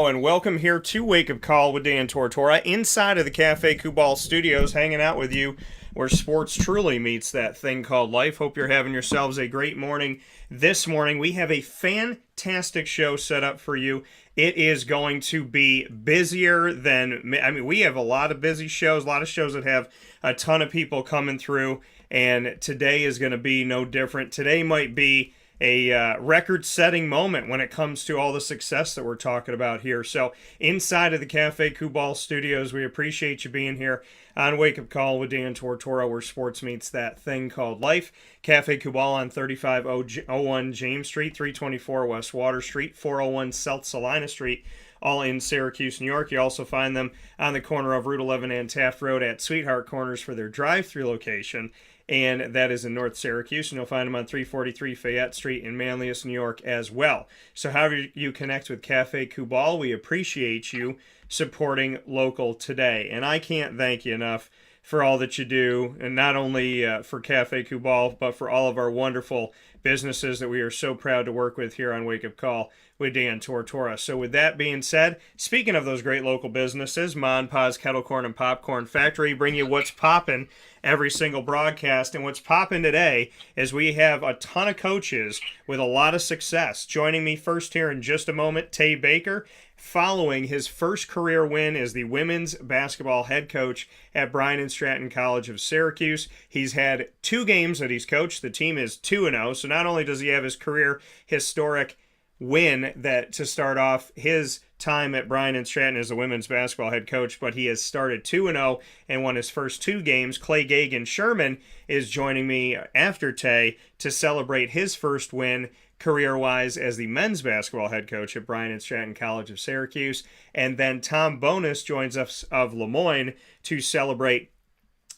And welcome here to Wake Up Call with Dan Tortora inside of the Cafe Kubal Studios, hanging out with you where sports truly meets that thing called life. Hope you're having yourselves a great morning. This morning we have a fantastic show set up for you. It is going to be busier than, we have a lot of busy shows, a lot of shows that have a ton of people coming through, and today is going to be no different. Today might be a record-setting moment when it comes to all the success that we're talking about here. So inside of the Cafe Kubal Studios, we appreciate you being here on Wake Up Call with Dan Tortora, where sports meets that thing called life. Cafe Kubal on 3501 James Street, 324 West Water Street, 401 South Salina Street, all in Syracuse, New York. You also find them on the corner of Route 11 and Taft Road at Sweetheart Corners for their drive-through location, and that is in North Syracuse, and you'll find them on 343 Fayette Street in Manlius, New York as well. So however you connect with Cafe Kubal, we appreciate you supporting local today. And I can't thank you enough for all that you do, and not only for Cafe Kubal, but for all of our wonderful businesses that we are so proud to work with here on Wake Up Call with Dan Tortora. So with that being said, speaking of those great local businesses, Ma & Pa's Kettle Corn and Popcorn Factory bring you what's poppin' every single broadcast. And what's poppin' today is we have a ton of coaches with a lot of success. Joining me first here in just a moment, Tae Baker, following his first career win as the women's basketball head coach at Bryant Stratton College of Syracuse. He's had 2 games that he's coached. The team is 2-0, so not only does he have his career historic win that to start off his time at Bryant Stratton as the women's basketball head coach, but he has started 2-0 and won his first 2 games. Clay Gagen-Sherman is joining me after Tay to celebrate his first win career-wise as the men's basketball head coach at Bryant Stratton College of Syracuse. And then Tom Bonus joins us of Moyne to celebrate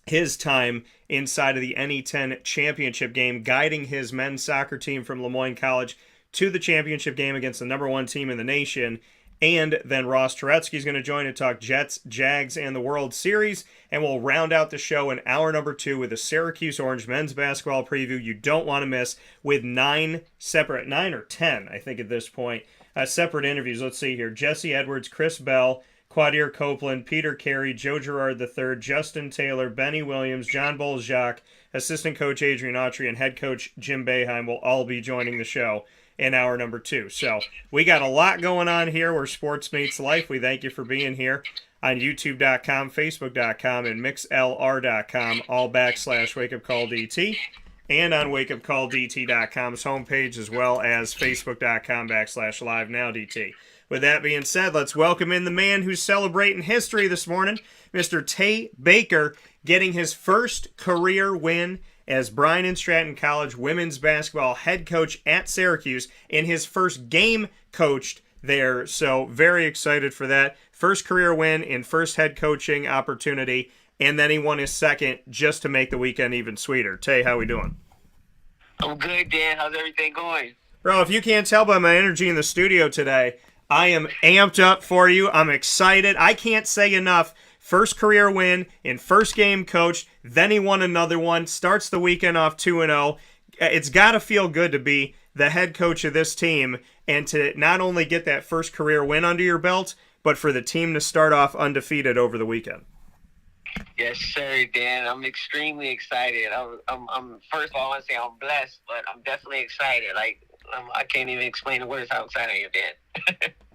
his time inside of the NE10 Championship Game, guiding his men's soccer team from Moyne College to the championship game against the number 1 team in the nation. And then Ross Turetsky is going to join to talk Jets, Jags, and the World Series. And we'll round out the show in hour number 2 with a Syracuse Orange men's basketball preview you don't want to miss, with 9 or 10, I think at this point, separate interviews. Let's see here. Jesse Edwards, Chris Bell, Quadir Copeland, Peter Carey, Joe Girard III, Justin Taylor, Benny Williams, John Bolzak, assistant coach Adrian Autry, and head coach Jim Boeheim will all be joining the show in hour number 2. So we got a lot going on here where sports meets life. We thank you for being here on youtube.com, facebook.com, and mixlr.com, all /wakeupcalldt, and on wakeupcalldt.com's homepage, as well as facebook.com /livenowdt. With that being said, let's welcome in the man who's celebrating history this morning, Mr. Tae Baker, getting his first career win as Bryant Stratton College women's basketball head coach at Syracuse, in his first game coached there. So very excited for that. First career win and first head coaching opportunity, and then he won his second just to make the weekend even sweeter. Tay, how we doing? I'm good, Dan. How's everything going? Bro, if you can't tell by my energy in the studio today, I am amped up for you. I'm excited. I can't say enough. First career win in first game coached, then he won another one, starts the weekend off 2-0. It's got to feel good to be the head coach of this team and to not only get that first career win under your belt, but for the team to start off undefeated over the weekend. Yes, sir, Dan. I'm extremely excited. I'm first of all, I want to say I'm blessed, but I'm definitely excited. I can't even explain the words how excited I am, Dan.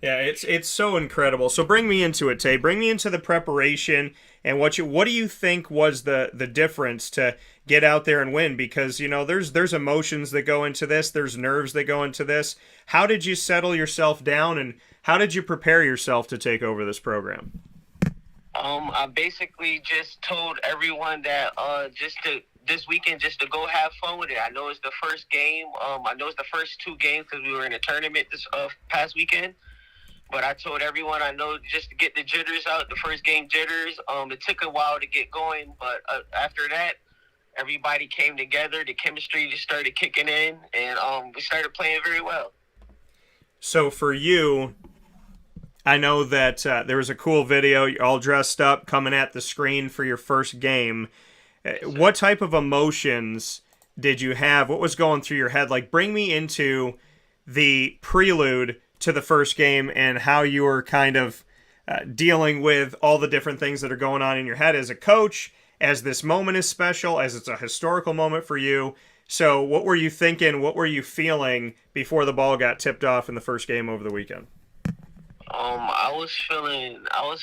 Yeah, it's so incredible. So bring me into it, Tay. Bring me into the preparation and what do you think was the difference to get out there and win? Because, you know, there's emotions that go into this, there's nerves that go into this. How did you settle yourself down, and how did you prepare yourself to take over this program? I basically just told everyone that this weekend just to go have fun with it. I know it's the first game. I know it's the first 2 games because we were in a tournament this past weekend. But I told everyone I know just to get the jitters out, the first game jitters. It took a while to get going, but after that, everybody came together. The chemistry just started kicking in, and we started playing very well. So for you, I know that there was a cool video. You're all dressed up, coming at the screen for your first game. What type of emotions did you have? What was going through your head? Like, bring me into the prelude to the first game and how you were kind of dealing with all the different things that are going on in your head as a coach, as this moment is special, as it's a historical moment for you. So what were you thinking? What were you feeling before the ball got tipped off in the first game over the weekend? I was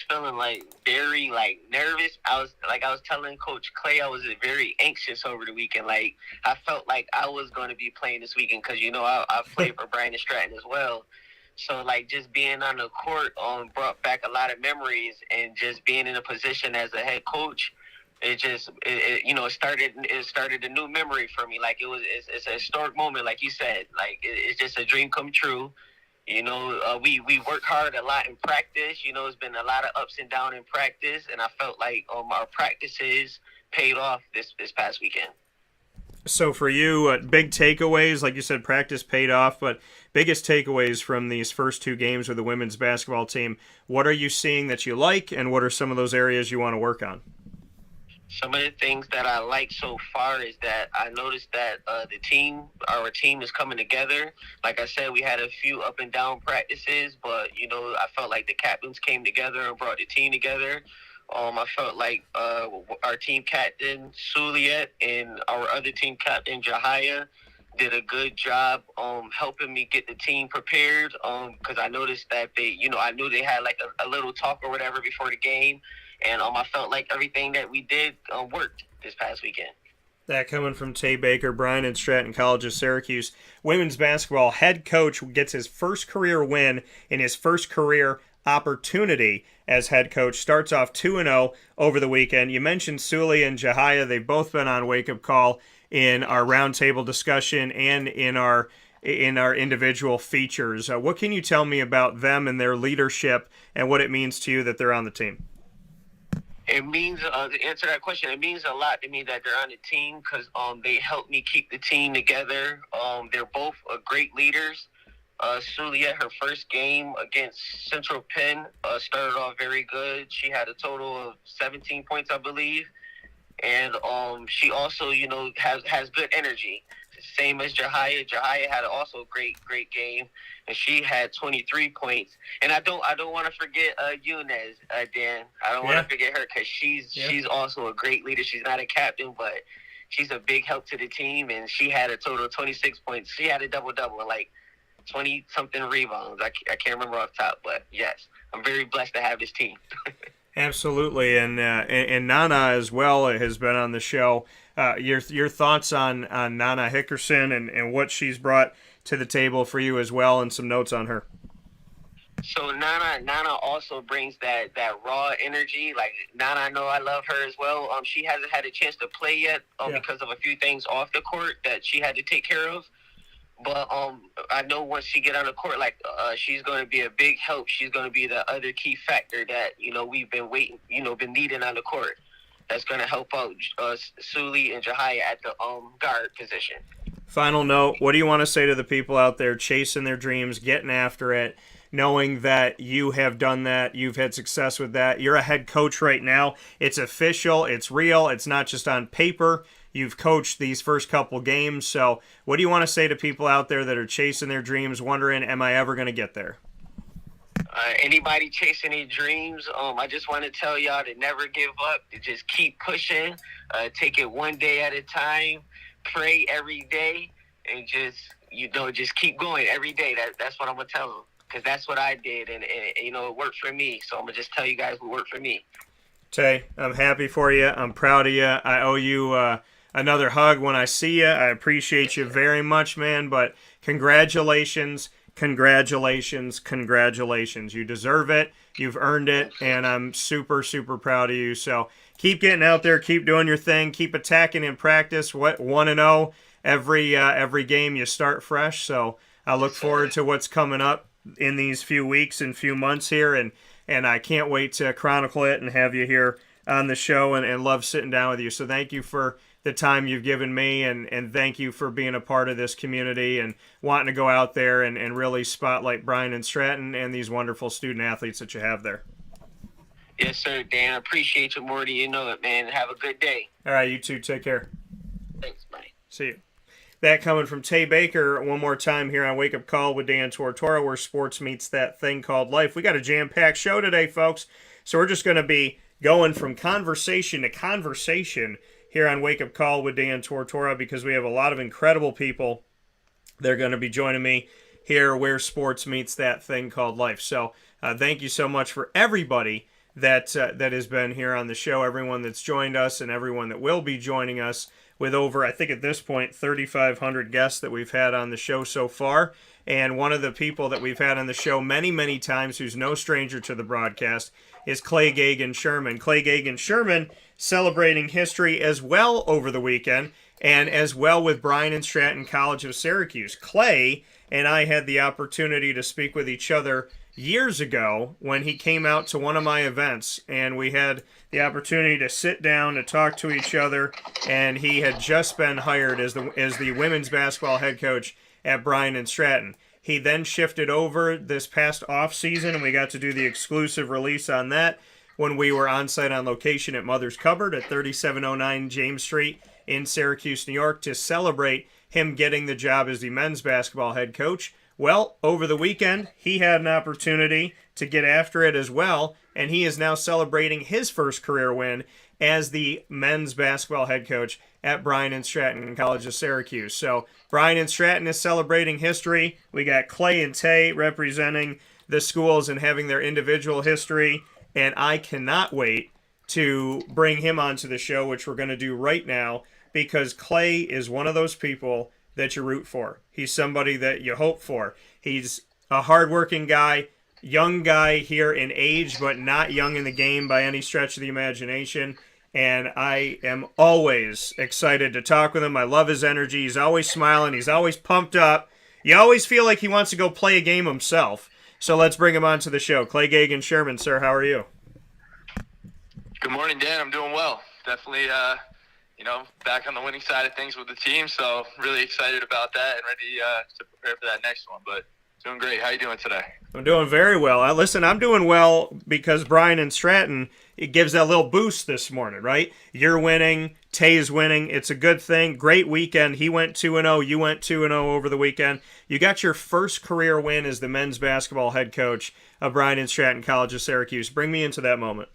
feeling like very like nervous. I was telling Coach Clay I was very anxious over the weekend. Like I felt like I was going to be playing this weekend because I played for Bryant Stratton as well. So like just being on the court brought back a lot of memories, and just being in a position as a head coach, it started a new memory for me. Like it's a historic moment, like you said. Like it's just a dream come true. We work hard a lot in practice. It's been a lot of ups and downs in practice, and I felt like our practices paid off this past weekend. So for you, big takeaways, like you said, practice paid off, but biggest takeaways from these first two games with the women's basketball team, what are you seeing that you like, and what are some of those areas you want to work on? Some of the things that I like so far is that I noticed that our team is coming together. Like I said, we had a few up and down practices, but I felt like the captains came together and brought the team together. I felt like our team captain Suliet and our other team captain Jahia did a good job helping me get the team prepared. Because I noticed that I knew they had like a little talk or whatever before the game. And I felt like everything that we did worked this past weekend. That coming from Tae Baker, Bryant Stratton College of Syracuse. Women's basketball head coach gets his first career win in his first career opportunity as head coach. Starts off 2-0 over the weekend. You mentioned Suli and Jahia. They've both been on Wake Up Call in our roundtable discussion and in our individual features. What can you tell me about them and their leadership and what it means to you that they're on the team? It means, to answer that question, it means a lot to me that they're on the team because they help me keep the team together. They're both great leaders. Suliet, her first game against Central Penn, started off very good. She had a total of 17 points, I believe. And she also, has good energy. Same as Jahia. Jahia had also a great game, and she had 23 points. And I don't want to forget Yunez, Dan. I don't want to forget her because she's also a great leader. She's not a captain, but she's a big help to the team, and she had a total of 26 points. She had a double-double and like 20-something rebounds. I can't remember off top, but yes, I'm very blessed to have this team. Absolutely, and Nana as well has been on the show. Your thoughts on Nana Hickerson and what she's brought to the table for you as well, and some notes on her. So Nana also brings that raw energy. Like Nana, I know I love her as well. She hasn't had a chance to play yet because of a few things off the court that she had to take care of. But I know once she get on the court, she's going to be a big help. She's going to be the other key factor that we've been been needing on the court. That's going to help out Suli and Jahia at the guard position. Final note: what do you want to say to the people out there chasing their dreams, getting after it, knowing that you have done that, you've had success with that? You're a head coach right now. It's official. It's real. It's not just on paper. You've coached these first couple games. So what do you want to say to people out there that are chasing their dreams, wondering, am I ever going to get there? Anybody chasing their dreams, I just want to tell y'all to never give up, to just keep pushing, take it one day at a time, pray every day, and just keep going every day. That's what I'm going to tell them, because that's what I did, and it worked for me. So I'm going to just tell you guys what worked for me. Tay, I'm happy for you. I'm proud of you. I owe you another hug when I see you. I appreciate you very much, man, but congratulations. Congratulations. You deserve it. You've earned it, and I'm super, super proud of you. So keep getting out there, keep doing your thing, keep attacking in practice. 1-0 every game you start fresh. So I look forward to what's coming up in these few weeks and few months here, and I can't wait to chronicle it and have you here on the show, and love sitting down with you. So thank you for the time you've given me, and thank you for being a part of this community and wanting to go out there and really spotlight Bryant Stratton and these wonderful student athletes that you have there. Yes, sir, Dan. I appreciate you more than you know it, man. Have a good day. All right, you too. Take care. Thanks, bye. See you. that coming from Tae Baker one more time here on Wake Up Call with Dan Tortora, where sports meets that thing called life. We got a jam-packed show today, folks, so we're just going to be going from conversation to conversation here on Wake Up Call with Dan Tortora because we have a lot of incredible people. They're going to be joining me here where sports meets that thing called life. So thank you so much for everybody that has been here on the show, everyone that's joined us and everyone that will be joining us with over, I think at this point, 3,500 guests that we've had on the show so far. And one of the people that we've had on the show many, many times who's no stranger to the broadcast is Clay Gagen-Sherman. Clay Gagen-Sherman celebrating history as well over the weekend and as well with Bryant Stratton College of Syracuse. Clay and I had the opportunity to speak with each other years ago when he came out to one of my events, and we had the opportunity to sit down to talk to each other, and he had just been hired as the women's basketball head coach at Bryant Stratton. He then shifted over this past off season, and we got to do the exclusive release on that when we were on site on location at Mother's Cupboard at 3709 James Street in Syracuse, New York, to celebrate him getting the job as the men's basketball head coach. Well, over the weekend, he had an opportunity to get after it as well, and he is now celebrating his first career win as the men's basketball head coach at Bryant Stratton College of Syracuse. So Bryant Stratton is celebrating history. We got Clay and Tae representing the schools and having their individual history, and I cannot wait to bring him onto the show, which we're going to do right now, because Clay is one of those people that you root for. He's somebody that you hope for. He's a hardworking guy, young guy here in age, but not young in the game by any stretch of the imagination. And I am always excited to talk with him. I love his energy. He's always smiling. He's always pumped up. You always feel like he wants to go play a game himself. So let's bring him onto the show. Clay Gagen-Sherman, sir, how are you? Good morning, Dan. I'm doing well. Definitely, back on the winning side of things with the team. So really excited about that and ready to prepare for that next one. But doing great. How you doing today? I'm doing very well. Listen, I'm doing well because Bryant Stratton, it gives that little boost this morning, right? You're winning. Tae's winning. It's a good thing. Great weekend. He went 2-0. You went 2-0 over the weekend. You got your first career win as the men's basketball head coach of Bryant Stratton College of Syracuse. Bring me into that moment.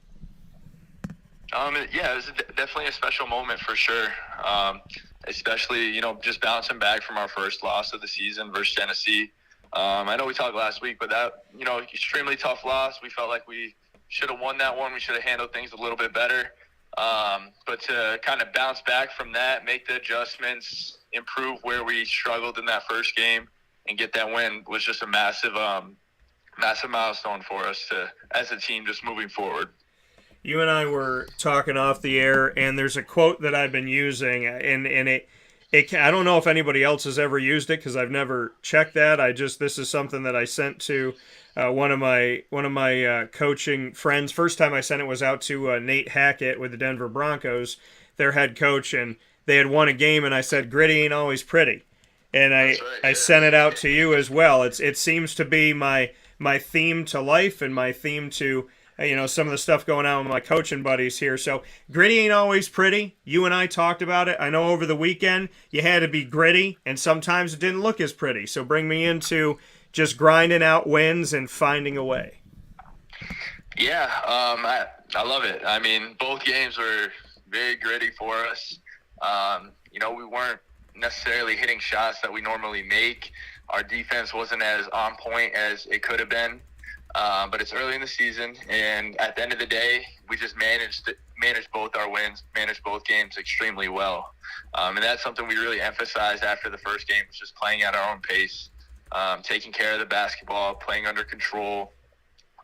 It was definitely a special moment for sure. Especially, just bouncing back from our first loss of the season versus Tennessee. I know we talked last week, but that, extremely tough loss. We felt like we should have won that one. We should have handled things a little bit better. But to kind of bounce back from that, make the adjustments, improve where we struggled in that first game, and get that win was just a massive milestone for us as a team just moving forward. You and I were talking off the air, and there's a quote that I've been using, and it I don't know if anybody else has ever used it because I've never checked that. This is something that I sent to one of my coaching friends. First time I sent it was out to Nate Hackett with the Denver Broncos, their head coach, and they had won a game, and I said, "Gritty ain't always pretty," and I sent it out to you as well. It seems to be my theme to life and my theme to some of the stuff going on with my coaching buddies here. So gritty ain't always pretty. You and I talked about it. I know over the weekend you had to be gritty, and sometimes it didn't look as pretty. So bring me into just grinding out wins and finding a way. Yeah, I love it. I mean, both games were very gritty for us. We weren't necessarily hitting shots that we normally make. Our defense wasn't as on point as it could have been. But it's early in the season, and at the end of the day, we just managed both our wins, managed both games extremely well. And that's something we really emphasized after the first game, was just playing at our own pace, taking care of the basketball, playing under control,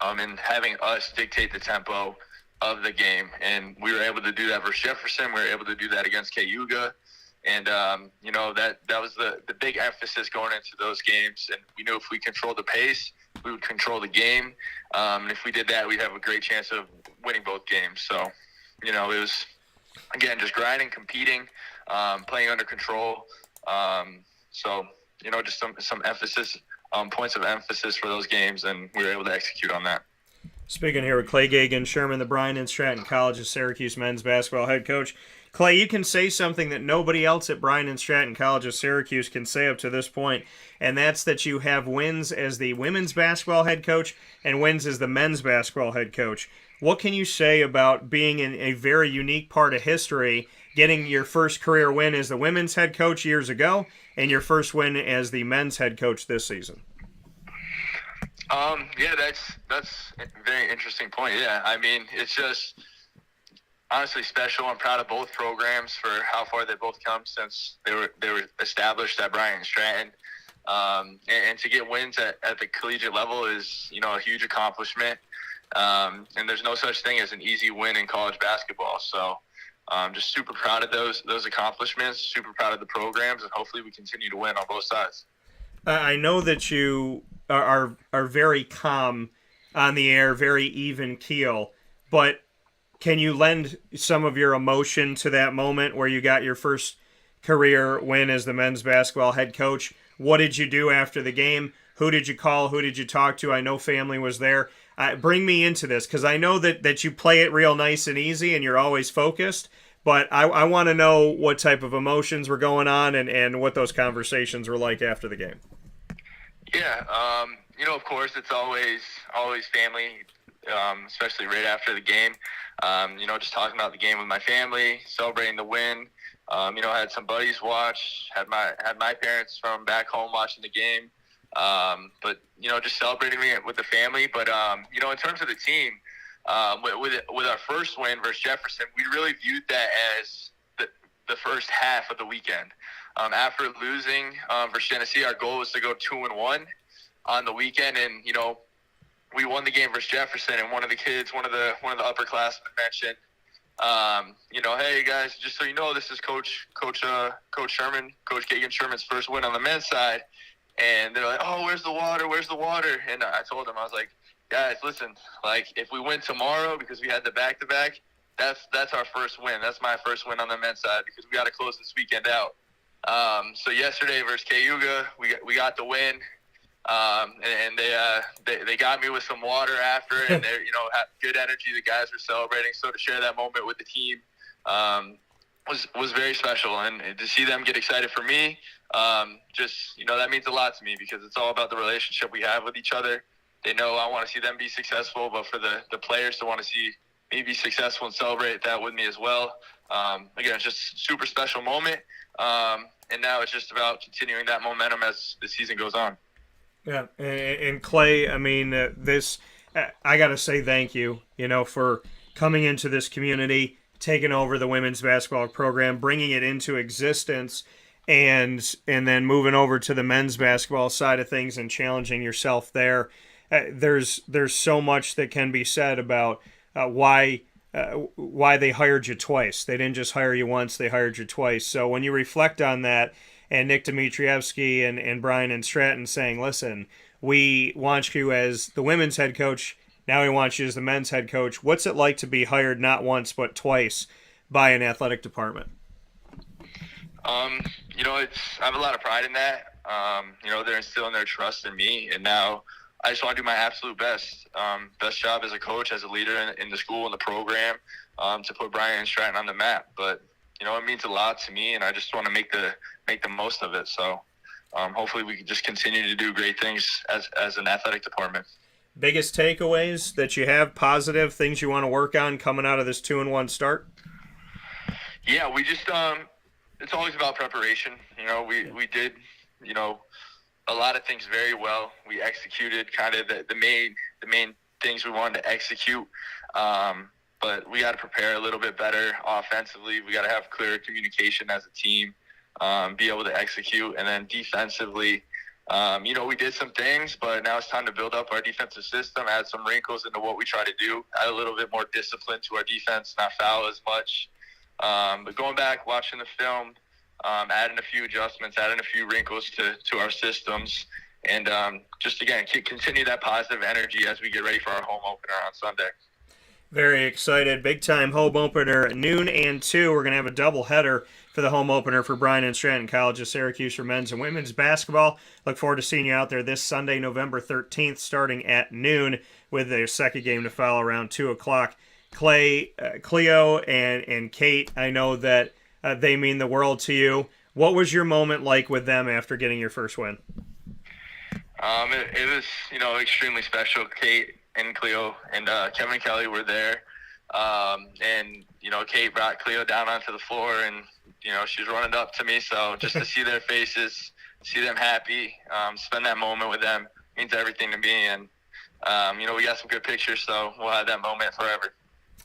and having us dictate the tempo of the game. And we were able to do that versus Jefferson. We were able to do that against Cayuga. And, that was the big emphasis going into those games. And we knew if we controlled the pace, we would control the game. And if we did that, we'd have a great chance of winning both games. So, it was, again, just grinding, competing, playing under control. Just some emphasis, points of emphasis for those games, and we were able to execute on that. Speaking here with Clay Gagen-Sherman, the Bryant Stratton College of Syracuse men's basketball head coach. Clay, you can say something that nobody else at Bryant Stratton College of Syracuse can say up to this point, and that's that you have wins as the women's basketball head coach and wins as the men's basketball head coach. What can you say about being in a very unique part of history, getting your first career win as the women's head coach years ago and your first win as the men's head coach this season? Yeah, that's a very interesting point. Yeah, I mean, it's just honestly special. I'm proud of both programs for how far they both come since they were established at Bryant Stratton. And to get wins at the collegiate level is, a huge accomplishment. And there's no such thing as an easy win in college basketball. So I'm just super proud of those accomplishments, super proud of the programs, and hopefully we continue to win on both sides. I know that you are very calm on the air, very even keel, but can you lend some of your emotion to that moment where you got your first career win as the men's basketball head coach? What did you do after the game? Who did you call? Who did you talk to? I know family was there. Bring me into this, because I know that you play it real nice and easy and you're always focused, but I want to know what type of emotions were going on and what those conversations were like after the game. Yeah, of course, it's always family, especially right after the game. Just talking about the game with my family, celebrating the win. I had some buddies watch, had my parents from back home watching the game. But just celebrating it with the family. But in terms of the team, with our first win versus Jefferson, we really viewed that as the first half of the weekend. After losing versus Tennessee, our goal was to go 2-1 on the weekend, and we won the game versus Jefferson. And one of the upperclassmen mentioned, hey guys, just so you know, this is Coach Sherman, Coach Gagen-Sherman's first win on the men's side. And they're like, oh, where's the water? Where's the water? And I told them, I was like, guys, listen, like if we win tomorrow because we had the back-to-back, that's our first win. That's my first win on the men's side because we got to close this weekend out. So yesterday versus Cayuga, we got the win. And they got me with some water after, and they're had good energy. The guys were celebrating. So to share that moment with the team was very special, and to see them get excited for me, that means a lot to me because it's all about the relationship we have with each other. They know I want to see them be successful, but for the players to want to see me be successful and celebrate that with me as well. Again, it's just a super special moment. And now it's just about continuing that momentum as the season goes on. Yeah, and Clay, I mean, I got to say thank you, for coming into this community, taking over the women's basketball program, bringing it into existence, and then moving over to the men's basketball side of things and challenging yourself there. There's so much that can be said about why they hired you twice. They didn't just hire you once, they hired you twice. So when you reflect on that, and Nick Dimitrievsky and Bryant Stratton saying, listen, we want you as the women's head coach, now we want you as the men's head coach. What's it like to be hired not once but twice by an athletic department? I have a lot of pride in that. They're instilling their trust in me, and now I just want to do my absolute best. Best job as a coach, as a leader in the school and the program, to put Bryant Stratton on the map. But it means a lot to me, and I just want to make the most of it. So hopefully we can just continue to do great things as an athletic department. Biggest takeaways that you have, positive things you want to work on coming out of this 2-1 start? Yeah, we just it's always about preparation. We did a lot of things very well. We executed kind of the main things we wanted to execute. But we got to prepare a little bit better offensively. We got to have clear communication as a team, be able to execute. And then defensively, we did some things, but now it's time to build up our defensive system, add some wrinkles into what we try to do, add a little bit more discipline to our defense, not foul as much. But going back, watching the film, adding a few adjustments, adding a few wrinkles to our systems, and just, again, continue that positive energy as we get ready for our home opener on Sunday. Very excited. Big-time home opener at noon and 2. We're going to have a doubleheader for the home opener for Bryant Stratton College of Syracuse for men's and women's basketball. Look forward to seeing you out there this Sunday, November 13th, starting at noon, with their second game to follow around 2 o'clock. Clay, Cleo, and Kate, I know that they mean the world to you. What was your moment like with them after getting your first win? It was, extremely special. Kate and Cleo and Kevin Kelly were there. And Kate brought Cleo down onto the floor, and, she was running up to me. So just to see their faces, see them happy, spend that moment with them means everything to me. And, we got some good pictures, so we'll have that moment forever.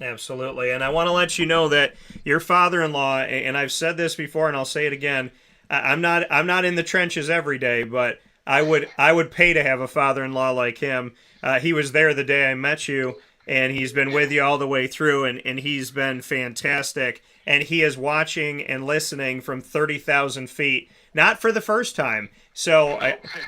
Absolutely. And I want to let you know that your father-in-law, and I've said this before and I'll say it again, I'm not in the trenches every day, but I would pay to have a father-in-law like him. He was there the day I met you, and he's been with you all the way through, and he's been fantastic. And he is watching and listening from 30,000 feet, not for the first time. So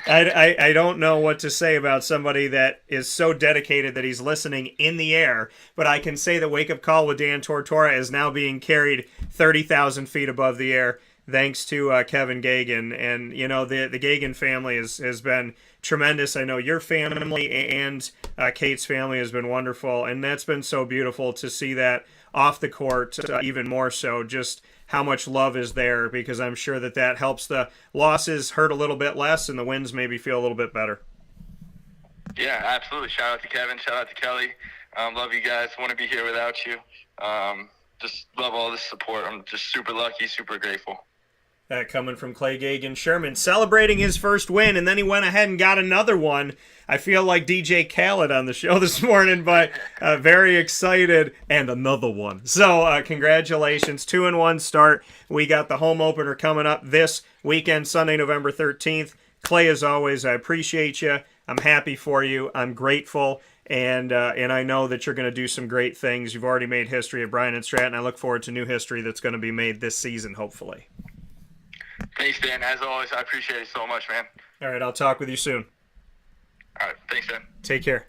I don't know what to say about somebody that is so dedicated that he's listening in the air, but I can say that Wake Up Call with Dan Tortora is now being carried 30,000 feet above the air, thanks to Kevin Gagen. And, the Gagen family has been tremendous. I know your family and Kate's family has been wonderful, and that's been so beautiful to see that off the court, even more so, just how much love is there, because I'm sure that helps the losses hurt a little bit less and the wins maybe feel a little bit better. Yeah, absolutely. Shout out to Kevin. Shout out to Kelly. Love you guys. Want to be here without you. Just love all the support. I'm just super lucky, super grateful. That coming from Clay Gagen-Sherman, celebrating his first win, and then he went ahead and got another one. I feel like DJ Khaled on the show this morning, but very excited, and another one. So congratulations, 2-1 start. We got the home opener coming up this weekend, Sunday, November 13th. Clay, as always, I appreciate you. I'm happy for you. I'm grateful, and I know that you're going to do some great things. You've already made history at Bryant Stratton. I look forward to new history that's going to be made this season, hopefully. Thanks, Dan. As always, I appreciate it so much, man. All right, I'll talk with you soon. All right, thanks, Dan. Take care.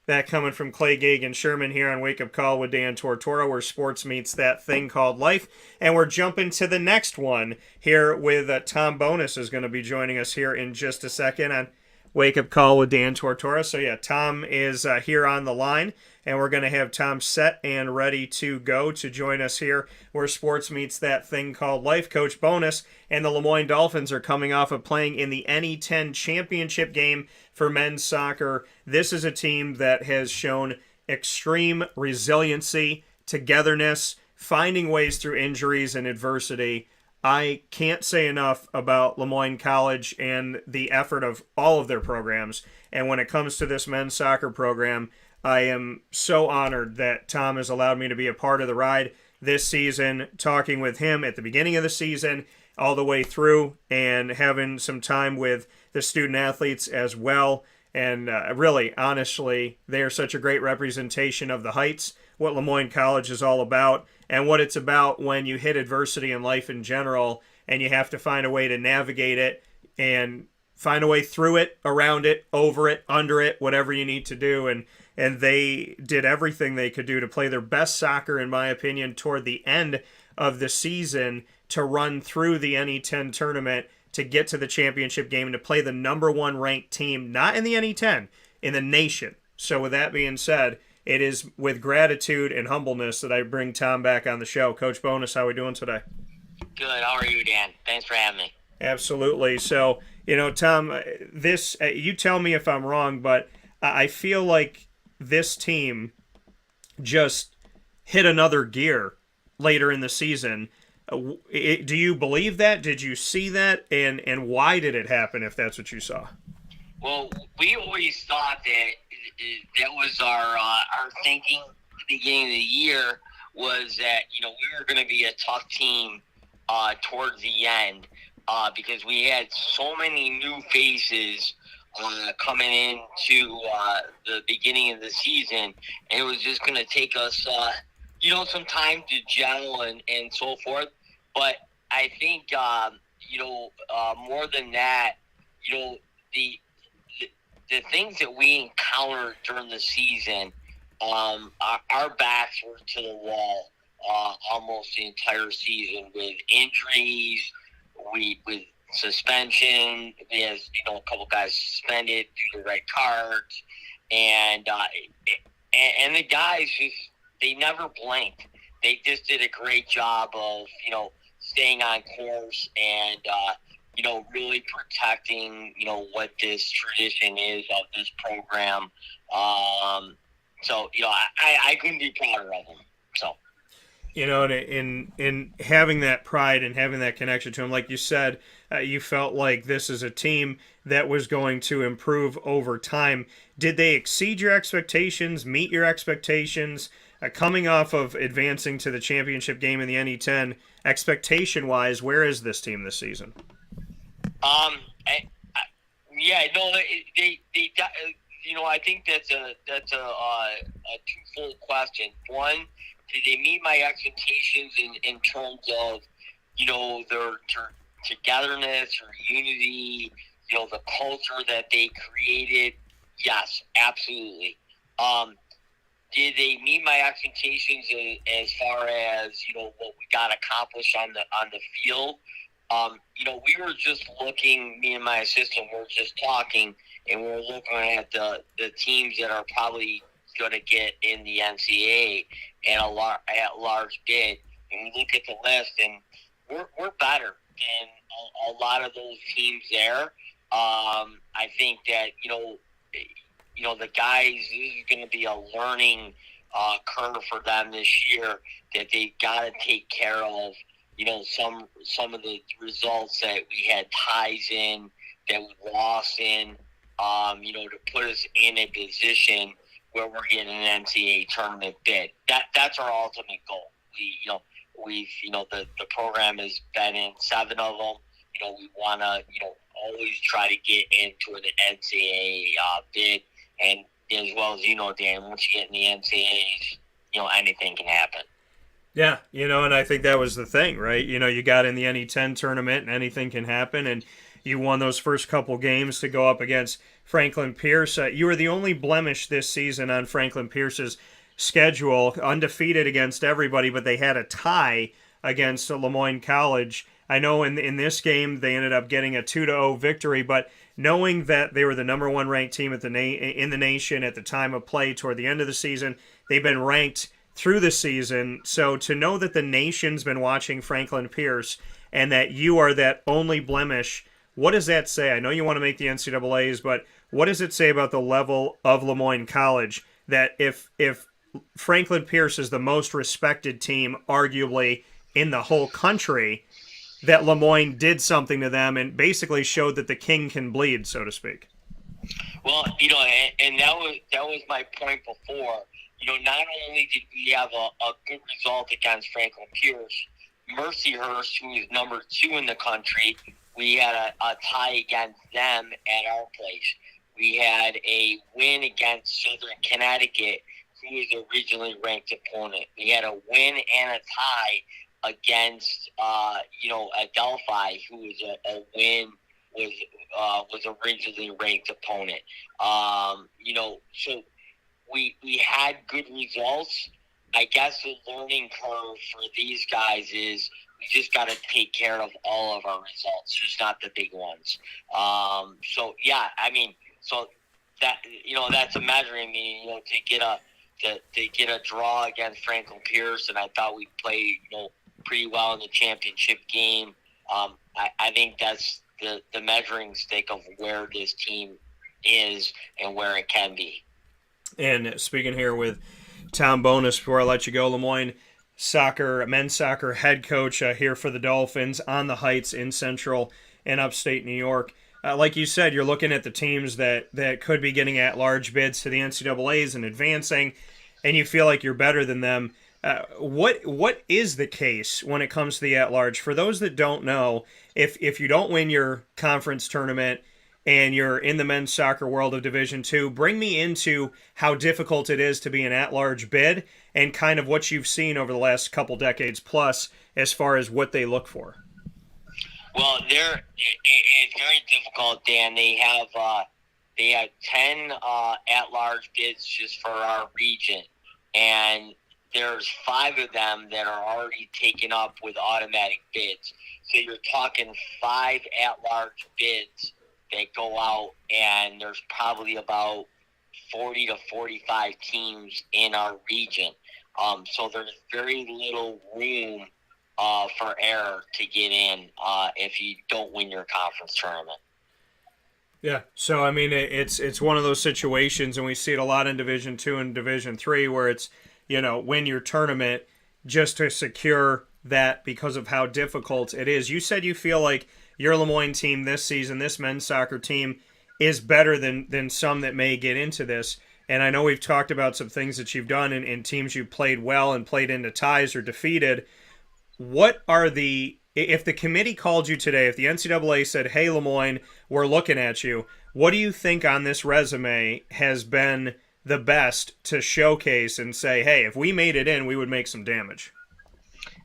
That coming from Clay Gagen-Sherman here on Wake Up Call with Dan Tortora, where sports meets that thing called life. And we're jumping to the next one here with Tom Bonus is going to be joining us here in just a second on Wake Up Call with Dan Tortora. So, yeah, Tom is here on the line, and we're going to have Tom set and ready to go to join us here where sports meets that thing called life. Coach Bonus and the Moyne Dolphins are coming off of playing in the NE10 Championship Game for men's soccer. This is a team that has shown extreme resiliency, togetherness, finding ways through injuries and adversity. I can't say enough about Moyne College and the effort of all of their programs. And when it comes to this men's soccer program, I am so honored that Tom has allowed me to be a part of the ride this season, talking with him at the beginning of the season, all the way through, and having some time with the student athletes as well. And really, honestly, they are such a great representation of the Heights, what Moyne College is all about, and what it's about when you hit adversity in life in general, and you have to find a way to navigate it and find a way through it, around it, over it, under it, whatever you need to do. And they did everything they could do to play their best soccer, in my opinion, toward the end of the season, to run through the NE10 tournament, to get to the championship game, and to play the number one ranked team, not in the NE10, in the nation. So with that being said, it is with gratitude and humbleness that I bring Tom back on the show. Coach Bonus, how are we doing today? Good. How are you, Dan? Thanks for having me. Absolutely. So, Tom, this, you tell me if I'm wrong, but I feel like this team just hit another gear later in the season. Do you believe that? Did you see that? And why did it happen, if that's what you saw? Well, we always thought that was our thinking at the beginning of the year, was that, we were going to be a tough team towards the end because we had so many new faces coming into the beginning of the season, and it was just going to take us, some time to gel and so forth. But I think, more than that, the things that we encountered during the season, our backs were to the wall almost the entire season, with injuries, with suspension. There's a couple guys suspended due to red cards, and the guys just they never blinked. They just did a great job of, staying on course and, really protecting, what this tradition is of this program. So, I couldn't be prouder of them. So. In having that pride and having that connection to him, like you said, you felt like this is a team that was going to improve over time. Did they exceed your expectations, meet your expectations? Coming off of advancing to the championship game in the NE10, expectation-wise, where is this team this season? I think that's a twofold question. One, did they meet my expectations in terms of, their togetherness or unity, the culture that they created? Yes, absolutely. Did they meet my expectations as far as, what we got accomplished on the field? We were just looking, me and my assistant were just talking, and we were looking at the teams that are probably going to get in the NCAA at large bid, and we look at the list, and we're better than a lot of those teams there. I think that the guys, this is going to be a learning curve for them this year, that they've got to take care of. Some of the results that we had ties in, that we lost in, to put us in a position where we're getting an NCAA tournament bid. That's our ultimate goal. The program has been in 7 of them. We want to, always try to get into an NCAA bid. And as well as Dan, once you get in the NCAAs, anything can happen. Yeah, and I think that was the thing, right? You got in the NE10 tournament and anything can happen, and you won those first couple games to go up against Franklin Pierce. You were the only blemish this season on Franklin Pierce's schedule, undefeated against everybody, but they had a tie against Moyne College. I know in this game they ended up getting a 2-0 victory, but knowing that they were the number 1 ranked team in the nation at the time of play toward the end of the season, they've been ranked through the season. So to know that the nation's been watching Franklin Pierce and that you are that only blemish, what does that say? I know you want to make the NCAAs, but what does it say about the level of Moyne College, that if Franklin Pierce is the most respected team arguably in the whole country, that Moyne did something to them and basically showed that the king can bleed, so to speak? Well, and that was my point before. Not only did we have a good result against Franklin Pierce, Mercyhurst, who is number 2 in the country, we had a tie against them at our place. We had a win against Southern Connecticut, who was originally ranked opponent. We had a win and a tie against, Adelphi, who was a win, was originally ranked opponent. So we had good results. I guess the learning curve for these guys is we just got to take care of all of our results, just not the big ones. So that that's a measuring me, to get a draw against Franklin Pierce, and I thought we played pretty well in the championship game. I think that's the measuring stick of where this team is and where it can be. And speaking here with Tom Bonus, before I let you go, Moyne men's soccer head coach here for the Dolphins on the Heights in Central and Upstate New York. Like you said, you're looking at the teams that could be getting at-large bids to the NCAAs and advancing, and you feel like you're better than them. What is the case when it comes to the at-large? For those that don't know, if you don't win your conference tournament and you're in the men's soccer world of Division II, bring me into how difficult it is to be an at-large bid and kind of what you've seen over the last couple decades plus as far as what they look for. Well, it's very difficult, Dan. They have 10 at-large bids just for our region, and there's 5 of them that are already taken up with automatic bids. So you're talking 5 at-large bids that go out, and there's probably about 40 to 45 teams in our region. So there's very little room for error to get in if you don't win your conference tournament. Yeah, so I mean, it's one of those situations, and we see it a lot in Division II and Division III, where it's, win your tournament just to secure that because of how difficult it is. You said you feel like your Lemoyne team this season, this men's soccer team, is better than some that may get into this. And I know we've talked about some things that you've done in teams you've played well and played into ties or defeated. What are if the committee called you today, if the NCAA said, hey, Lemoyne, we're looking at you, what do you think on this resume has been the best to showcase and say, hey, if we made it in, we would make some damage?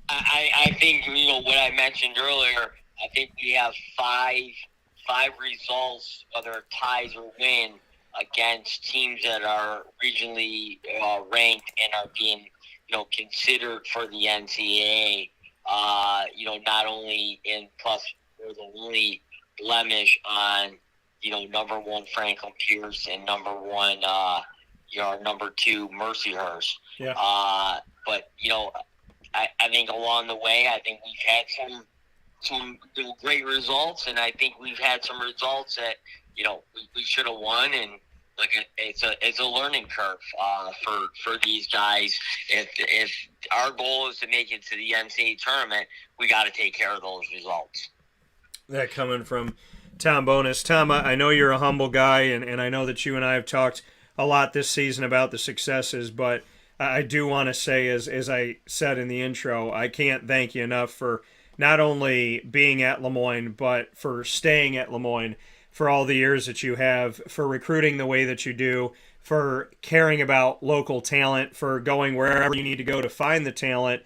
I think, what I mentioned earlier, I think we have five results, whether ties or win, against teams that are regionally ranked and are being, considered for the NCAA. Not only in plus we're the only blemish on, number one Franklin Pierce and number one, number two Mercyhurst. Yeah. But I think along the way, I think we've had some great results, and I think we've had some results that we should have won, and it's a learning curve for these guys. If our goal is to make it to the NCAA tournament, we got to take care of those results. That coming from Tom Bonus. Tom, I know you're a humble guy, and I know that you and I have talked a lot this season about the successes, but I do want to say, as I said in the intro, I can't thank you enough for not only being at Lemoyne, but for staying at Lemoyne for all the years that you have, for recruiting the way that you do, for caring about local talent, for going wherever you need to go to find the talent,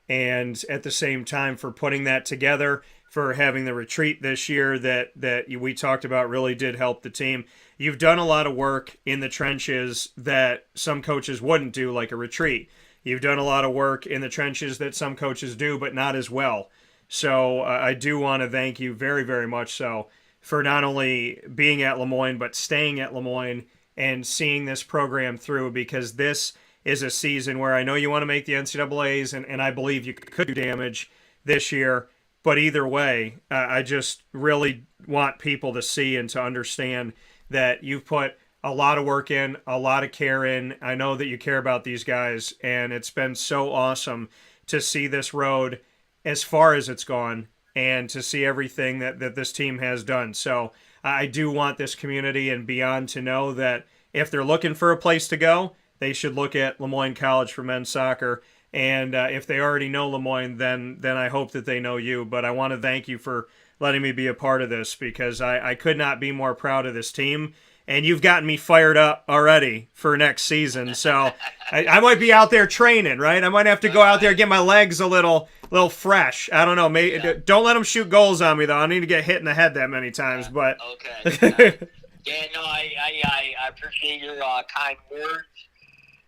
and at the same time for putting that together, for having the retreat this year that we talked about really did help the team. You've done a lot of work in the trenches that some coaches wouldn't do, like a retreat. You've done a lot of work in the trenches that some coaches do, but not as well. So I do want to thank you very, very much so for not only being at Lemoyne, but staying at Lemoyne and seeing this program through, because this is a season where I know you want to make the NCAAs, and I believe you could do damage this year. But either way, I just really want people to see and to understand that you've put a lot of work in, a lot of care in. I know that you care about these guys, and it's been so awesome to see this road as far as it's gone and to see everything that this team has done. So I do want this community and beyond to know that if they're looking for a place to go, they should look at Lemoyne College for men's soccer. And if they already know Lemoyne, then I hope that they know you. But I want to thank you for letting me be a part of this, because I could not be more proud of this team. And you've gotten me fired up already for next season. So I might be out there training, right? I might have to go out there and get my legs a little fresh. I don't know. Maybe don't let them shoot goals on me, though. I need to get hit in the head that many times. But okay. Yeah, no, I appreciate your kind words,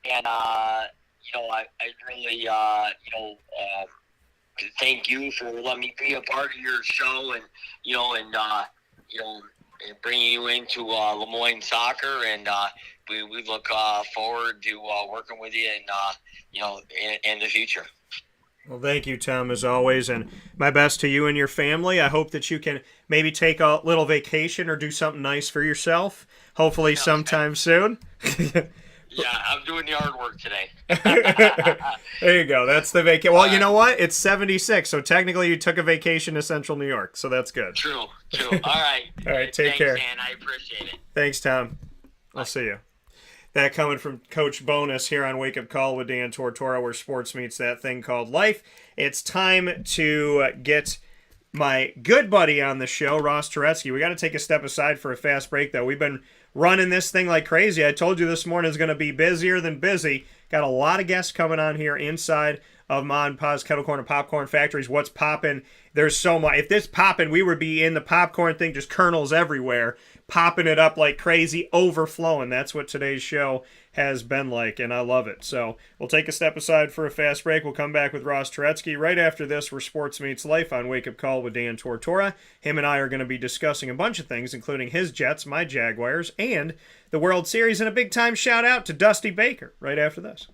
and I really thank you for letting me be a part of your show, and and bringing you into Lemoyne soccer, and we look forward to working with you, in the future. Well, thank you, Tom, as always, and my best to you and your family. I hope that you can maybe take a little vacation or do something nice for yourself, hopefully sometime soon. Yeah, I'm doing the yard work today. There you go. That's the vacation. Well, you know what? It's 76, so technically you took a vacation to Central New York, so that's good. True. All right. All right, take care. Thanks, Dan. I appreciate it. Thanks, Tom. I'll see you. That coming from Coach Bonus here on Wake Up Call with Dan Tortora, where sports meets that thing called life. It's time to get my good buddy on the show, Ross Turetsky. We got to take a step aside for a fast break, though. We've been running this thing like crazy. I told you this morning is going to be busier than busy. Got a lot of guests coming on here inside of Ma and Pa's Kettle Corn and Popcorn Factories. What's popping? There's so much. If this popping, we would be in the popcorn thing, just kernels everywhere, popping it up like crazy, overflowing. That's what today's show has been like, and I love it. So we'll take a step aside for a fast break. We'll come back with Ross Turetsky. Right after this, where sports meets life on Wake Up Call with Dan Tortora. Him and I are going to be discussing a bunch of things, including his Jets, my Jaguars, and the World Series, and a big-time shout-out to Dusty Baker right after this.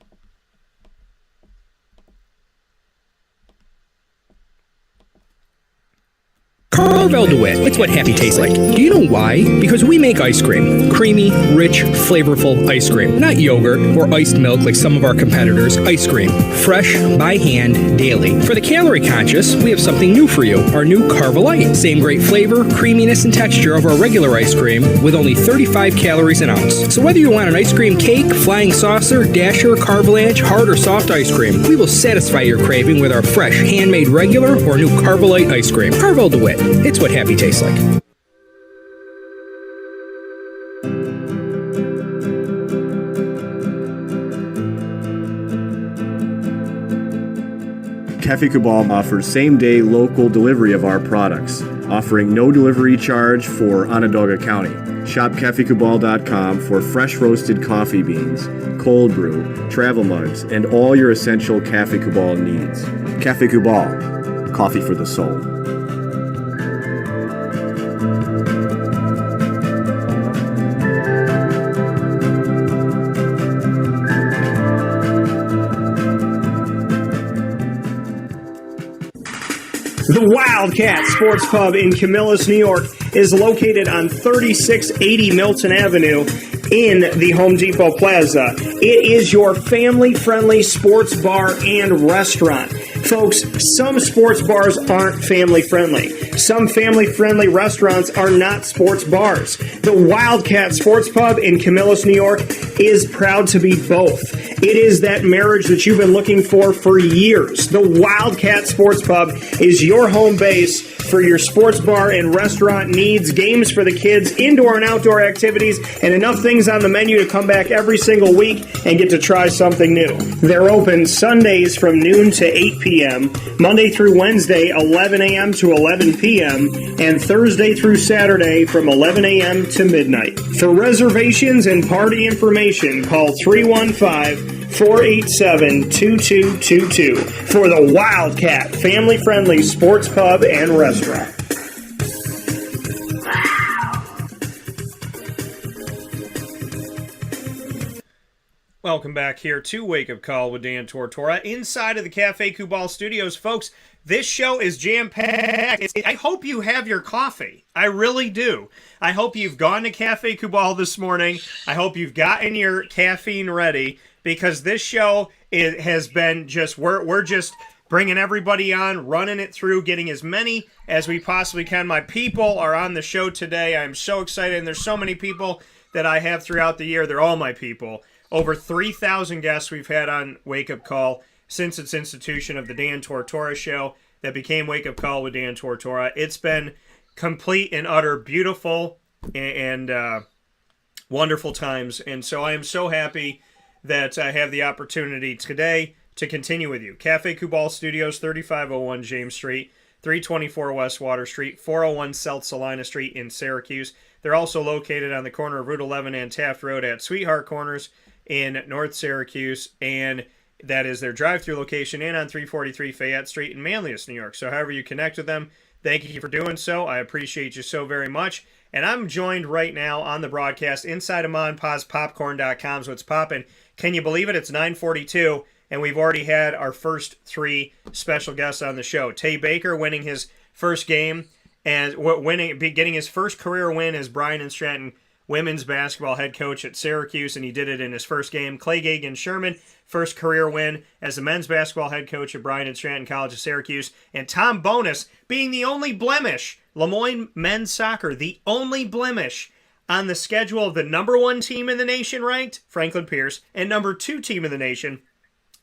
Carvel DeWitt. It's what happy tastes like. Do you know why? Because we make ice cream. Creamy, rich, flavorful ice cream. Not yogurt or iced milk like some of our competitors. Ice cream. Fresh, by hand, daily. For the calorie conscious, we have something new for you. Our new Carvelite. Same great flavor, creaminess, and texture of our regular ice cream with only 35 calories an ounce. So whether you want an ice cream cake, flying saucer, dasher, carvalanche, hard or soft ice cream, we will satisfy your craving with our fresh, handmade regular or new Carvelite ice cream. Carvel DeWitt. It's what happy tastes like. Cafe Cabal offers same-day local delivery of our products, offering no delivery charge for Onondaga County. Shop cafecabal.com for fresh roasted coffee beans, cold brew, travel mugs, and all your essential Cafe Cabal needs. Cafe Cabal, coffee for the soul. The Wildcat Sports Pub in Camillus, New York is located on 3680 Milton Avenue in the Home Depot Plaza. It is your family-friendly sports bar and restaurant. Folks, some sports bars aren't family-friendly. Some family-friendly restaurants are not sports bars. The Wildcat Sports Pub in Camillus, New York is proud to be both. It is that marriage that you've been looking for years. The Wildcat Sports Pub is your home base for your sports bar and restaurant needs, games for the kids, indoor and outdoor activities, and enough things on the menu to come back every single week and get to try something new. They're open Sundays from noon to 8 p.m., Monday through Wednesday, 11 a.m. to 11 p.m., and Thursday through Saturday from 11 a.m. to midnight. For reservations and party information, call 315-487-2222 for the Wildcat family-friendly sports pub and restaurant. Welcome back here to Wake Up Call with Dan Tortora inside of the Cafe Kubal Studios. Folks, this show is jam-packed. I hope you have your coffee. I really do. I hope you've gone to Cafe Kubal this morning. I hope you've gotten your caffeine ready, because this show has been just, we're just bringing everybody on, running it through, getting as many as we possibly can. My people are on the show today. I'm so excited, and there's so many people that I have throughout the year. They're all my people. Over 3,000 guests we've had on Wake Up Call since its institution of the Dan Tortora Show that became Wake Up Call with Dan Tortora. It's been complete and utter beautiful and wonderful times. And so I am so happy that I have the opportunity today to continue with you. Cafe Kubal Studios, 3501 James Street, 324 West Water Street, 401 South Salina Street in Syracuse. They're also located on the corner of Route 11 and Taft Road at Sweetheart Corners in North Syracuse, and that is their drive-through location, and on 343 Fayette Street in Manlius, New York. So however you connect with them, thank you for doing so. I appreciate you so very much. And I'm joined right now on the broadcast inside of MonPazPopcorn.com, so it's popping. Can you believe it? It's 9:42, and we've already had our first three special guests on the show. Tae Baker winning his first game and getting his first career win as Bryant Stratton women's basketball head coach at Syracuse, and he did it in his first game. Gagen-Sherman, first career win as the men's basketball head coach at Bryant Stratton College of Syracuse. And Tom Bonus being the only blemish, Moyne men's soccer, the only blemish on the schedule of the number one team in the nation ranked, Franklin Pierce, and number two team in the nation,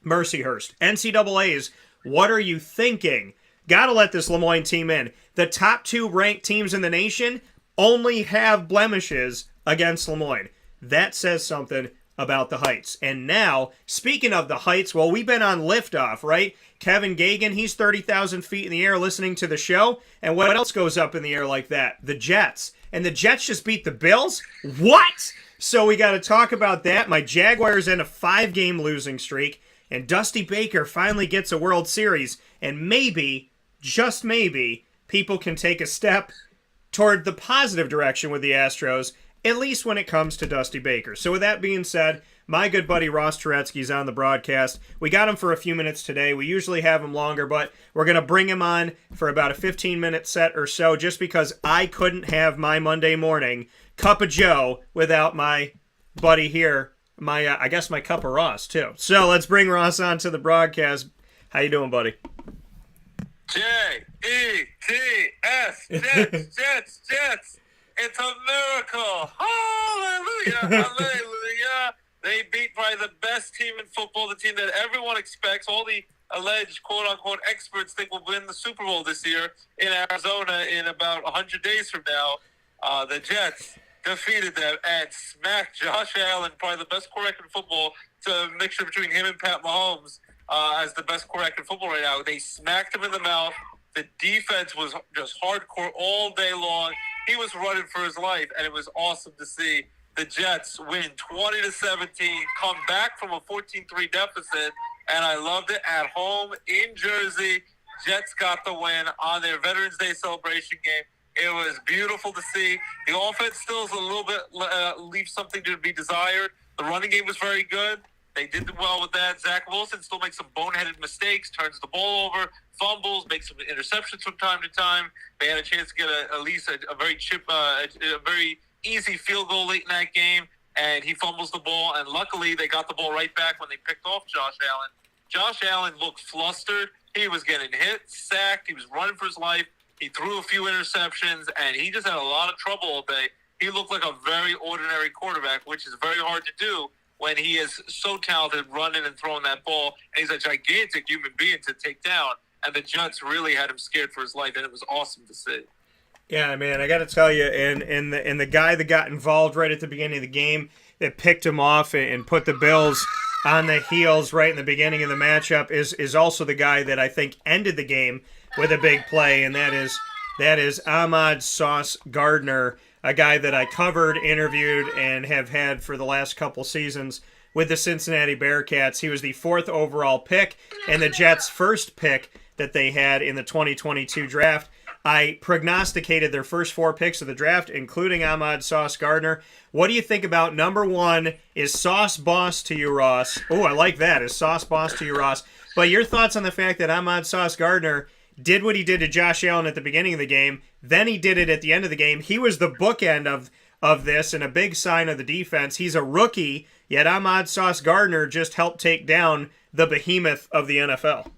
Mercyhurst. NCAA's, what are you thinking? Gotta let this Moyne team in. The top two ranked teams in the nation only have blemishes against Moyne. That says something about the Heights. And now, speaking of the Heights, well, we've been on liftoff, right? Kevin Gagen, he's 30,000 feet in the air listening to the show. And what else goes up in the air like that? The Jets. And the Jets just beat the Bills? What? So we got to talk about that. My Jaguars in a 5-game losing streak. And Dusty Baker finally gets a World Series. And maybe, just maybe, people can take a step toward the positive direction with the Astros, at least when it comes to Dusty Baker. So with that being said, My good buddy Ross Turetsky is on the broadcast. We got him for a few minutes today. We usually have him longer, but we're going to bring him on for about a 15-minute set or so just because I couldn't have my Monday morning cup of joe without my buddy here, I guess my cup of Ross, too. So let's bring Ross on to the broadcast. How you doing, buddy? Jets, Jets. It's a miracle. Hallelujah, hallelujah. They beat probably the best team in football, the team that everyone expects, all the alleged quote-unquote experts think will win the Super Bowl this year in Arizona in about 100 days from now. The Jets defeated them and smacked Josh Allen, probably the best quarterback in football, to a mixture between him and Pat Mahomes as the best quarterback in football right now. They smacked him in the mouth. The defense was just hardcore all day long. He was running for his life, and it was awesome to see the Jets win 20-17, come back from a 14-3 deficit, and I loved it at home in Jersey. Jets got the win on their Veterans Day celebration game. It was beautiful to see. The offense still is a little bit leaves something to be desired. The running game was very good. They did well with that. Zach Wilson still makes some boneheaded mistakes, turns the ball over, fumbles, makes some interceptions from time to time. They had a chance to get at least a very easy field goal late in that game, and he fumbles the ball. And luckily, they got the ball right back when they picked off Josh Allen. Josh Allen looked flustered. He was getting hit, sacked. He was running for his life. He threw a few interceptions, and he just had a lot of trouble all day. He looked like a very ordinary quarterback, which is very hard to do when he is so talented running and throwing that ball. And he's a gigantic human being to take down. And the Jets really had him scared for his life, and it was awesome to see. Yeah, man, I got to tell you, and the guy that got involved right at the beginning of the game that picked him off and put the Bills on the heels right in the beginning of the matchup is also the guy that I think ended the game with a big play, and that is Ahmad Sauce Gardner, a guy that I covered, interviewed, and have had for the last couple seasons with the Cincinnati Bearcats. He was the 4th overall pick and the Jets' first pick that they had in the 2022 draft. I prognosticated their first 4 picks of the draft, including Ahmad Sauce Gardner. What do you think about number 1? Is Sauce boss to you, Ross? Oh, I like that. Is Sauce boss to you, Ross? But your thoughts on the fact that Ahmad Sauce Gardner did what he did to Josh Allen at the beginning of the game, then he did it at the end of the game. He was the bookend of this and a big sign of the defense. He's a rookie, yet Ahmad Sauce Gardner just helped take down the behemoth of the NFL.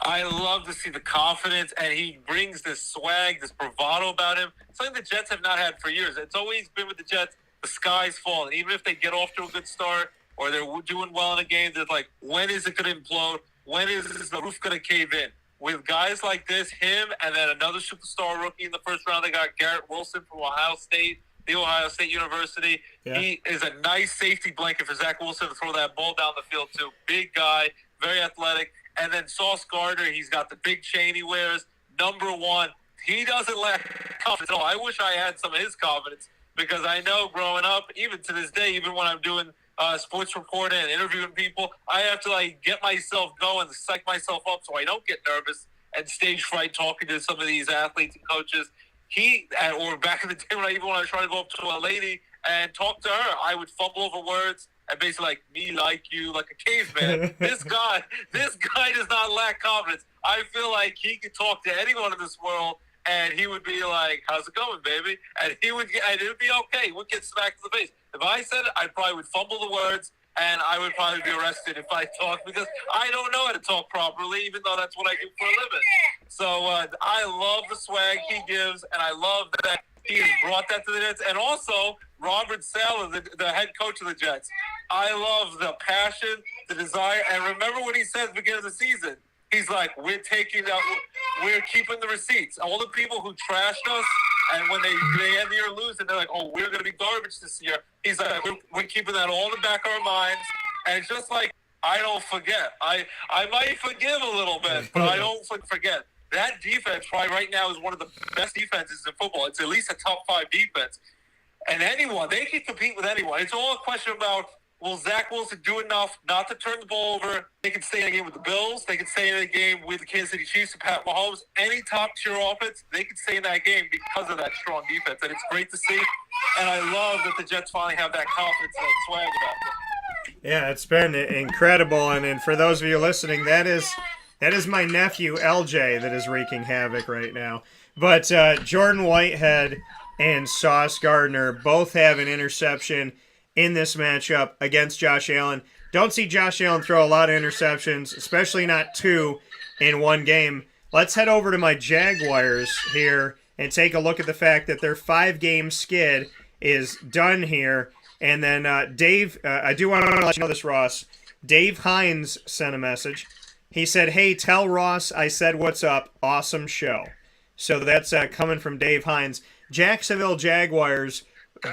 I love to see the confidence, and he brings this swag, this bravado about him, something the Jets have not had for years. It's always been with the Jets, the sky's falling. Even if they get off to a good start or they're doing well in a game, they're like, when is it going to implode? When is the roof going to cave in? With guys like this, him, and then another superstar rookie in the first round, they got Garrett Wilson from Ohio State, the Ohio State University. Yeah. He is a nice safety blanket for Zach Wilson to throw that ball down the field to. Big guy, very athletic. And then Sauce Gardner, he's got the big chain he wears. Number 1, he doesn't lack confidence at all. I wish I had some of his confidence because I know growing up, even to this day, even when I'm doing sports reporting and interviewing people, I have to get myself going, psych myself up so I don't get nervous and stage fright talking to some of these athletes and coaches. Or back in the day when I was trying to go up to a lady and talk to her, I would fumble over words and basically me like you, like a caveman. This guy does not lack confidence. I feel like he could talk to anyone in this world and he would be like, "How's it going, baby?" And it would be okay. He would get smacked in the face. If I said it, I probably would fumble the words and I would probably be arrested if I talked because I don't know how to talk properly, even though that's what I do for a living. So I love the swag he gives, and I love that he has brought that to the Jets. And also, Robert Saleh, the head coach of the Jets. I love the passion, the desire. And remember what he said at the beginning of the season. He's like, we're keeping the receipts. All the people who trashed us, and when they end the year losing, they're like, oh, we're going to be garbage this year. He's like, we're keeping that all in the back of our minds. And it's just like, I don't forget. I might forgive a little bit, but I don't forget. That defense probably right now is one of the best defenses in football. It's at least a top 5 defense. And anyone, they can compete with anyone. It's all a question about, will Zach Wilson do enough not to turn the ball over? They can stay in a game with the Bills. They can stay in a game with the Kansas City Chiefs and Pat Mahomes. Any top-tier offense, they can stay in that game because of that strong defense. And it's great to see. And I love that the Jets finally have that confidence and that swag about them. Yeah, it's been incredible, and for those of you listening, that is my nephew LJ that is wreaking havoc right now. But Jordan Whitehead and Sauce Gardner both have an interception in this matchup against Josh Allen. Don't see Josh Allen throw a lot of interceptions, especially not two in one game. Let's head over to my Jaguars here and take a look at the fact that their 5-game skid is done here. And then Dave, I do want to let you know this, Ross. Dave Hines sent a message. He said, "Hey, tell Ross I said what's up. Awesome show." So that's coming from Dave Hines. Jacksonville Jaguars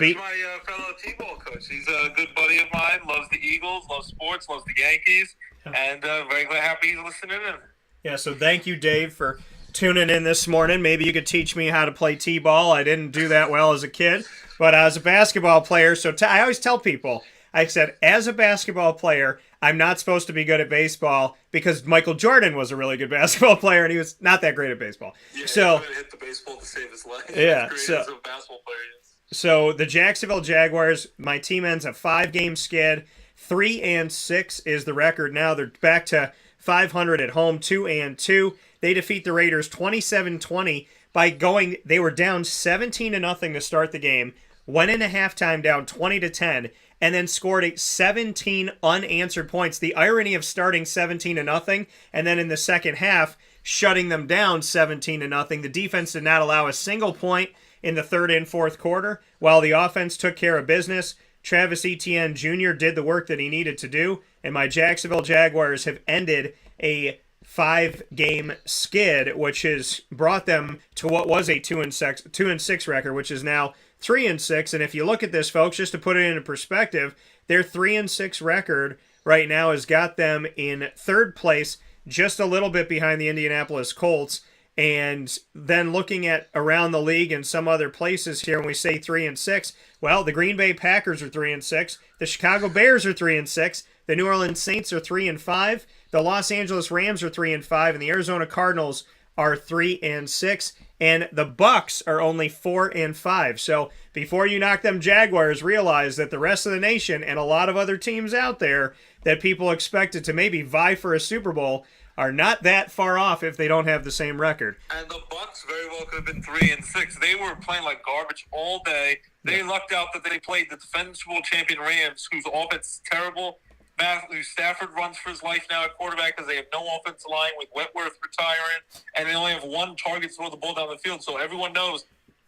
beat... That's my fellow T-ball coach. He's a good buddy of mine. Loves the Eagles, loves sports, loves the Yankees, and very happy he's listening in. Yeah, so thank you, Dave, for tuning in this morning. Maybe you could teach me how to play T-ball. I didn't do that well as a kid, but I was a basketball player. So I always tell people, I said, as a basketball player, I'm not supposed to be good at baseball because Michael Jordan was a really good basketball player and he was not that great at baseball. Yeah, so he hit the baseball to save his life. Yeah, as so as a basketball player is. So the Jacksonville Jaguars, my team ends a 5-game skid. 3-6 is the record now. They're back to 500 at home, 2-2. They defeat the Raiders 27-20 by going. They were down 17-0 to start the game. Went into halftime down 20-10, and then scored 17 unanswered points. The irony of starting 17-0 and then in the second half shutting them down 17-0. The defense did not allow a single point in the third and fourth quarter, while the offense took care of business. Travis Etienne Jr. did the work that he needed to do, and my Jacksonville Jaguars have ended a 5-game skid, which has brought them to what was a 2-6 record, which is now 3-6. And if you look at this, folks, just to put it into perspective, their 3-6 record right now has got them in third place, just a little bit behind the Indianapolis Colts. And then looking at around the league and some other places here, when we say 3-6, well, the Green Bay Packers are 3-6, the Chicago Bears are 3-6, the New Orleans Saints are 3-5, the Los Angeles Rams are 3-5, and the Arizona Cardinals are 3-6, and the Bucks are only 4-5. So before you knock them Jaguars, realize that the rest of the nation and a lot of other teams out there that people expected to maybe vie for a Super Bowl are not that far off if they don't have the same record. And the Bucks very well could have been 3-6. They were playing like garbage all day. They lucked out that they played the defending Super Bowl champion Rams, whose offense is terrible. Matthew Stafford runs for his life now at quarterback because they have no offensive line with Wentworth retiring, and they only have one target to throw the ball down the field. So everyone knows,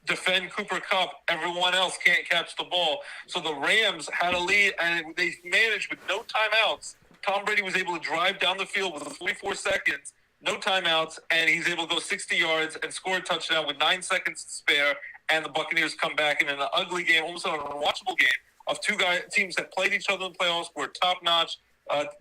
defend Cooper Kupp. Everyone else can't catch the ball. So the Rams had a lead, and they managed with no timeouts. Tom Brady was able to drive down the field with 44 seconds, no timeouts, and he's able to go 60 yards and score a touchdown with 9 seconds to spare, and the Buccaneers come back in an ugly game, almost an unwatchable game, of two teams that played each other in the playoffs, were top-notch,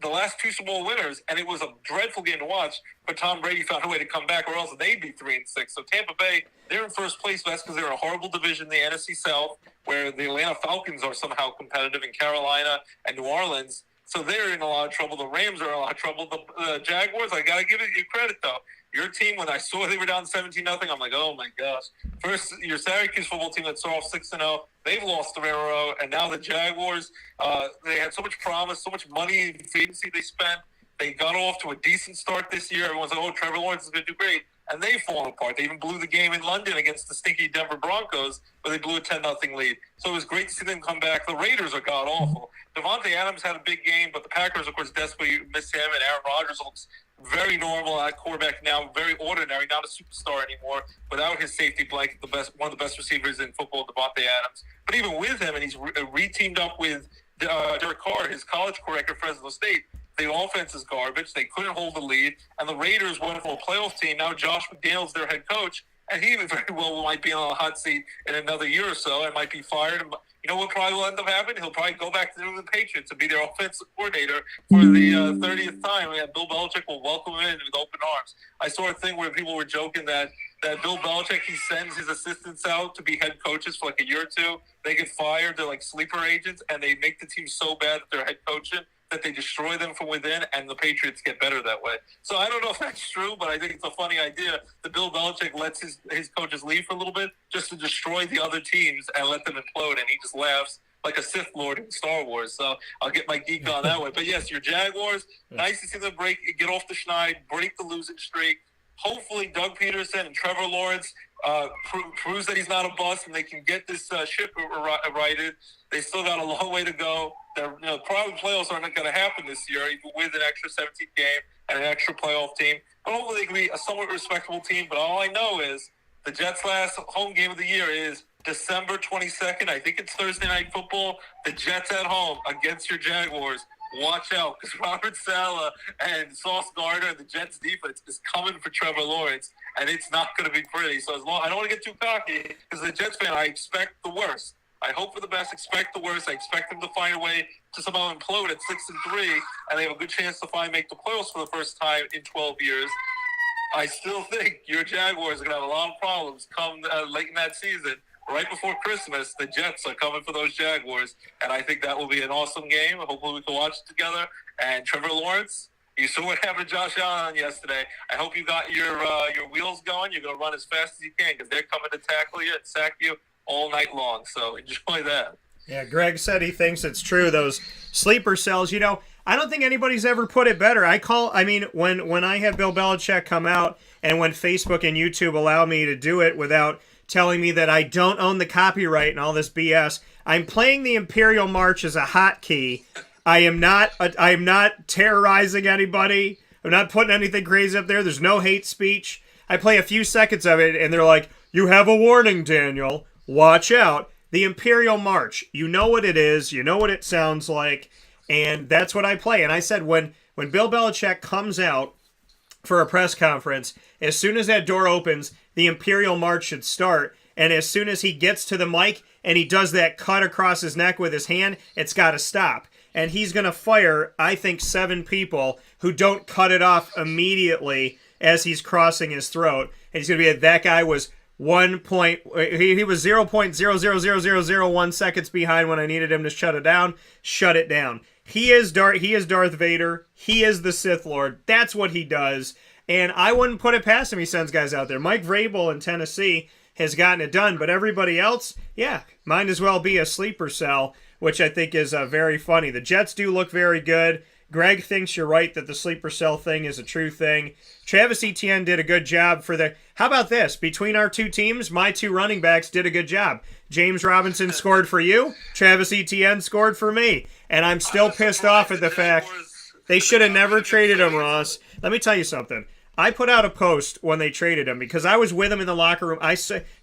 the last two Super Bowl winners, and it was a dreadful game to watch, but Tom Brady found a way to come back, or else they'd be 3-6. So Tampa Bay, they're in first place. That's because they're in a horrible division, the NFC South, where the Atlanta Falcons are somehow competitive in Carolina and New Orleans. So they're in a lot of trouble. The Rams are in a lot of trouble. The Jaguars, I got to give you credit, though. Your team, when I saw they were down 17-0, I'm like, oh, my gosh. First, your Syracuse football team that started off 6-0, they've lost 3 in a row. And now the Jaguars, they had so much promise, so much money in free agency they spent. They got off to a decent start this year. Everyone's like, oh, Trevor Lawrence is going to do great. And they've fallen apart. They even blew the game in London against the stinky Denver Broncos, but they blew a 10-0 lead. So it was great to see them come back. The Raiders are god-awful. Devontae Adams had a big game, but the Packers, of course, desperately miss him, and Aaron Rodgers looks very normal at quarterback now, very ordinary, not a superstar anymore, without his safety blanket, one of the best receivers in football, Devontae Adams. But even with him, and he's re-teamed up with Derek Carr, his college corrector at Fresno State, the offense is garbage. They couldn't hold the lead. And the Raiders went from a playoff team. Now Josh McDaniels, their head coach, and he very well might be on a hot seat in another year or so and might be fired. And you know what probably will end up happening? He'll probably go back to the Patriots and be their offensive coordinator for the 30th time. And Bill Belichick will welcome him in with open arms. I saw a thing where people were joking that Bill Belichick, he sends his assistants out to be head coaches for like a year or two. They get fired. They're like sleeper agents, and they make the team so bad that they're head coaching that they destroy them from within, and the Patriots get better that way. So I don't know if that's true, but I think it's a funny idea that Bill Belichick lets his coaches leave for a little bit just to destroy the other teams and let them implode, and he just laughs like a Sith Lord in Star Wars. So I'll get my geek on that way. But yes, your Jaguars, nice to see them get off the schneid, break the losing streak. Hopefully Doug Peterson and Trevor Lawrence proves that he's not a bust and they can get this ship righted. They still got a long way to go. Probably playoffs aren't going to happen this year, even with an extra 17th game and an extra playoff team. But hopefully they can be a somewhat respectable team. But all I know is the Jets' last home game of the year is December 22nd. I think it's Thursday Night Football. The Jets at home against your Jaguars. Watch out, because Robert Saleh and Sauce Gardner and the Jets defense is coming for Trevor Lawrence, and it's not going to be pretty. So I don't want to get too cocky, because as a Jets fan, I expect the worst. I hope for the best, expect the worst. I expect them to find a way to somehow implode at 6-3, and they have a good chance to finally make the playoffs for the first time in 12 years. I still think your Jaguars are going to have a lot of problems come late in that season. Right before Christmas, the Jets are coming for those Jaguars, and I think that will be an awesome game. Hopefully we can watch it together. And Trevor Lawrence, you saw what happened to Josh Allen yesterday. I hope you got your wheels going. You're going to run as fast as you can because they're coming to tackle you and sack you all night long. So enjoy that. Yeah, Greg said he thinks it's true. Those sleeper cells, I don't think anybody's ever put it better. When I have Bill Belichick come out and when Facebook and YouTube allow me to do it without telling me that I don't own the copyright and all this BS, I'm playing the Imperial March as a hotkey. I am not terrorizing anybody. I'm not putting anything crazy up there. There's no hate speech. I play a few seconds of it, and they're like, "You have a warning, Daniel. Watch out." The Imperial March. You know what it is. You know what it sounds like. And that's what I play. And I said when Bill Belichick comes out for a press conference, as soon as that door opens, the Imperial March should start. And as soon as he gets to the mic and he does that cut across his neck with his hand, it's got to stop. And he's going to fire, I think, 7 people who don't cut it off immediately as he's crossing his throat. And he's going to be, that guy was he was 0.000001 seconds behind when I needed him to shut it down. Shut it down. He is Darth Vader. He is the Sith Lord. That's what he does. And I wouldn't put it past him. He sends guys out there. Mike Vrabel in Tennessee has gotten it done. But everybody else, might as well be a sleeper cell, which I think is very funny. The Jets do look very good. Greg thinks you're right that the sleeper cell thing is a true thing. Travis Etienne did a good job for the... How about this? Between our two teams, my 2 running backs did a good job. James Robinson scored for you. Travis Etienne scored for me. And I'm still pissed off at the fact they should have never traded him, Ross. Let me tell you something. I put out a post when they traded him because I was with him in the locker room.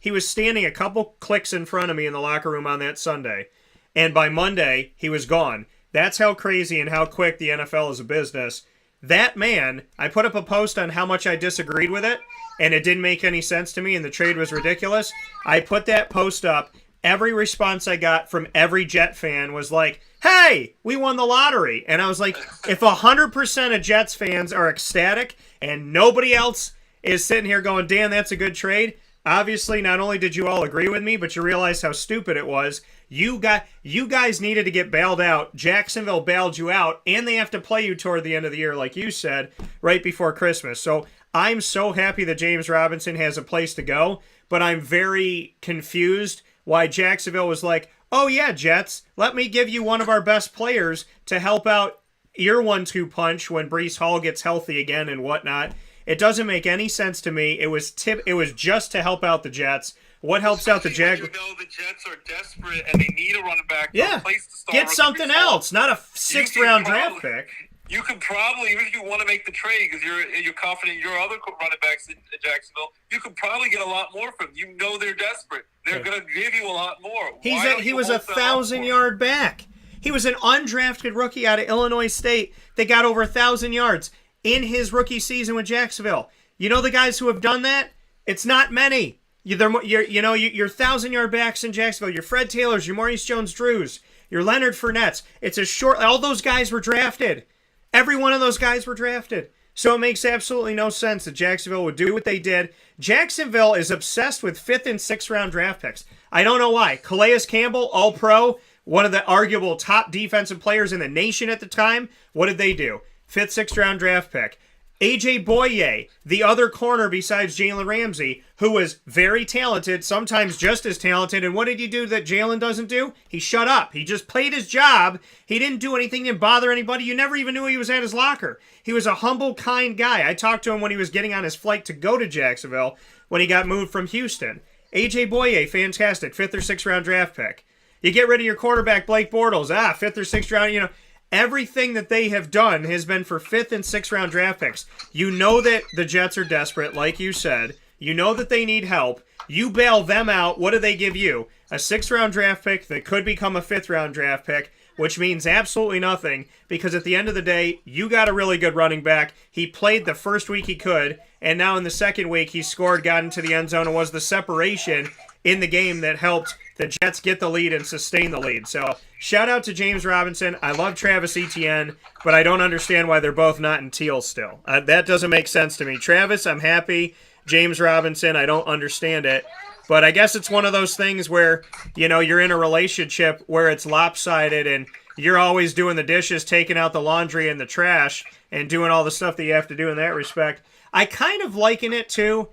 He was standing a couple clicks in front of me in the locker room on that Sunday. And by Monday, he was gone. That's how crazy and how quick the NFL is a business. That man, I put up a post on how much I disagreed with it, and it didn't make any sense to me, and the trade was ridiculous. I put that post up. Every response I got from every Jet fan was like, "Hey, we won the lottery." And I was like, if 100% of Jets fans are ecstatic and nobody else is sitting here going, "Dan, that's a good trade," obviously not only did you all agree with me, but you realized how stupid it was. You guys needed to get bailed out. Jacksonville bailed you out, and they have to play you toward the end of the year, like you said, right before Christmas. So I'm so happy that James Robinson has a place to go, but I'm very confused why Jacksonville was like, "Oh yeah, Jets, let me give you one of our best players to help out your 1-2 punch when Breece Hall gets healthy again and whatnot." It doesn't make any sense to me. It was just to help out the Jets. What helps out the Jaguars? You know the Jets are desperate and they need a running back. Yeah, place to start get something else, not a 6th-round draft pick. You can probably, even if you want to make the trade, because you're confident your other running backs in Jacksonville, you could probably get a lot more from them. You know they're desperate. They're going to give you a lot more. He was a 1,000-yard back. He was an undrafted rookie out of Illinois State that got over 1,000 yards in his rookie season with Jacksonville. You know the guys who have done that? It's not many. Your 1,000-yard backs in Jacksonville, your Fred Taylors, your Maurice Jones-Drews, your Leonard Fournettes. It's a short... All those guys were drafted. Every one of those guys were drafted. So it makes absolutely no sense that Jacksonville would do what they did. Jacksonville is obsessed with 5th and 6th-round draft picks. I don't know why. Calais Campbell, All-Pro, one of the arguable top defensive players in the nation at the time. What did they do? 5th, 6th-round draft pick. A.J. Boye, the other corner besides Jalen Ramsey, who was very talented, sometimes just as talented. And what did he do that Jalen doesn't do? He shut up. He just played his job. He didn't do anything, didn't bother anybody. You never even knew he was at his locker. He was a humble, kind guy. I talked to him when he was getting on his flight to go to Jacksonville when he got moved from Houston. A.J. Boye, fantastic, 5th or 6th round draft pick. You get rid of your quarterback, Blake Bortles, 5th or 6th round, Everything that they have done has been for 5th and 6th round draft picks. You know that the Jets are desperate, like you said. You know that they need help. You bail them out. What do they give you? A 6th round draft pick that could become a 5th round draft pick, which means absolutely nothing because at the end of the day, you got a really good running back. He played the first week he could, and now in the second week he scored, got into the end zone, and was the separation in the game that helped the Jets get the lead and sustain the lead. So shout out to James Robinson. I love Travis Etienne, but I don't understand why they're both not in teal still. That doesn't make sense to me. Travis, I'm happy. James Robinson, I don't understand it. But I guess it's one of those things where, you're in a relationship where it's lopsided and you're always doing the dishes, taking out the laundry and the trash, and doing all the stuff that you have to do in that respect. I kind of liken it to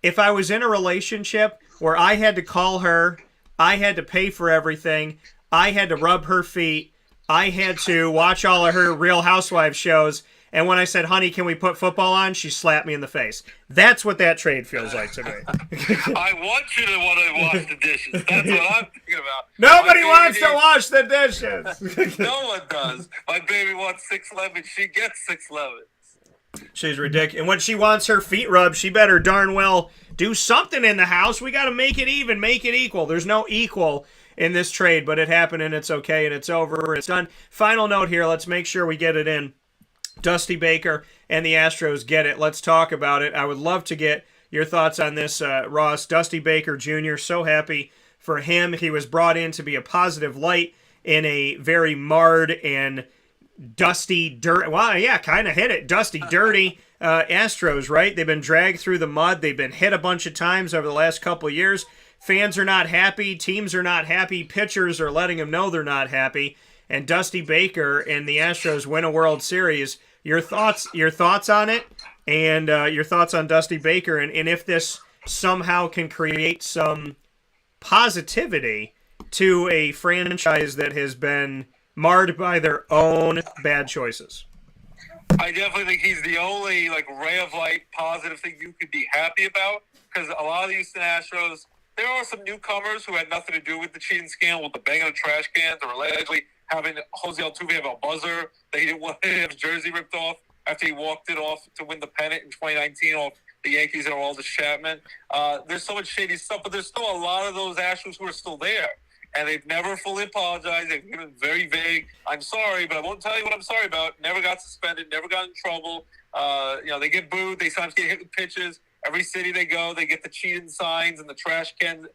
if I was in a relationship where I had to call her, I had to pay for everything, I had to rub her feet, I had to watch all of her Real Housewives shows, and when I said, honey, can we put football on, she slapped me in the face. That's what that trade feels like to me. I want you to want to wash the dishes. That's what I'm thinking about. Nobody wants to wash the dishes. No one does. My baby wants 6 lemons. She gets 6 lemons. She's ridiculous. And when she wants her feet rubbed, she better darn well do something in the house. We got to make it even, make it equal. There's no equal in this trade, but it happened and it's okay and it's over and it's done. Final note here. Let's make sure we get it in. Dusty Baker and the Astros get it. Let's talk about it. I would love to get your thoughts on this, Ross. Dusty Baker Jr., so happy for him. He was brought in to be a positive light in a very marred and dusty, dirty, kind of hit it. Dusty, dirty Astros, right? They've been dragged through the mud. They've been hit a bunch of times over the last couple of years. Fans are not happy. Teams are not happy. Pitchers are letting them know they're not happy. And Dusty Baker and the Astros win a World Series. Your thoughts on it, and your thoughts on Dusty Baker, and if this somehow can create some positivity to a franchise that has been marred by their own bad choices. I definitely think he's the only ray of light, positive thing you could be happy about, because a lot of the Houston Astros, there are some newcomers who had nothing to do with the cheating scandal, with the banging of trash cans, or allegedly having Jose Altuve have a buzzer that he didn't want to have his jersey ripped off after he walked it off to win the pennant in 2019 off the Yankees and Aroldis Chapman. There's so much shady stuff, but there's still a lot of those Astros who are still there. And they've never fully apologized. They've been very vague. I'm sorry, but I won't tell you what I'm sorry about. Never got suspended. Never got in trouble. They get booed. They sometimes get hit with pitches. Every city they go, they get the cheating signs and the trash cans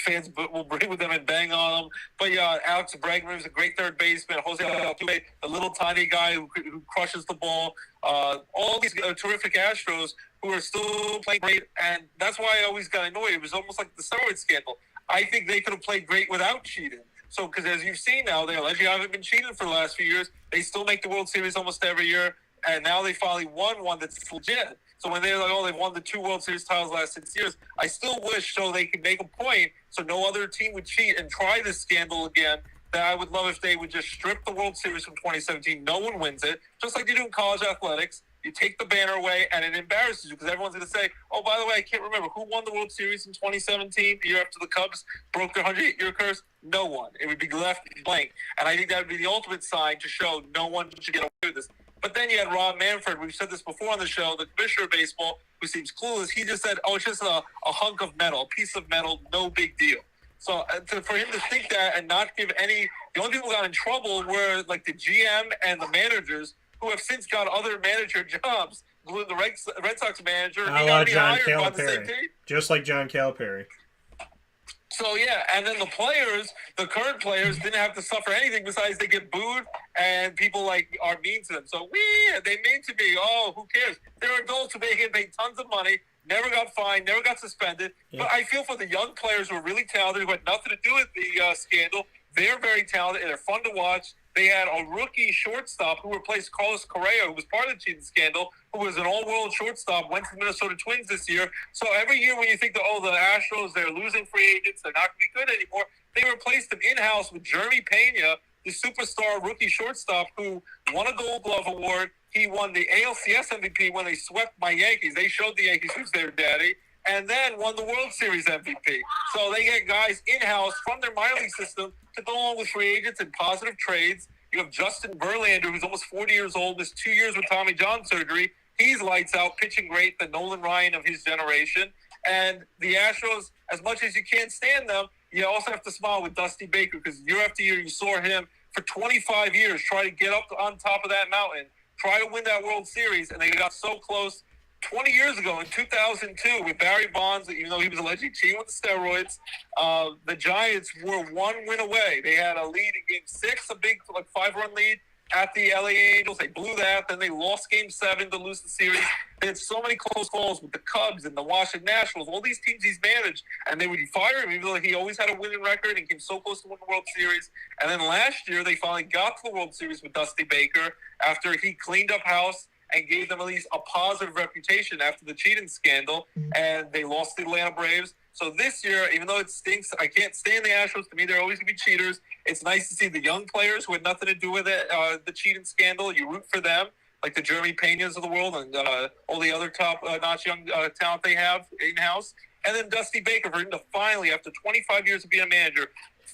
fans will bring with them and bang on them. But yeah, Alex Bregman is a great third baseman. Jose Altuve, the little tiny guy who crushes the ball. All these terrific Astros who are still playing great, and that's why I always got annoyed. It was almost like the steroid scandal. I think they could have played great without cheating. So, because as you've seen now, they allegedly haven't been cheating for the last few years. They still make the World Series almost every year, and now they finally won one that's legit. So when they're like, oh, they've won the 2 World Series titles the last 6 years, I still wish so they could make a point so no other team would cheat and try this scandal again, that I would love if they would just strip the World Series from 2017. No one wins it, just like they do in college athletics. You take the banner away, and it embarrasses you because everyone's going to say, oh, by the way, I can't remember. Who won the World Series in 2017, the year after the Cubs broke their 108-year curse? No one. It would be left blank. And I think that would be the ultimate sign to show no one should get away with this. But then you had Rob Manfred. We've said this before on the show, the commissioner of baseball, who seems clueless. He just said, oh, it's just a hunk of metal, a piece of metal, no big deal. So for him to think that and not give any – the only people who got in trouble were like the GM and the managers, who have since got other manager jobs, including the Red Sox manager. I love John Calipari. Just like John Calipari. So, yeah, and then the players, the current players, didn't have to suffer anything besides they get booed and people, are mean to them. So, they mean to me. Oh, who cares? They're adults who get paid tons of money, never got fined, never got suspended. Yeah. But I feel for the young players who are really talented, who had nothing to do with the scandal. They're very talented, and they're fun to watch. they had a rookie shortstop who replaced Carlos Correa, who was part of the cheating scandal, who was an all-world shortstop, went to the Minnesota Twins this year. So every year when you think that, the Astros, they're losing free agents, they're not going to be good anymore, they replaced them in-house with Jeremy Pena, the superstar rookie shortstop who won a Gold Glove award. He won the ALCS MVP when they swept my Yankees. They showed the Yankees who's their daddy. And then won the World Series MVP. So they get guys in-house from their minor league system to go along with free agents and positive trades. You have Justin Verlander, who's almost 40 years old, missed 2 years with Tommy John surgery. He's lights out, pitching great, the Nolan Ryan of his generation. And the Astros, as much as you can't stand them, you also have to smile with Dusty Baker, because year after year you saw him for 25 years try to get up on top of that mountain, try to win that World Series, and they got so close 20 years ago in 2002 with Barry Bonds, even though he was allegedly cheating with the steroids. The Giants were 1 win away. They had a lead in Game 6, a big 5-run lead at the LA Angels. They blew that. Then they lost Game 7 to lose the series. They had so many close calls with the Cubs and the Washington Nationals, all these teams he's managed, and they would fire him even though he always had a winning record and came so close to winning the World Series. And then last year they finally got to the World Series with Dusty Baker after he cleaned up house and gave them at least a positive reputation after the cheating scandal, and they lost the Atlanta Braves. So this year, even though it stinks, I can't stand the Astros. To me, they're always going to be cheaters. It's nice to see the young players who had nothing to do with it, the cheating scandal. You root for them, like the Jeremy Penas of the world and all the other top-notch young talent they have in-house. And then Dusty Baker, for him to finally, after 25 years of being a manager,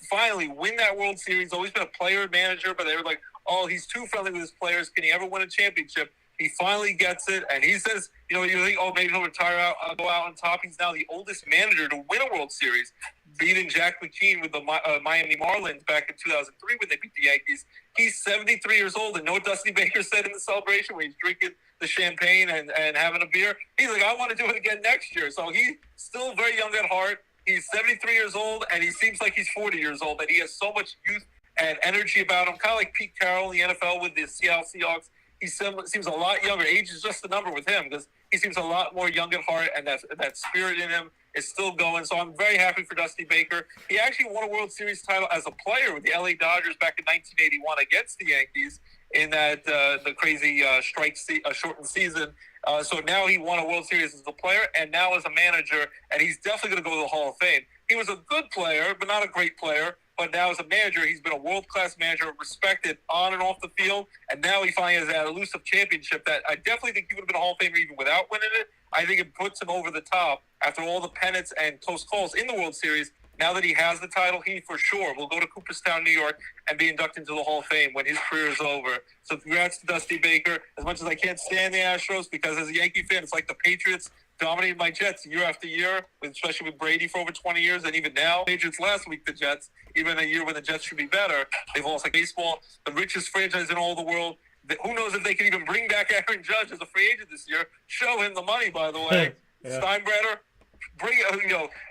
finally win that World Series. Always been a player-manager, but they were like, he's too friendly with his players. Can he ever win a championship? He finally gets it, and he says, you think, maybe he'll retire go out on top. He's now the oldest manager to win a World Series, beating Jack McKean with the Miami Marlins back in 2003 when they beat the Yankees. He's 73 years old, and know what Dusty Baker said in the celebration when he's drinking the champagne and having a beer? He's like, I want to do it again next year. So he's still very young at heart. He's 73 years old, and he seems like he's 40 years old, and he has so much youth and energy about him, kind of like Pete Carroll in the NFL with the Seattle Seahawks. He seems a lot younger. Age is just a number with him because he seems a lot more young at heart, and that spirit in him is still going. So I'm very happy for Dusty Baker. He actually won a World Series title as a player with the LA Dodgers back in 1981 against the Yankees in that the crazy shortened season. So now he won a World Series as a player and now as a manager, and he's definitely going to go to the Hall of Fame. He was a good player, but not a great player. But now as a manager, he's been a world-class manager, respected on and off the field, and now he finally has that elusive championship that I definitely think he would have been a Hall of Famer even without winning it. I think it puts him over the top after all the pennants and close calls in the World Series. Now that he has the title, he for sure will go to Cooperstown, New York, and be inducted into the Hall of Fame when his career is over. So congrats to Dusty Baker. As much as I can't stand the Astros, because as a Yankee fan, it's like the Patriots dominated my Jets year after year, especially with Brady for over 20 years, and even now, Patriots last week, the Jets, even a year when the Jets should be better, they've lost like baseball, the richest franchise in all the world. Who knows if they can even bring back Aaron Judge as a free agent this year? Show him the money, by the way. Yeah. Steinbrenner,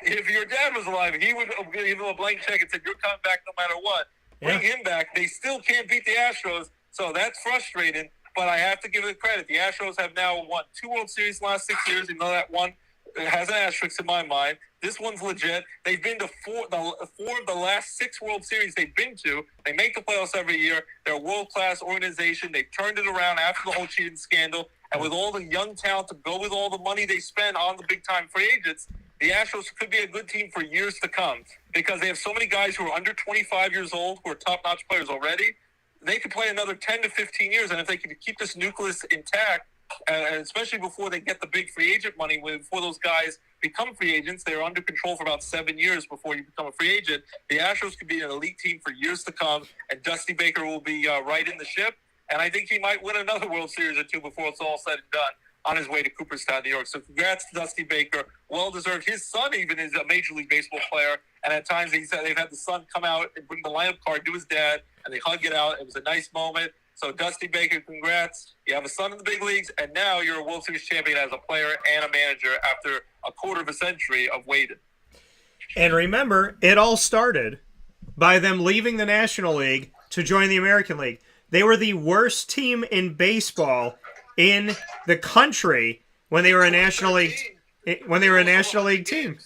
if your dad was alive, he would give him a blank check and said, you're coming back no matter what. Bring him back. They still can't beat the Astros, so that's frustrating. But I have to give it credit. The Astros have now won 2 World Series in the last 6 years. You know that one has an asterisk in my mind. This one's legit. They've been to four of the last 6 World Series they've been to. They make the playoffs every year. They're a world-class organization. They've turned it around after the whole cheating scandal. And with all the young talent to go with all the money they spend on the big-time free agents, the Astros could be a good team for years to come because they have so many guys who are under 25 years old who are top-notch players already. They could play another 10 to 15 years, and if they can keep this nucleus intact, and especially before they get the big free agent money, before those guys become free agents, they're under control for about 7 years before you become a free agent. The Astros could be an elite team for years to come, and Dusty Baker will be right in the ship, and I think he might win another World Series or 2 before it's all said and done on his way to Cooperstown, New York. So congrats to Dusty Baker. Well-deserved. His son even is a Major League Baseball player, and at times they've had the son come out and bring the lineup card to his dad, and they hug it out. It was a nice moment. So Dusty Baker, congrats. You have a son in the big leagues, and now you're a World Series champion as a player and a manager after a quarter of a century of waiting. And remember, it all started by them leaving the National League to join the American League. They were the worst team in baseball in the country when they were a National League team.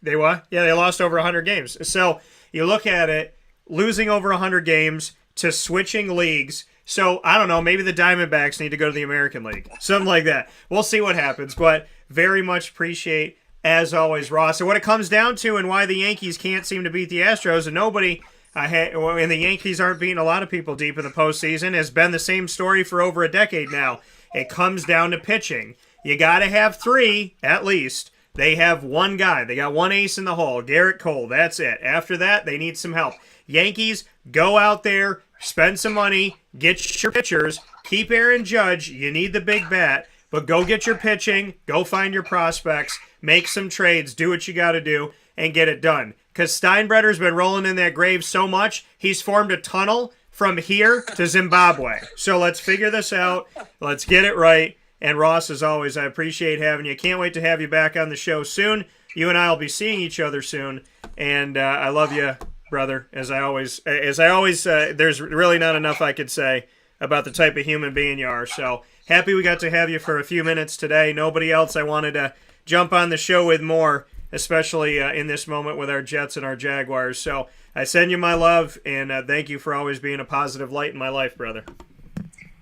They what? Yeah, they lost over 100 games. So you look at it, losing over 100 games, to switching leagues. So, I don't know, maybe the Diamondbacks need to go to the American League. Something like that. We'll see what happens, but very much appreciate, as always, Ross. And what it comes down to and why the Yankees can't seem to beat the Astros, and nobody, and the Yankees aren't beating a lot of people deep in the postseason, has been the same story for over a decade now. It comes down to pitching. You got to have three, at least. They have one guy. They got one ace in the hole, Garrett Cole. That's it. After that, they need some help. Yankees, go out there, spend some money, get your pitchers, keep Aaron Judge. You need the big bat, but go get your pitching, go find your prospects, make some trades, do what you got to do, and get it done. Because Steinbrenner's been rolling in that grave so much, he's formed a tunnel from here to Zimbabwe. So let's figure this out. Let's get it right. And Ross, as always, I appreciate having you. Can't wait to have you back on the show soon. You and I will be seeing each other soon. And I love you, brother. As I always, there's really not enough I could say about the type of human being you are. So happy we got to have you for a few minutes today. Nobody else I wanted to jump on the show with more, especially in this moment with our Jets and our Jaguars. So I send you my love, and thank you for always being a positive light in my life, brother.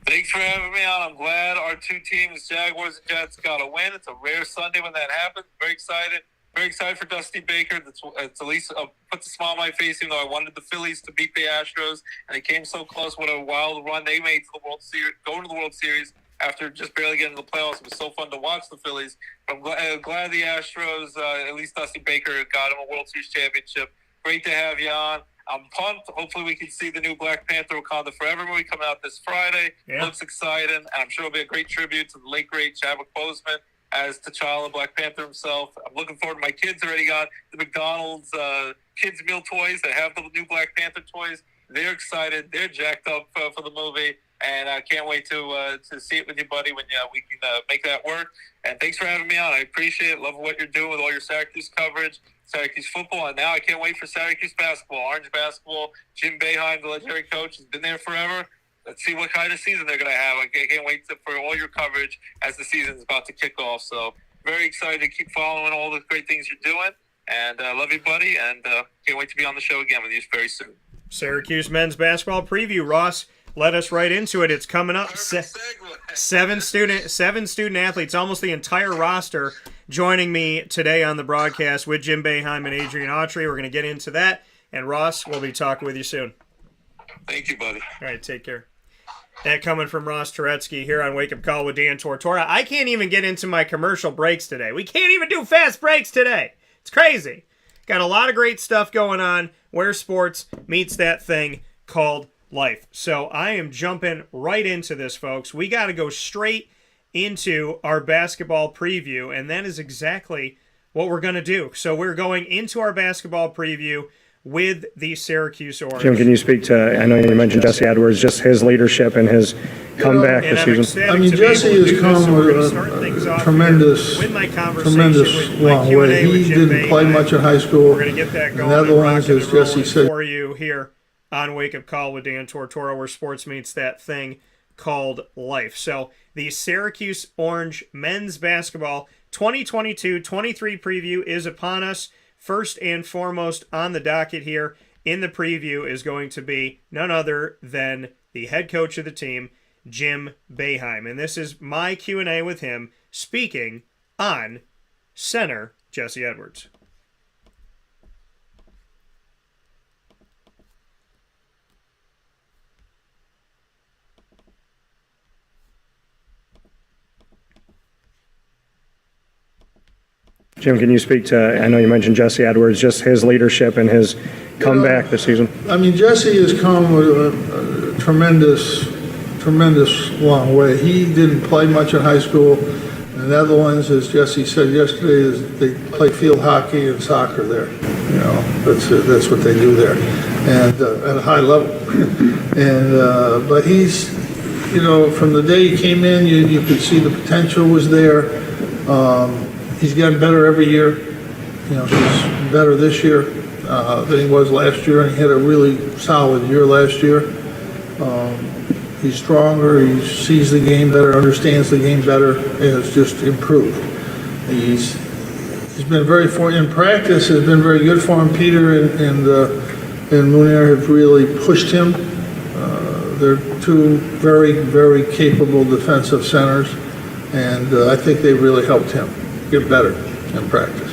Thanks for having me on. I'm glad our two teams, Jaguars and Jets, got a win. It's a rare Sunday when that happens. Very excited. Very excited for Dusty Baker. It's at least puts a smile on my face, even though I wanted the Phillies to beat the Astros, and they came so close. What a wild run they made to the World Series, going to the World Series after just barely getting to the playoffs. It was so fun to watch the Phillies. But I'm glad the Astros, at least Dusty Baker, got him a World Series championship. Great to have you on. I'm pumped. Hopefully we can see the new Black Panther Wakanda Forever movie coming out this Friday. Yeah. Looks exciting, and I'm sure it'll be a great tribute to the late, great Chadwick Boseman as T'Challa, Black Panther himself. I'm looking forward. My kids already got the McDonald's kids meal toys. They have the new Black Panther toys. They're excited. They're jacked up for the movie, and I can't wait to see it with you, buddy, when we can make that work. And thanks for having me on. I appreciate it. Love what you're doing with all your Syracuse coverage, Syracuse football, and now I can't wait for Syracuse basketball. Orange basketball, Jim Boeheim, the legendary coach, has been there forever. Let's see what kind of season they're going to have. I can't wait for all your coverage as the season is about to kick off. So very excited to keep following all the great things you're doing. And love you, buddy, and can't wait to be on the show again with you very soon. Syracuse men's basketball preview, Ross. Let us right into it. It's coming up. Seven student athletes, almost the entire roster, joining me today on the broadcast with Jim Boeheim and Adrian Autry. We're going to get into that. And Ross, we'll be talking with you soon. Thank you, buddy. All right, take care. That coming from Ross Turetsky here on Wake Up Call with Dan Tortora. I can't even get into my commercial breaks today. We can't even do fast breaks today. It's crazy. Got a lot of great stuff going on where sports meets that thing called life. So I am jumping right into this, folks. We got to go straight into our basketball preview, and that is exactly what we're going to do. So we're going into our basketball preview with the Syracuse Orange. Jim, can you speak to, I know you mentioned Jesse Edwards, just his leadership and his comeback this season? I mean, Jesse has come a tremendous long way. He didn't play much in high school. We're going to get that going. And Netherlands, as Jesse said, for you here on Wake Up Call with Dan Tortora, where sports meets that thing called life. So the Syracuse Orange men's basketball 2022-23 preview is upon us. First and foremost on the docket here in the preview is going to be none other than the head coach of the team, Jim Boeheim. And this is my Q&A with him speaking on center Jesse Edwards. Jim, can you speak to, I know you mentioned Jesse Edwards, just his leadership and his comeback this season? I mean, Jesse has come a tremendous long way. He didn't play much in high school. The Netherlands, as Jesse said yesterday, they play field hockey and soccer there. You know, that's what they do there, and at a high level. And but he's, you know, from the day he came in, you could see the potential was there. He's gotten better every year. You know, he's better this year than he was last year, and he had a really solid year last year. He's stronger, he sees the game better, understands the game better, and has just improved. He's been very, in practice, has been very good for him. Peter and Moyne have really pushed him They're two very, very capable defensive centers, and I think they really helped him get better in practice.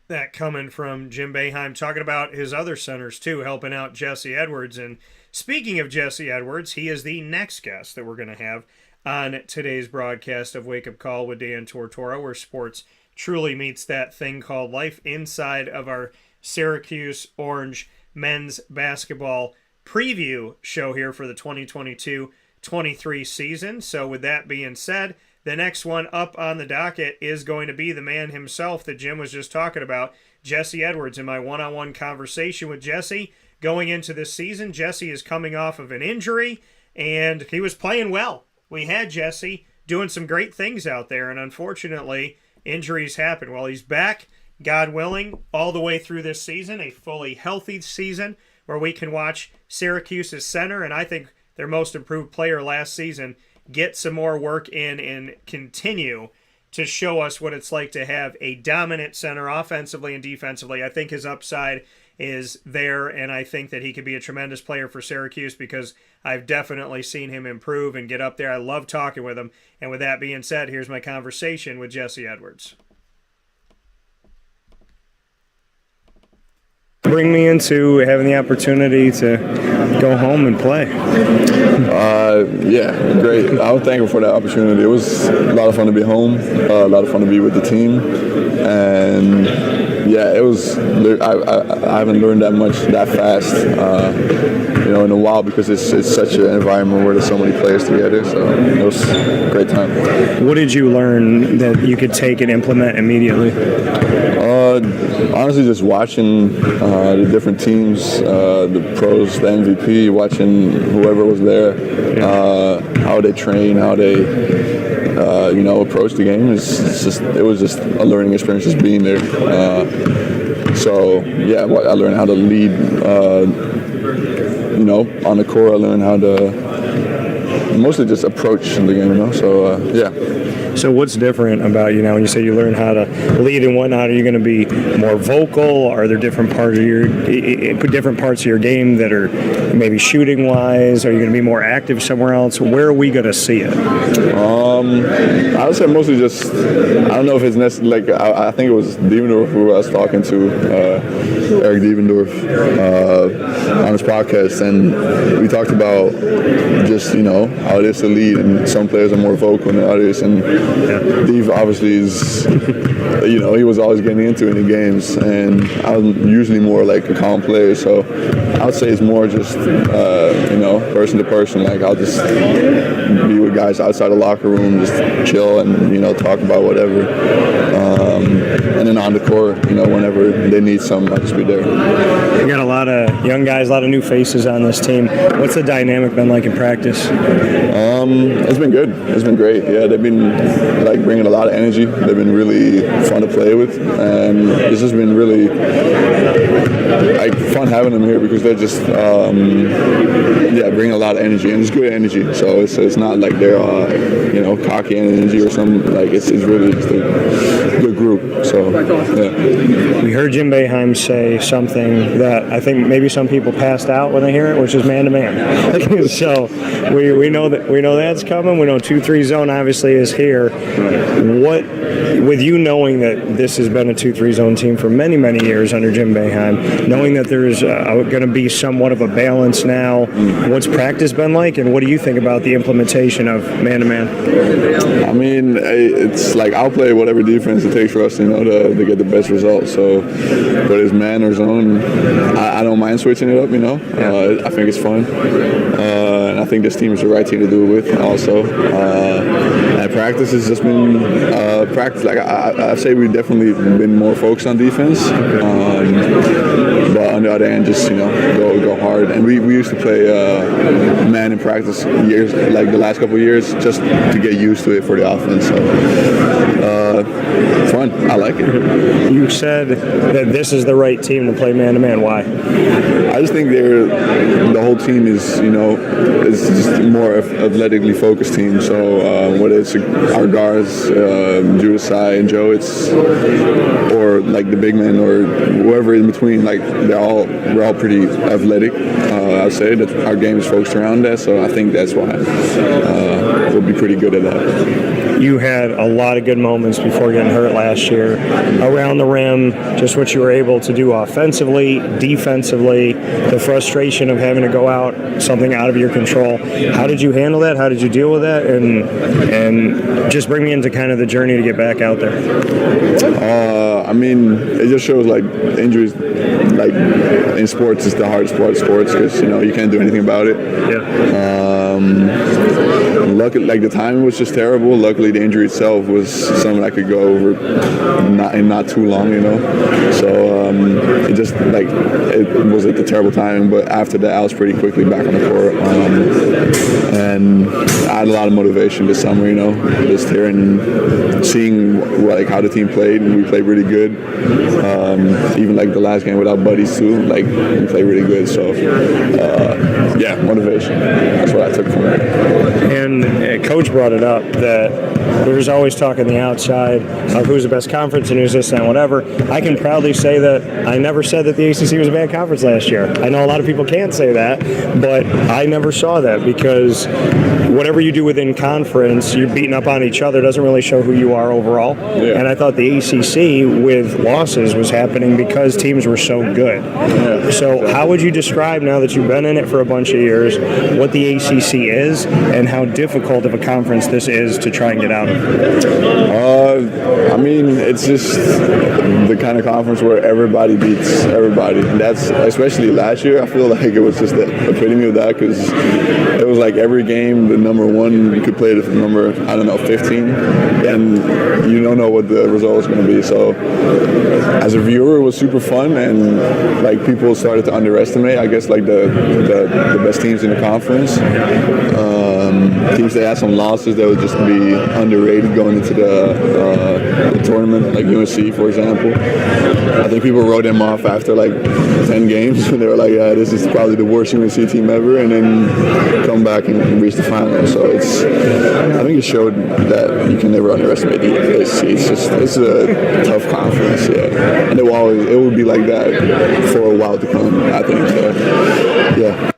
That coming from Jim Boeheim, talking about his other centers too, helping out Jesse Edwards. And speaking of Jesse Edwards, he is the next guest that we're going to have on today's broadcast of Wake Up Call with Dan Tortora, where sports truly meets that thing called life, inside of our Syracuse Orange men's basketball preview show here for the 2022-23 season. So with that being said, the next one up on the docket is going to be the man himself that Jim was just talking about, Jesse Edwards. In my one-on-one conversation with Jesse going into this season, Jesse is coming off of an injury, and he was playing well. We had Jesse doing some great things out there, and unfortunately, injuries happen. Well, he's back, God willing, all the way through this season, a fully healthy season where we can watch Syracuse's center, and I think their most improved player last season, get some more work in and continue to show us what it's like to have a dominant center offensively and defensively. I think his upside is there, and I think that he could be a tremendous player for Syracuse because I've definitely seen him improve and get up there. I love talking with him. And with that being said, here's my conversation with Jesse Edwards. Bring me into having the opportunity to go home and play. Yeah, great. I was thankful for that opportunity. It was a lot of fun to be home, a lot of fun to be with the team, and yeah, it was. I haven't learned that much that fast, in a while because it's such an environment where there's so many players together. So it was a great time. What did you learn that you could take and implement immediately? Honestly, just watching the different teams, the pros, the MVP, watching whoever was there, how they train, how they, approach the game. It was just a learning experience just being there. So yeah, I learned how to lead. On the court, I learned how to mostly just approach the game. So yeah. So what's different about, when you say you learn how to lead and whatnot, are you going to be more vocal? Are there different parts of your game that are maybe shooting wise? Are you going to be more active somewhere else? Where are we going to see it? I would say mostly just, I don't know if it's necessarily, I think it was Devendorf who I was talking to, Eric Devendorf, on his podcast, and we talked about just, how it is to lead, and some players are more vocal than others, and Dave obviously is, he was always getting into any games, and I'm usually more like a calm player, so I would say it's more just, person to person. Like I'll just be with guys outside the locker room, just chill and, talk about whatever. And then on the court, whenever they need something, I'll just be there. You got a lot of young guys, a lot of new faces on this team. What's the dynamic been like in practice? It's been good. It's been great. Yeah, they've been bringing a lot of energy. They've been really fun to play with, and it's just been really fun having them here because they're just bringing a lot of energy, and it's good energy. So it's not like they're cocky energy or something. It's really just a good group. So yeah. We heard Jim Boeheim say something that I think maybe some people passed out when they hear it, which is man-to-man. So we know that's coming. We know 2-3 zone obviously is here. What, with you knowing that this has been a 2-3 zone team for many, many years under Jim Boeheim, knowing that there's going to be somewhat of a balance now, what's practice been like, and what do you think about the implementation of man-to-man? I mean, it's I'll play whatever defense it takes for us, to get the best results. So, whether it's man or zone, I don't mind switching it up. I think it's fun, and I think this team is the right team to do it with. Also, and practice has just been practice. I say we've definitely been more focused on defense, but on the other hand, just go hard. And we used to play man in practice years, the last couple of years, just to get used to it for the offense. So fun. I like it. You said that this is the right team to play man-to-man. Why? I just think the whole team is, it's just more athletically focused team. So whether it's our guards, Judasai and Joe, or like the big men or whoever in between, like we're all pretty athletic. I'd say that our game is focused around that. So I think that's why we'll be pretty good at that. You had a lot of good moments before getting hurt last year. Around the rim, just what you were able to do offensively, defensively, the frustration of having to go out, something out of your control. How did you handle that? How did you deal with that? And just bring me into kind of the journey to get back out there. It just shows like injuries, like in sports, is the hardest part of sports because you can't do anything about it. Yeah. Luckily, like the timing was just terrible. Luckily, the injury itself was something I could go over not too long, So it just it was at the terrible timing. But after that, I was pretty quickly back on the court, and I had a lot of motivation this summer. Just hearing, seeing how the team played, and we played really good. Even like the last game with our buddies too, we played really good. So motivation. That's what I took from it. And Coach brought it up that there's always talk on the outside of who's the best conference and who's this and whatever. I can proudly say that I never said that the ACC was a bad conference last year. I know a lot of people can't say that, but I never saw that because whatever you do within conference, you're beating up on each other, doesn't really show who you are overall. Yeah. And I thought the ACC with losses was happening because teams were so good. Yeah. So how would you describe, now that you've been in it for a bunch of years, what the ACC is and how difficult of a conference this is to try and get out of? It's just the kind of conference where everybody beats everybody. And that's, especially last year, I feel like it was just the epitome of that because it was like every game, the number one, you could play the number, 15, and you don't know what the result is going to be. So as a viewer, it was super fun, and people started to underestimate, I guess, the best teams in the conference. Teams that had some losses that would just be underrated going into the tournament, like UNC, for example. I think people wrote them off after 10 games, and they were like, yeah, this is probably the worst UNC team ever, and then come back and reach the final. So I think it showed that you can never underestimate the ACC. It's a tough conference, yeah. And it will be like that for a while to come, I think. So, yeah.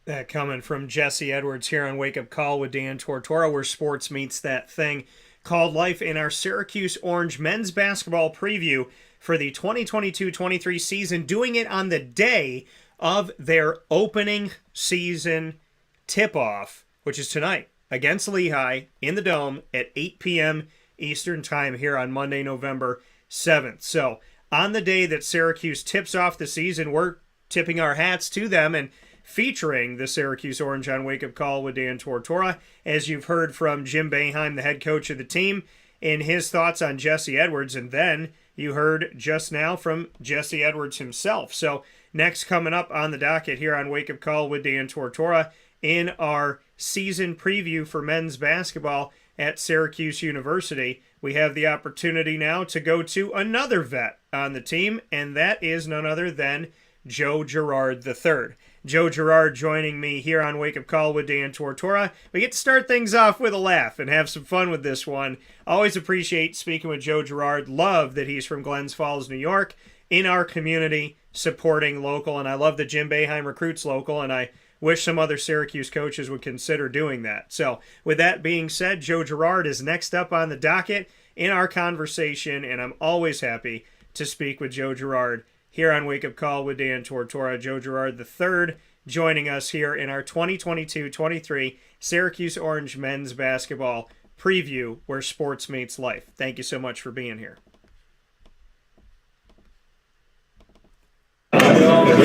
That coming from Jesse Edwards here on Wake Up Call with Dan Tortora, where sports meets that thing called life, in our Syracuse Orange men's basketball preview for the 2022-23 season, doing it on the day of their opening season tip-off, which is tonight against Lehigh in the Dome at 8 p.m. Eastern Time here on Monday, November 7th. So on the day that Syracuse tips off the season, we're tipping our hats to them and featuring the Syracuse Orange on Wake Up Call with Dan Tortora, as you've heard from Jim Boeheim, the head coach of the team, in his thoughts on Jesse Edwards, and then you heard just now from Jesse Edwards himself. So next coming up on the docket here on Wake Up Call with Dan Tortora, in our season preview for men's basketball at Syracuse University, we have the opportunity now to go to another vet on the team, and that is none other than Joe Girard III. Joe Girard joining me here on Wake Up Call with Dan Tortora. We get to start things off with a laugh and have some fun with this one. Always appreciate speaking with Joe Girard. Love that he's from Glens Falls, New York, in our community, supporting local. And I love that Jim Boeheim recruits local, and I wish some other Syracuse coaches would consider doing that. So with that being said, Joe Girard is next up on the docket in our conversation, and I'm always happy to speak with Joe Girard here on Wake Up Call with Dan Tortora. Joe Girard III joining us here in our 2022-23 Syracuse Orange men's basketball preview, where sports meets life. Thank you so much for being here.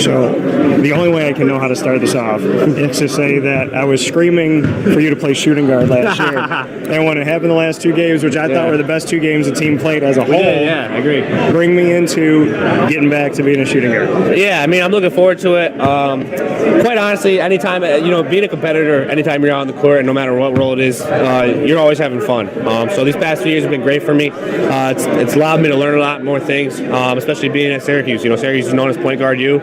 So the only way I can know how to start this off is to say that I was screaming for you to play shooting guard last year. And when it happened the last 2 games, which I thought were the best 2 games the team played as a whole, I agree. Bring me into getting back to being a shooting guard. Yeah, I mean, I'm looking forward to it. Quite honestly, anytime, being a competitor, anytime you're on the court, and no matter what role it is, you're always having fun. So these past few years have been great for me. It's allowed me to learn a lot more things, especially being at Syracuse. Syracuse is known as Point Guard U.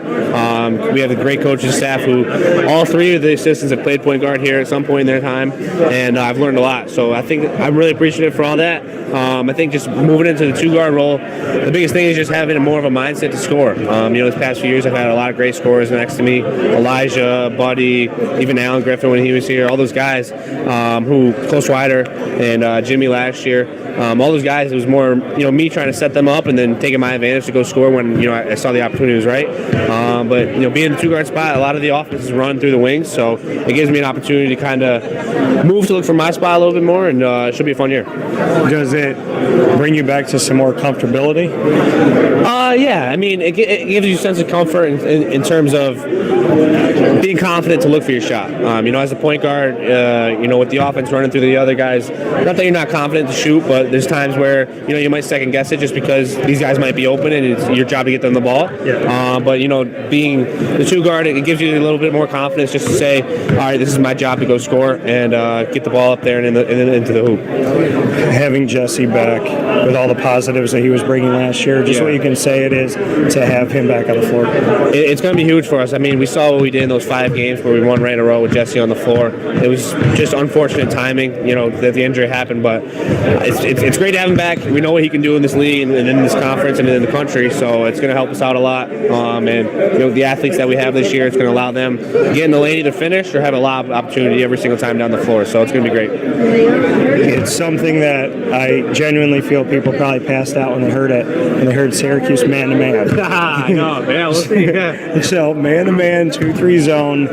We have a great coaching staff who, all 3 of the assistants have played point guard here at some point in their time, and I've learned a lot. So I think I'm really appreciative for all that. I think just moving into the 2-guard role, the biggest thing is just having more of a mindset to score. This past few years I've had a lot of great scorers next to me. Elijah, Buddy, even Alan Griffin when he was here. All those guys who, Close Wider and Jimmy last year. All those guys, it was more, me trying to set them up and then taking my advantage to go score when, I saw the opportunity was right. But being in the 2-guard spot, a lot of the offense is run through the wings, so it gives me an opportunity to kind of move to look for my spot a little bit more, and it should be a fun year. Does it bring you back to some more comfortability? Yeah. I mean, it gives you a sense of comfort in terms of being confident to look for your shot. As a point guard, with the offense running through the other guys, not that you're not confident to shoot, but there's times where, you might second guess it just because these guys might be open and it's your job to get them the ball. Yeah. But, being the 2-guard, it gives you a little bit more confidence just to say, all right, this is my job to go score and get the ball up there and into the hoop. Having Jesse back with all the positives that he was bringing last year, just what you can say it is to have him back on the floor. It's going to be huge for us. I mean, we saw what we did in those 5 games where we won right in a row with Jesse on the floor. It was just unfortunate timing, that the injury happened, but it's great to have him back. We know what he can do in this league and in this conference and in the country, so it's going to help us out a lot. And the athletes that we have this year, it's going to allow them to get in the lane, either finish or have a lot of opportunity every single time down the floor. So it's going to be great. It's something that I genuinely feel people probably passed out when they heard it, and they heard Syracuse man-to-man. I know. Yeah, we'll see. Yeah. So man-to-man, 2-3 zone.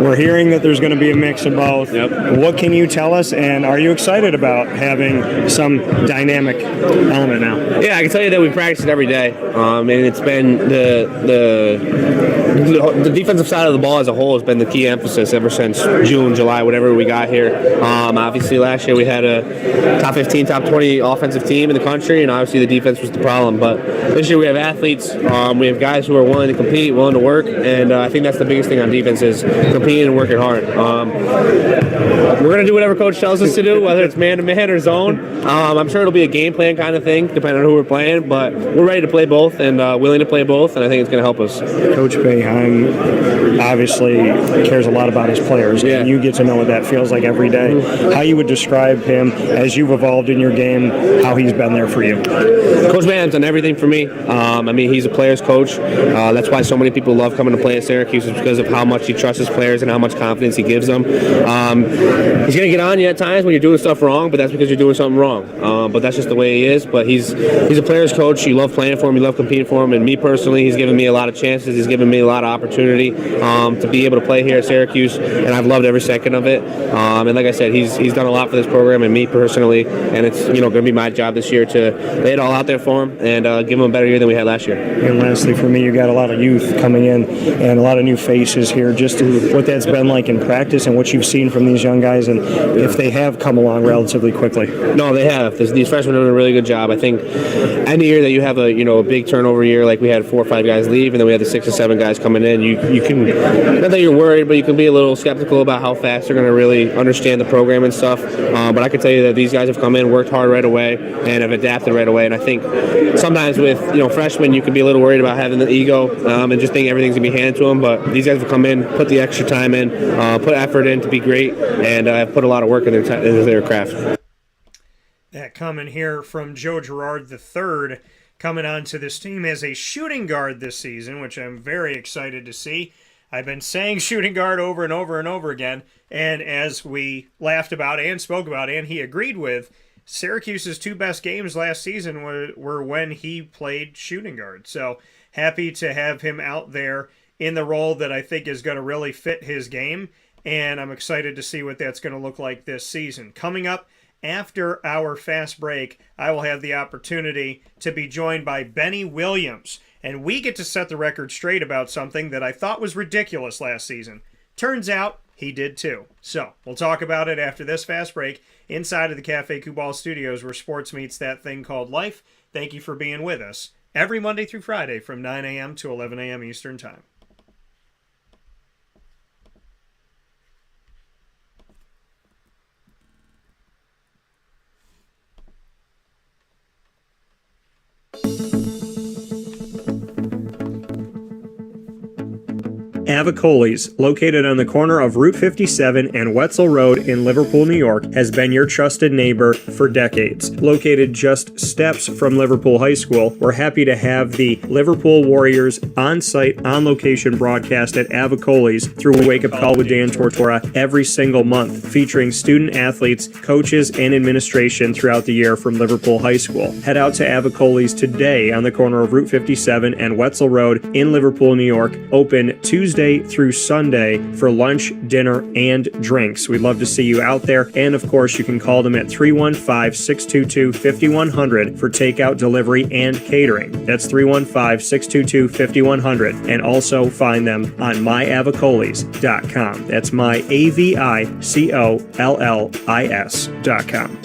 We're hearing that there's going to be a mix of both. Yep. What can you tell us, and are you excited about having some dynamic element now? Yeah, I can tell you that we practice it every day, and it's been the defensive side of the ball as a whole has been the key emphasis ever since June, July, whatever we got here. Obviously, last year we had a top 15, top 20 offensive team in the country, and obviously the defense was the problem. But this year we have athletes, we have guys who are willing to compete, willing to work, and I think that's the biggest thing on defense is competing and working hard. We're going to do whatever coach tells us to do, whether it's man-to-man or zone. I'm sure it'll be a game plan kind of thing, depending on who we're playing, but we're ready to play both and willing to play both, and I think it's going to help us. Coach Boeheim obviously cares a lot about his players, and you get to know what that feels like every day. How you would describe him as you've evolved in your game, how he's been there for you? Coach Boeheim's done everything for me. He's a player's coach. That's why so many people love coming to play at Syracuse, is because of how much he trusts his players and how much confidence he gives them. He's going to get on you at times when you're doing stuff wrong, but that's because you're doing something wrong. But that's just the way he is. But he's a player's coach. You love playing for him. You love competing for him. And me personally, he's given me a lot of chances. He's given me a lot of opportunity to be able to play here at Syracuse, and I've loved every second of it. And like I said, he's done a lot for this program and me personally, and it's going to be my job this year to lay it all out there for him and give him a better year than we had last year. And lastly, for me, you got a lot of youth coming in and a lot of new faces here. Just what that's been like in practice and what you've seen from these young guys, and if they have come along relatively quickly. No, they have. These freshmen are doing a really good job. I think any year that you have a big turnover year, like we had 4 or 5 guys leave, and then we had the 6 or 7 guys coming in, you can, not that you're worried, but you can be a little skeptical about how fast they're going to really understand the program and stuff. But I can tell you that these guys have come in, worked hard right away, and have adapted right away. And I think sometimes with freshmen, you can be a little worried about having the ego and just think everything's going to be handed to them. But these guys have come in, put the extra time in, put effort in to be great, and have put a lot of work into their craft. That coming here from Joe Girard III, coming onto this team as a shooting guard this season, which I'm very excited to see. I've been saying shooting guard over and over and over again, and as we laughed about and spoke about and he agreed with, Syracuse's 2 best games last season were when he played shooting guard. So happy to have him out there in the role that I think is going to really fit his game, and I'm excited to see what that's going to look like this season. Coming up after our fast break, I will have the opportunity to be joined by Benny Williams and we get to set the record straight about something that I thought was ridiculous last season. Turns out he did too. So we'll talk about it after this fast break inside of the Cafe Kubal Studios, where sports meets that thing called life. Thank you for being with us every Monday through Friday from 9 a.m. to 11 a.m. Eastern Time. Avicoli's, located on the corner of Route 57 and Wetzel Road in Liverpool, New York, has been your trusted neighbor for decades. Located just steps from Liverpool High School, we're happy to have the Liverpool Warriors on-site, on-location broadcast at Avicoli's through Wake Up Call with Dan Tortora every single month, featuring student athletes, coaches, and administration throughout the year from Liverpool High School. Head out to Avicoli's today on the corner of Route 57 and Wetzel Road in Liverpool, New York, open Tuesday through Sunday for lunch, dinner, and drinks. We'd love to see you out there. And of course, you can call them at 315-622-5100 for takeout, delivery, and catering. That's 315-622-5100. And also find them on myavicolis.com. That's myavicollis.com.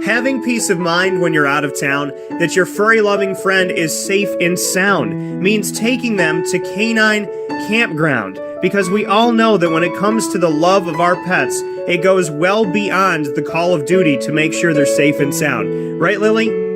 Having peace of mind when you're out of town that your furry-loving friend is safe and sound means taking them to Canine Campground, because we all know that when it comes to the love of our pets, it goes well beyond the call of duty to make sure they're safe and sound. Right, Lily?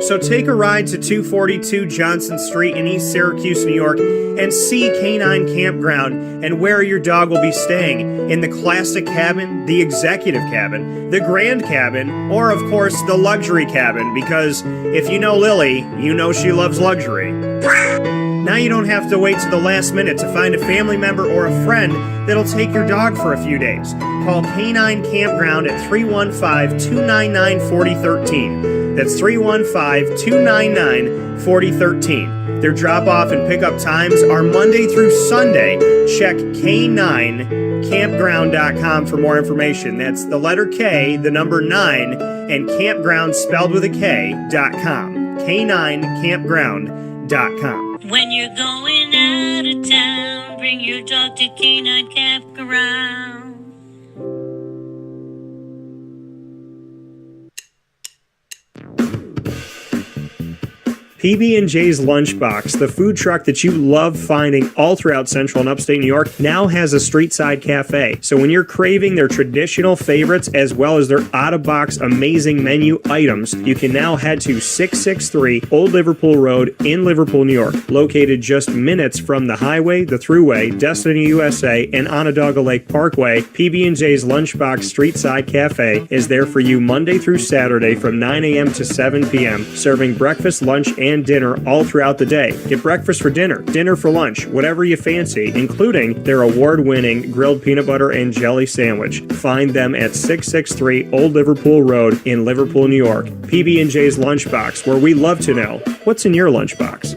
So take a ride to 242 Johnson Street in East Syracuse, New York, and see Canine Campground and where your dog will be staying, in the classic cabin, the executive cabin, the grand cabin, or of course the luxury cabin, because if you know Lily, you know she loves luxury. Now you don't have to wait to the last minute to find a family member or a friend that'll take your dog for a few days. Call Canine Campground at 315-299-4013. That's 315-299-4013. Their drop-off and pickup times are Monday through Sunday. Check K9campground.com for more information. That's the letter K, the number 9, and campground spelled with a K.com. K9campground.com. When you're going out of town, bring your dog to Canine Campground. PB&J's Lunchbox, the food truck that you love finding all throughout Central and Upstate New York, now has a street-side cafe. So when you're craving their traditional favorites as well as their out-of-box amazing menu items, you can now head to 663 Old Liverpool Road in Liverpool, New York. Located just minutes from the highway, the Thruway, Destiny USA, and Onondaga Lake Parkway, PB&J's Lunchbox Street-Side Cafe is there for you Monday through Saturday from 9 a.m. to 7 p.m., serving breakfast, lunch, and dinner all throughout the day. Get breakfast for dinner, dinner for lunch, whatever you fancy, including their award-winning grilled peanut butter and jelly sandwich. Find them at 663 Old Liverpool Road in Liverpool, New York. PB&J's Lunchbox, where we love to know what's in your lunchbox.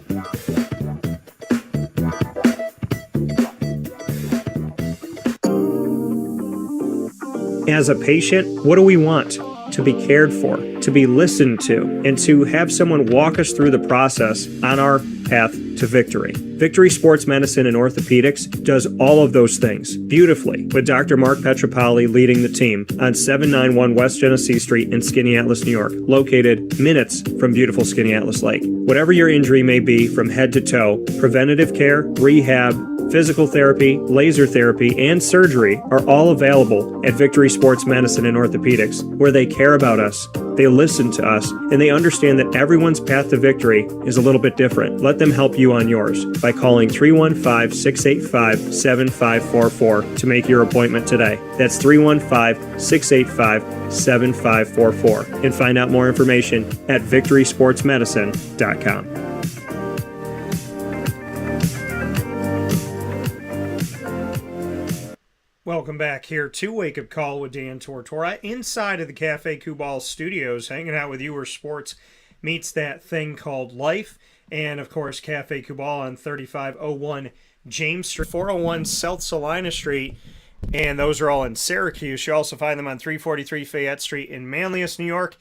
As a patient, what do we want? To be cared for, to be listened to, and to have someone walk us through the process on our path to victory. Victory Sports Medicine and Orthopedics does all of those things beautifully, with Dr. Mark Petropoli leading the team on 791 West Genesee Street in Skaneateles, New York, located minutes from beautiful Skaneateles Lake. Whatever your injury may be from head to toe, preventative care, rehab, physical therapy, laser therapy, and surgery are all available at Victory Sports Medicine and Orthopedics, where they care about us, they listen to us, and they understand that everyone's path to victory is a little bit different. Let them help you on yours by calling 315-685-7544 to make your appointment today. That's 315-685-7544. And find out more information at victorysportsmedicine.com. Welcome back here to Wake Up Call with Dan Tortora inside of the Cafe Kubal Studios, hanging out with you where sports meets that thing called life. And, of course, Cafe Kubal on 3501 James Street, 401 South Salina Street and those are all in Syracuse. You also find them on 343 Fayette Street in Manlius, New York,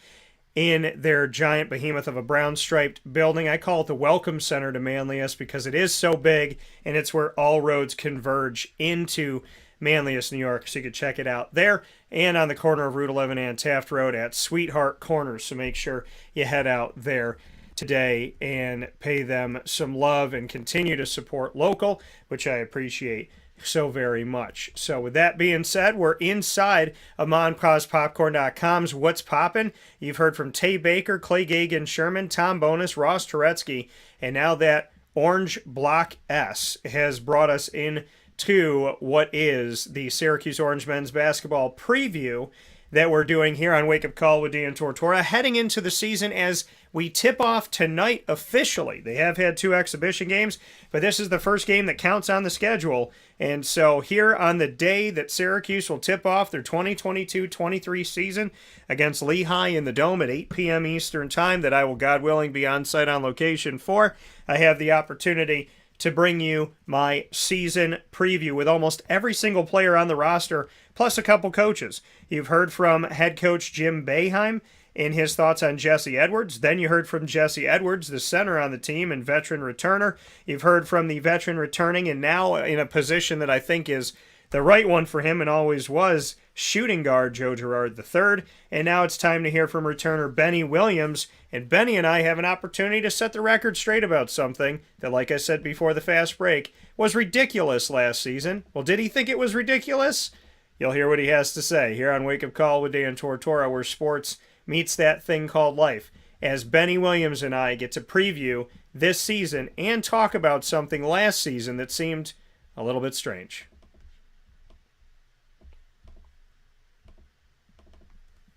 in their giant behemoth of a brown-striped building. I call it the Welcome Center to Manlius because it is so big, and it's where all roads converge into Manlius, New York. So you can check it out there, and on the corner of Route 11 and Taft Road at Sweetheart Corners. So make sure you head out there today and pay them some love and continue to support local, which I appreciate so very much. So with that being said, we're inside of MonPosPopcorn.com's What's Poppin'. You've heard from Tae Baker, Clay Gagen-Sherman, Tom Bonus, Ross Turetsky, and now that Orange Block S has brought us in to what is the Syracuse Orange men's basketball preview that we're doing here on Wake Up Call with Dan Tortora, heading into the season as we tip off tonight officially. They have had 2 exhibition games, but this is the first game that counts on the schedule. And so here on the day that Syracuse will tip off their 2022-23 season against Lehigh in the Dome at 8 p.m. Eastern Time, that I will, God willing, be on site on location for, I have the opportunity to bring you my season preview with almost every single player on the roster, plus a couple coaches. You've heard from head coach Jim Boeheim in his thoughts on Jesse Edwards. Then you heard from Jesse Edwards, the center on the team and veteran returner. You've heard from the veteran returning and now in a position that I think is the right one for him and always was, shooting guard Joe Girard III. And now it's time to hear from returner Benny Williams. And Benny and I have an opportunity to set the record straight about something that, like I said before the fast break, was ridiculous last season. Well, did he think it was ridiculous? You'll hear what he has to say here on Wake Up Call with Dan Tortora, where sports meets that thing called life, as Benny Williams and I get to preview this season and talk about something last season that seemed a little bit strange.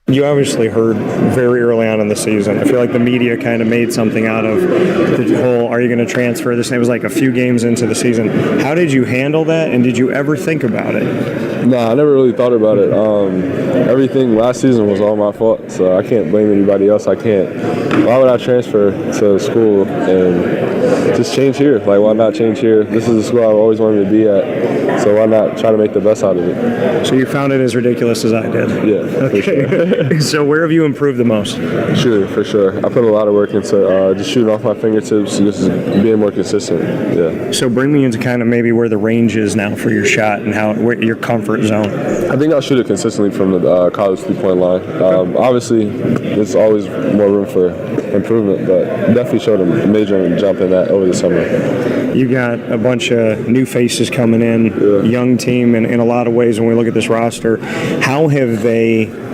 You obviously heard very early on in the season. I feel like the media kind of made something out of the whole, are you going to transfer this? And it was like a few games into the season. How did you handle that, and did you ever think about it? No, I never really thought about it. Everything last season was all my fault, so I can't blame anybody else. Why would I transfer to school and just change here? Like, why not change here? This is the school I've always wanted to be at, so why not try to make the best out of it? So you found it as ridiculous as I did? Yeah. Okay. So where have you improved the most? Sure, for sure. I put a lot of work into just shooting off my fingertips and just being more consistent. Yeah. So bring me into kind of maybe where the range is now for your shot and where your comfort zone. I think I'll shoot it consistently from the college three-point line. Obviously, there's always more room for improvement, but definitely showed a major jump in that over the summer. You got a bunch of new faces coming in, young team in a lot of ways when we look at this roster. How have they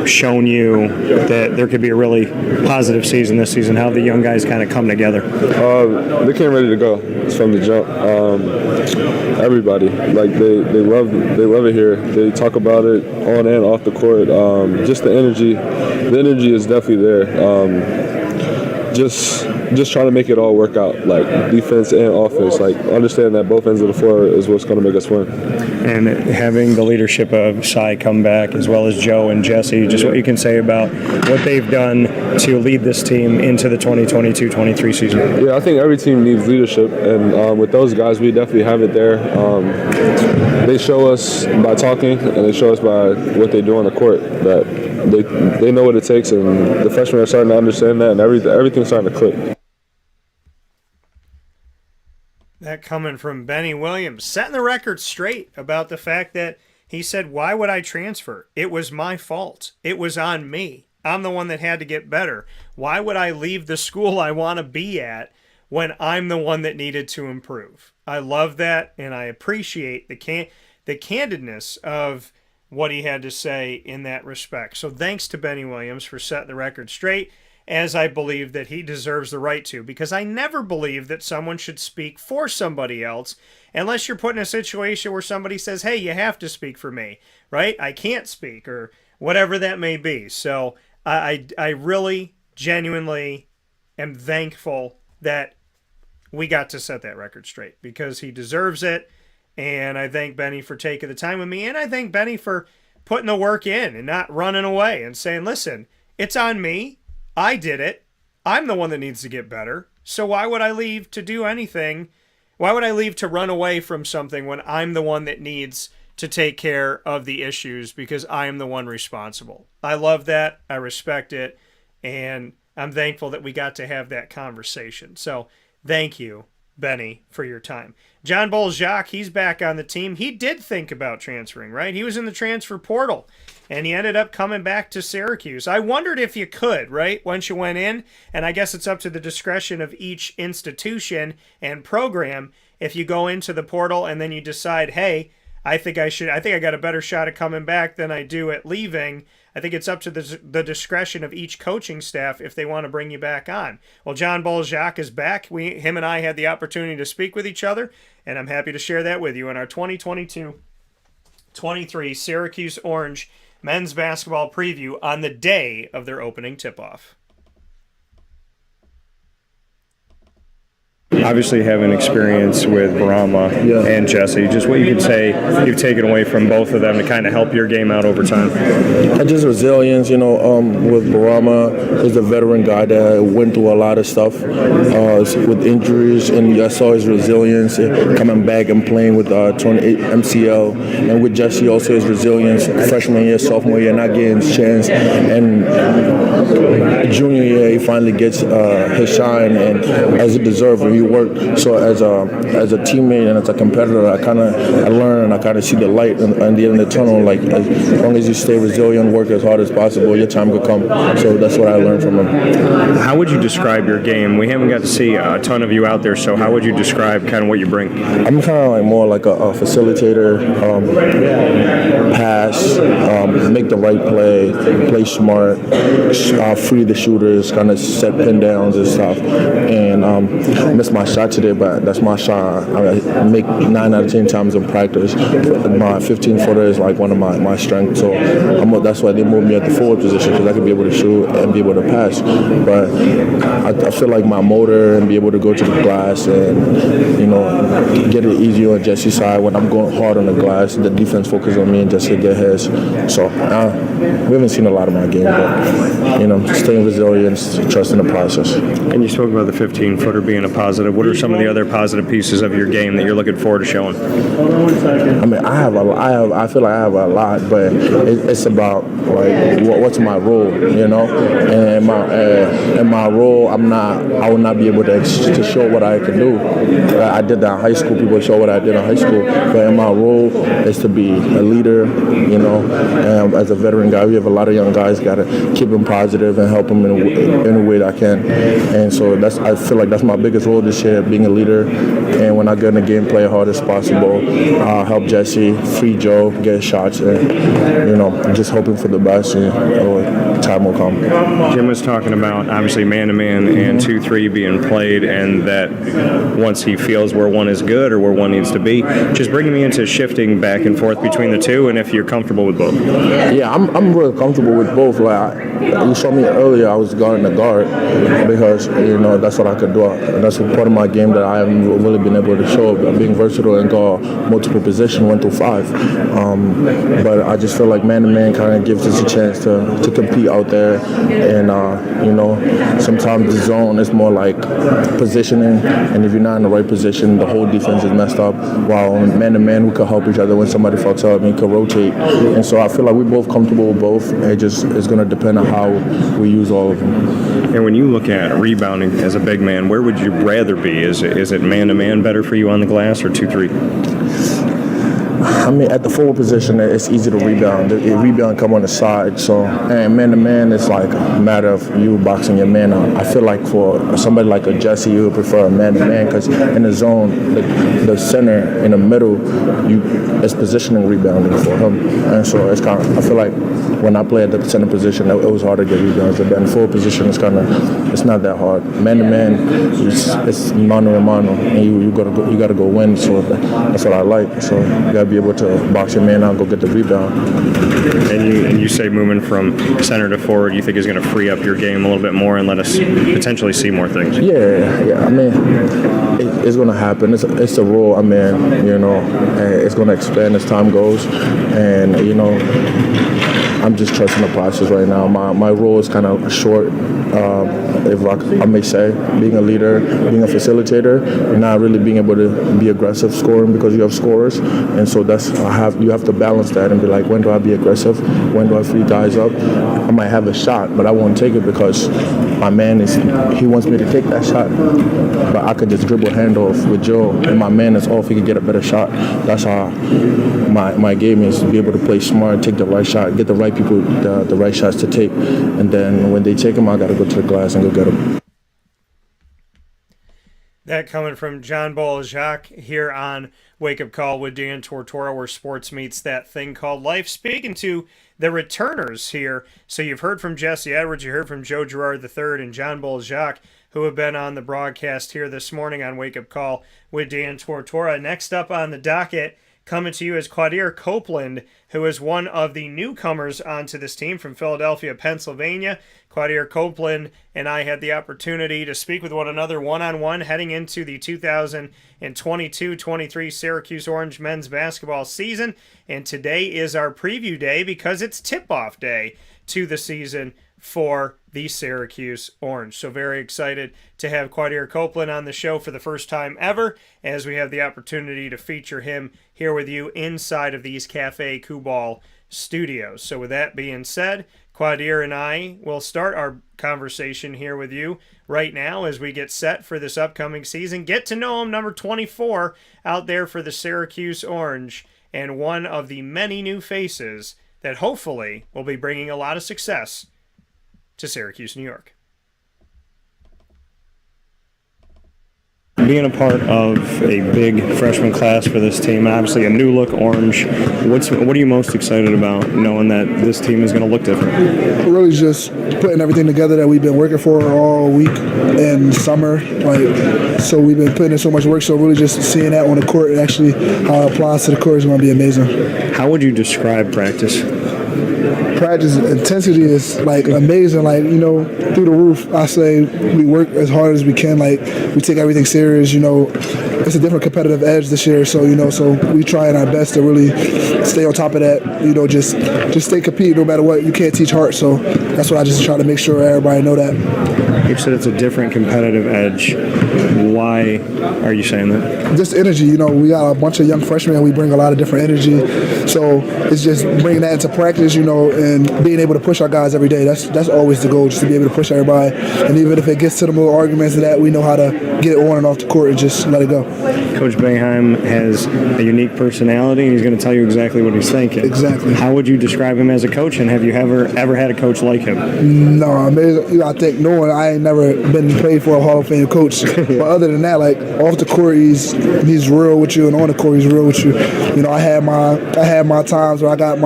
shown you that there could be a really positive season this season? How have the young guys kind of come together? They came ready to go from the jump. Everybody, like they love it here. They talk about it on and off the court. Just the energy is definitely there. Just trying to make it all work out, like defense and offense. Like understand that both ends of the floor is what's going to make us win. And having the leadership of Cy come back, as well as Joe and Jesse, just what you can say about what they've done to lead this team into the 2022-23 season. Yeah, I think every team needs leadership, and with those guys, we definitely have it there. They show us by talking, and they show us by what they do on the court that they know what it takes, and the freshmen are starting to understand that, and everything's starting to click. That coming from Benny Williams, setting the record straight about the fact that he said, why would I transfer? It was my fault. It was on me. I'm the one that had to get better. Why would I leave the school I want to be at when I'm the one that needed to improve? I love that, and I appreciate the candidness of what he had to say in that respect. So thanks to Benny Williams for setting the record straight, as I believe that he deserves the right to, because I never believe that someone should speak for somebody else unless you're put in a situation where somebody says, hey, you have to speak for me, right? I can't speak, or whatever that may be. So I really genuinely am thankful that we got to set that record straight, because he deserves it. And I thank Benny for taking the time with me, and I thank Benny for putting the work in and not running away and saying, listen, it's on me. I did it. I'm the one that needs to get better. So why would I leave to do anything? Why would I leave to run away from something when I'm the one that needs to take care of the issues because I am the one responsible. I love that. I respect it. And I'm thankful that we got to have that conversation. So thank you, Benny, for your time. John Bolzak, he's back on the team. He did think about transferring, right? He was in the transfer portal, and he ended up coming back to Syracuse. I wondered if you could, right, once you went in, and I guess it's up to the discretion of each institution and program. If you go into the portal and then you decide, hey, I think I got a better shot at coming back than I do at leaving, I think it's up to the discretion of each coaching staff if they want to bring you back on. Well, John Bolzak is back. Him and I had the opportunity to speak with each other, and I'm happy to share that with you in our 2022-23 Syracuse Orange men's basketball preview on the day of their opening tip-off. Obviously, having experience with Brahma and Jesse, just what you could say you've taken away from both of them to kind of help your game out over time. Just resilience, with Brahma, he's a veteran guy that went through a lot of stuff with injuries, and I saw his resilience coming back and playing with 28 MCL, and with Jesse also his resilience, freshman year, sophomore year, not getting his chance, and junior year he finally gets his shine, and as a deserver, he worked. So as a teammate and as a competitor, I learn and I kind of see the light in the end of the tunnel. Like as long as you stay resilient, work as hard as possible, your time could come. So that's what I learned from him. How would you describe your game? We haven't got to see a ton of you out there, so how would you describe kind of what you bring? I'm kind of like more like a facilitator, pass, make the right play smart, free the shooters, kind of set pin downs and stuff. And missed my shot today, but that's my shot. I make 9 out of 10 times in practice. My 15-footer is like one of my strengths, so that's why they moved me at the forward position, because I could be able to shoot and be able to pass. But I feel like my motor and be able to go to the glass and get it easier on Jesse's side when I'm going hard on the glass. The defense focus on me and Jesse get his. So we haven't seen a lot of my game, but staying resilient, trusting the process. And you spoke about the 15-footer being a positive. What are some of the other positive pieces of your game that you're looking forward to showing? I mean, I feel like I have a lot, but it's about like what's my role, And my role, I will not be able to show what I can do. I did that in high school. People show what I did in high school, but in my role is to be a leader. As a veteran guy, we have a lot of young guys. Got to keep them positive and help them in a way that I can. And so I feel like that's my biggest role this year, being a leader. And when I get in the game, play as hard as possible, help Jesse, free Joe, get shots, and just hoping for the best. And time will come. Jim was talking about obviously man-to-man and 2-3 being played, and that once he feels where one is good or where one needs to be, just bringing me into shifting back and forth between the two, and if you're comfortable with both. Yeah, I'm really comfortable with both. Like you saw me earlier, I was guarding the guard because that's what I could do. That's part of my game that I haven't really been able to show, being versatile and guard multiple positions, 1 through 5. But I just feel like man-to-man kind of gives us a chance to compete out there. And, sometimes the zone is more like positioning. And if you're not in the right position, the whole defense is messed up. While on man-to-man, we could help each other when somebody fucks up and could rotate. And so I feel like we're both comfortable with both. It's going to depend on how we use all of them. And when you look at rebounding as a big man, where would you rather be? Is it man-to-man better for you on the glass or 2-3? I mean, at the forward position, it's easy to rebound. The rebound come on the side. So, and man-to-man, it's like a matter of you boxing your man out. I feel like for somebody like a Jesse, you would prefer a man-to-man because in the zone, the center in the middle, it's positioning rebounding for him. And so it's kind of, I feel like when I play at the center position, it was hard to get rebounds. But in forward position, it's not that hard. Man-to-man, it's mano a mano, and you gotta go win. So that's what I like. So you gotta be able to box your man out and go get the rebound. And you say moving from center to forward, you think is going to free up your game a little bit more and let us potentially see more things? Yeah. I mean, it's going to happen. It's a role. I mean, it's going to expand as time goes, and I'm just trusting the process right now. My role is kind of short, if I may say, being a leader, being a facilitator, not really being able to be aggressive scoring because you have scorers. And so you have to balance that and be like, when do I be aggressive? When do I free guys up? I might have a shot, but I won't take it because my man he wants me to take that shot. But I could just dribble handoff with Joe, and my man is off, he could get a better shot. That's how my game is, to be able to play smart, take the right shot, get the right people the right shots to take. And then when they take them, I got to go to the glass and go get them. That coming from John Bol-Jacques here on Wake Up Call with Dan Tortora, where sports meets that thing called life. Speaking to the returners here, so you've heard from Jesse Edwards, you heard from Joe Girard III and John Bol-Jacques, who have been on the broadcast here this morning on Wake Up Call with Dan Tortora. Next up on the docket, coming to you is Quadir Copeland, who is one of the newcomers onto this team from Philadelphia, Pennsylvania. Quadir Copeland and I had the opportunity to speak with one another one-on-one heading into the 2022-23 Syracuse Orange men's basketball season. And today is our preview day because it's tip-off day to the season for the Syracuse Orange. So very excited to have Quadir Copeland on the show for the first time ever, as we have the opportunity to feature him here with you inside of these Cafe Kubal studios. So with that being said, Quadir and I will start our conversation here with you right now as we get set for this upcoming season. Get to know him, number 24 out there for the Syracuse Orange, and one of the many new faces that hopefully will be bringing a lot of success to Syracuse, New York. Being a part of a big freshman class for this team, and obviously a new look orange, what are you most excited about, knowing that this team is going to look different? Really just putting everything together that we've been working for all week and summer. So we've been putting in so much work, so really just seeing that on the court and actually how it applies to the court is going to be amazing. How would you describe practice? Practice intensity is amazing, through the roof. I say we work as hard as we can, we take everything serious. It's a different competitive edge this year, so we trying our best to really stay on top of that. Just stay compete no matter what. You can't teach heart, so that's what I just try to make sure everybody know that. You said it's a different competitive edge. Why are you saying that? Just energy. We got a bunch of young freshmen and we bring a lot of different energy. So it's just bringing that into practice, and being able to push our guys every day. That's always the goal, just to be able to push everybody. And even if it gets to the little arguments of that, we know how to get it on and off the court and just let it go. Coach Boeheim has a unique personality, and he's going to tell you exactly what he's thinking. Exactly. How would you describe him as a coach, and have you ever had a coach like him? No, I think knowing I ain't never been played for a Hall of Fame coach. But other than that, off the court, he's real with you, and on the court, he's real with you. I had my times where I got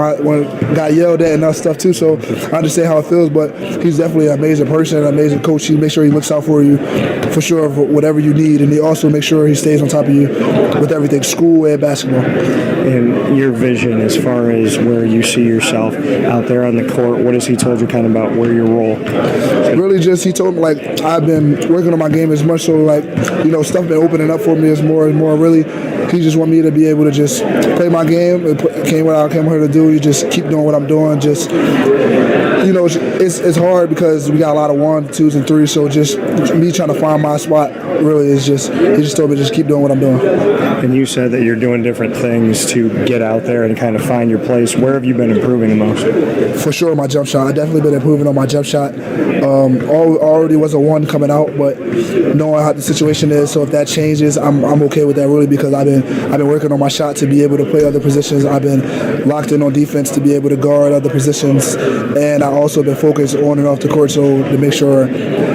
yelled at and that stuff too. So I understand how it feels, but he's definitely an amazing person, an amazing coach. He makes sure he looks out for you, for sure, for whatever you need, and he also makes sure he stays on top of you with everything, school and basketball. And your vision as far as where you see yourself out there on the court, what has he told you kind of about where your role? Really just, he told me I've been working on my game as much, so stuff been opening up for me as more and more. Really, he just want me to be able to just play my game. It came what I came here to do. You just keep doing what I'm doing. Just it's hard because we got a lot of 1, 2s, and 3s. So just me trying to find my spot really is just, he just told me just keep doing what I'm doing. And you said that you're doing different things to get out there and kind of find your place. Where have you been improving the most? For sure, my jump shot. I definitely been improving on my jump shot. Already was a 1 coming out, but knowing how the situation is, so if that changes, I'm okay with that really, because I've been working on my shot to be able to play other positions. I've been locked in on defense to be able to guard other positions, and I also been focused on and off the court, so to make sure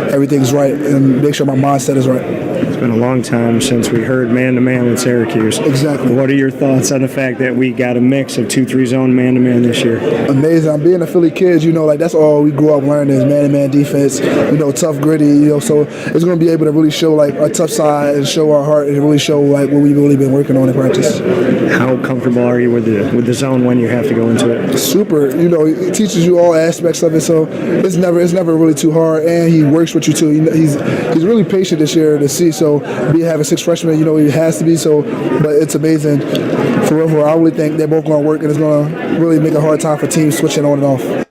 everything's right and make sure my mindset is right. It's been a long time since we heard man-to-man with Syracuse. Exactly. What are your thoughts on the fact that we got a mix of 2-3 zone man-to-man this year? Amazing. I'm being a Philly kid, that's all we grew up learning is man-to-man defense, tough, gritty, so it's going to be able to really show our tough side and show our heart and really show what we've really been working on in practice. How comfortable are you with the zone when you have to go into it? Super. It teaches you all aspects of it, so it's never really too hard, and he works with you too. He's really patient this year to see, so So having 6 freshmen, it has to be. So, but it's amazing. For real, I really think they're both going to work, and it's going to really make a hard time for teams switching on and off.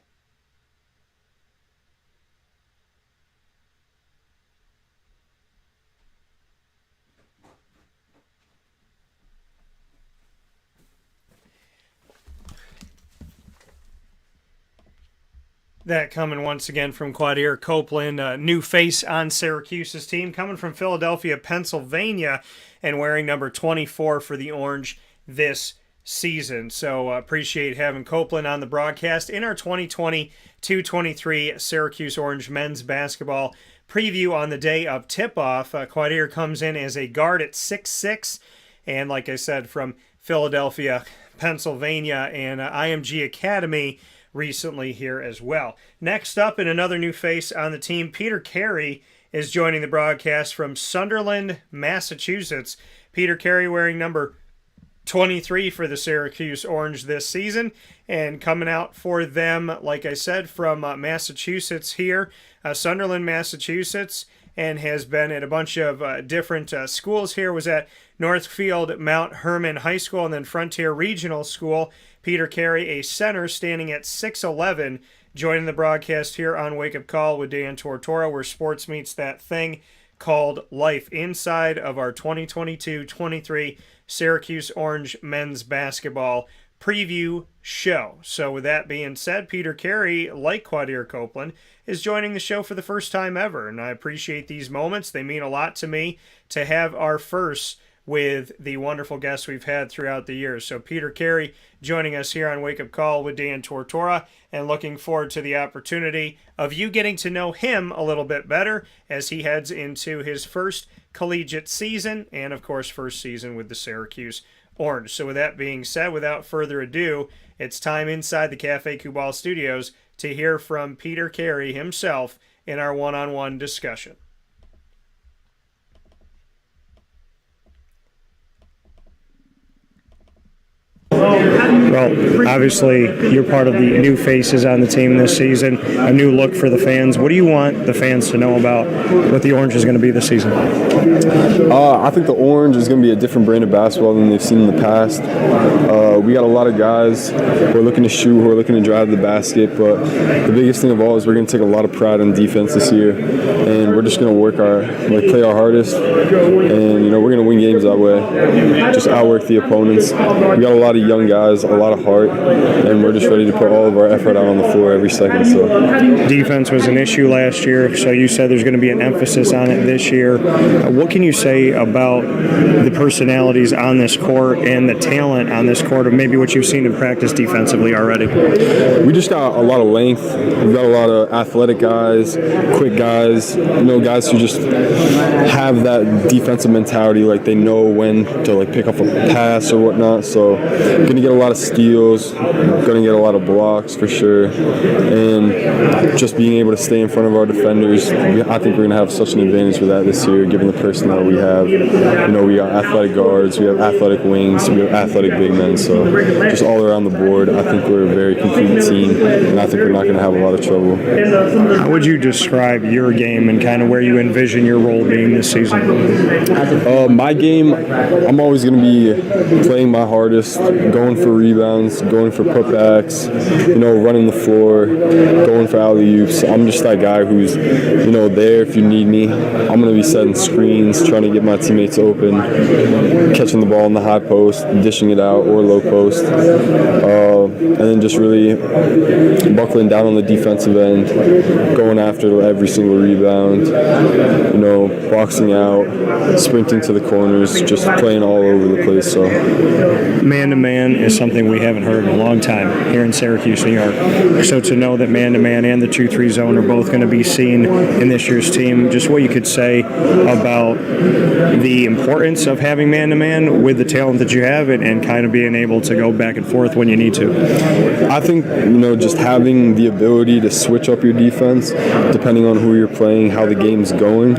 That coming once again from Quadir Copeland, a new face on Syracuse's team, coming from Philadelphia, Pennsylvania, and wearing number 24 for the Orange this season. So appreciate having Copeland on the broadcast in our 2020-23 Syracuse Orange men's basketball preview on the day of tip-off. Quadir comes in as a guard at 6'6", and like I said, from Philadelphia, Pennsylvania, and IMG Academy recently here as well. Next up, and another new face on the team, Peter Carey is joining the broadcast from Sunderland, Massachusetts. Peter Carey wearing number 23 for the Syracuse Orange this season, and coming out for them, like I said, from Massachusetts here, Sunderland, Massachusetts, and has been at a bunch of different schools here. Was at Northfield Mount Herman High School and then Frontier Regional School. Peter Carey, a center, standing at 6'11", joining the broadcast here on Wake Up Call with Dan Tortora, where sports meets that thing called life, inside of our 2022-23 Syracuse Orange men's basketball preview show. So with that being said, Peter Carey, like Quadir Copeland, is joining the show for the first time ever, and I appreciate these moments. They mean a lot to me to have our first with the wonderful guests we've had throughout the years. So Peter Carey joining us here on Wake Up Call with Dan Tortora, and looking forward to the opportunity of you getting to know him a little bit better as he heads into his first collegiate season and, of course, first season with the Syracuse Orange. So with that being said, without further ado, it's time inside the Cafe Kubal studios to hear from Peter Carey himself in our one-on-one discussion. Well, obviously, you're part of the new faces on the team this season, a new look for the fans. What do you want the fans to know about what the Orange is going to be this season? I think the Orange is going to be a different brand of basketball than they've seen in the past. We got a lot of guys who are looking to shoot, who are looking to drive the basket, but the biggest thing of all is we're going to take a lot of pride in defense this year, and we're just going to play our hardest, and we're going to win games that way. Just outwork the opponents. We got a lot of young guys, a lot of heart, and we're just ready to put all of our effort out on the floor every second. So, defense was an issue last year, so you said there's going to be an emphasis on it this year. What can you say about the personalities on this court and the talent on this court, or maybe what you've seen in practice defensively already? We just got a lot of length. We've got a lot of athletic guys, quick guys, guys who just have that defensive mentality, like they know when to pick up a pass or whatnot. So going to get a lot of steals, going to get a lot of blocks for sure, and just being able to stay in front of our defenders. I think we're going to have such an advantage with that this year, given the personnel we have. We got athletic guards, we have athletic wings, we have athletic big men, so just all around the board, I think we're a very complete team, and I think we're not going to have a lot of trouble. How would you describe your game and kind of where you envision your role being this season? My game, I'm always going to be playing my hardest, going for rebounds, going for putbacks, running the floor, going for alley-oops. I'm just that guy who's, there if you need me. I'm going to be setting screens, trying to get my teammates open, catching the ball in the high post, dishing it out, or low post, and then just really buckling down on the defensive end, going after every single rebound, boxing out, sprinting to the corners, just playing all over the place. So, man-to-man is something we haven't heard in a long time here in Syracuse, New York. So to know that man-to-man and the 2-3 zone are both going to be seen in this year's team, just what you could say about the importance of having man-to-man with the talent that you have and kind of being able to go back and forth when you need to. I think, just having the ability to switch up your defense depending on who you're playing, how the game's going.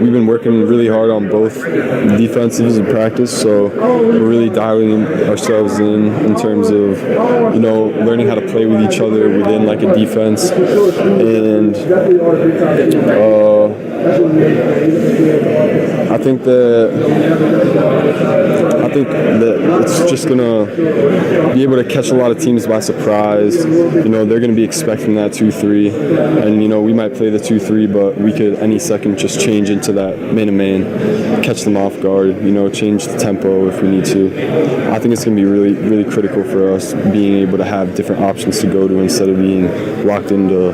We've been working really hard on both defenses in practice, so we're really dialing ourselves in terms of, learning how to play with each other within a defense, and I think that it's just gonna be able to catch a lot of teams by surprise. You know, they're gonna be expecting that 2-3, and you know, we might play the 2-3, but we could any second just change into that man-to-man, catch them off guard. You know, change the tempo if we need to. I think it's gonna be really, really critical for us being able to have different options to go to instead of being locked into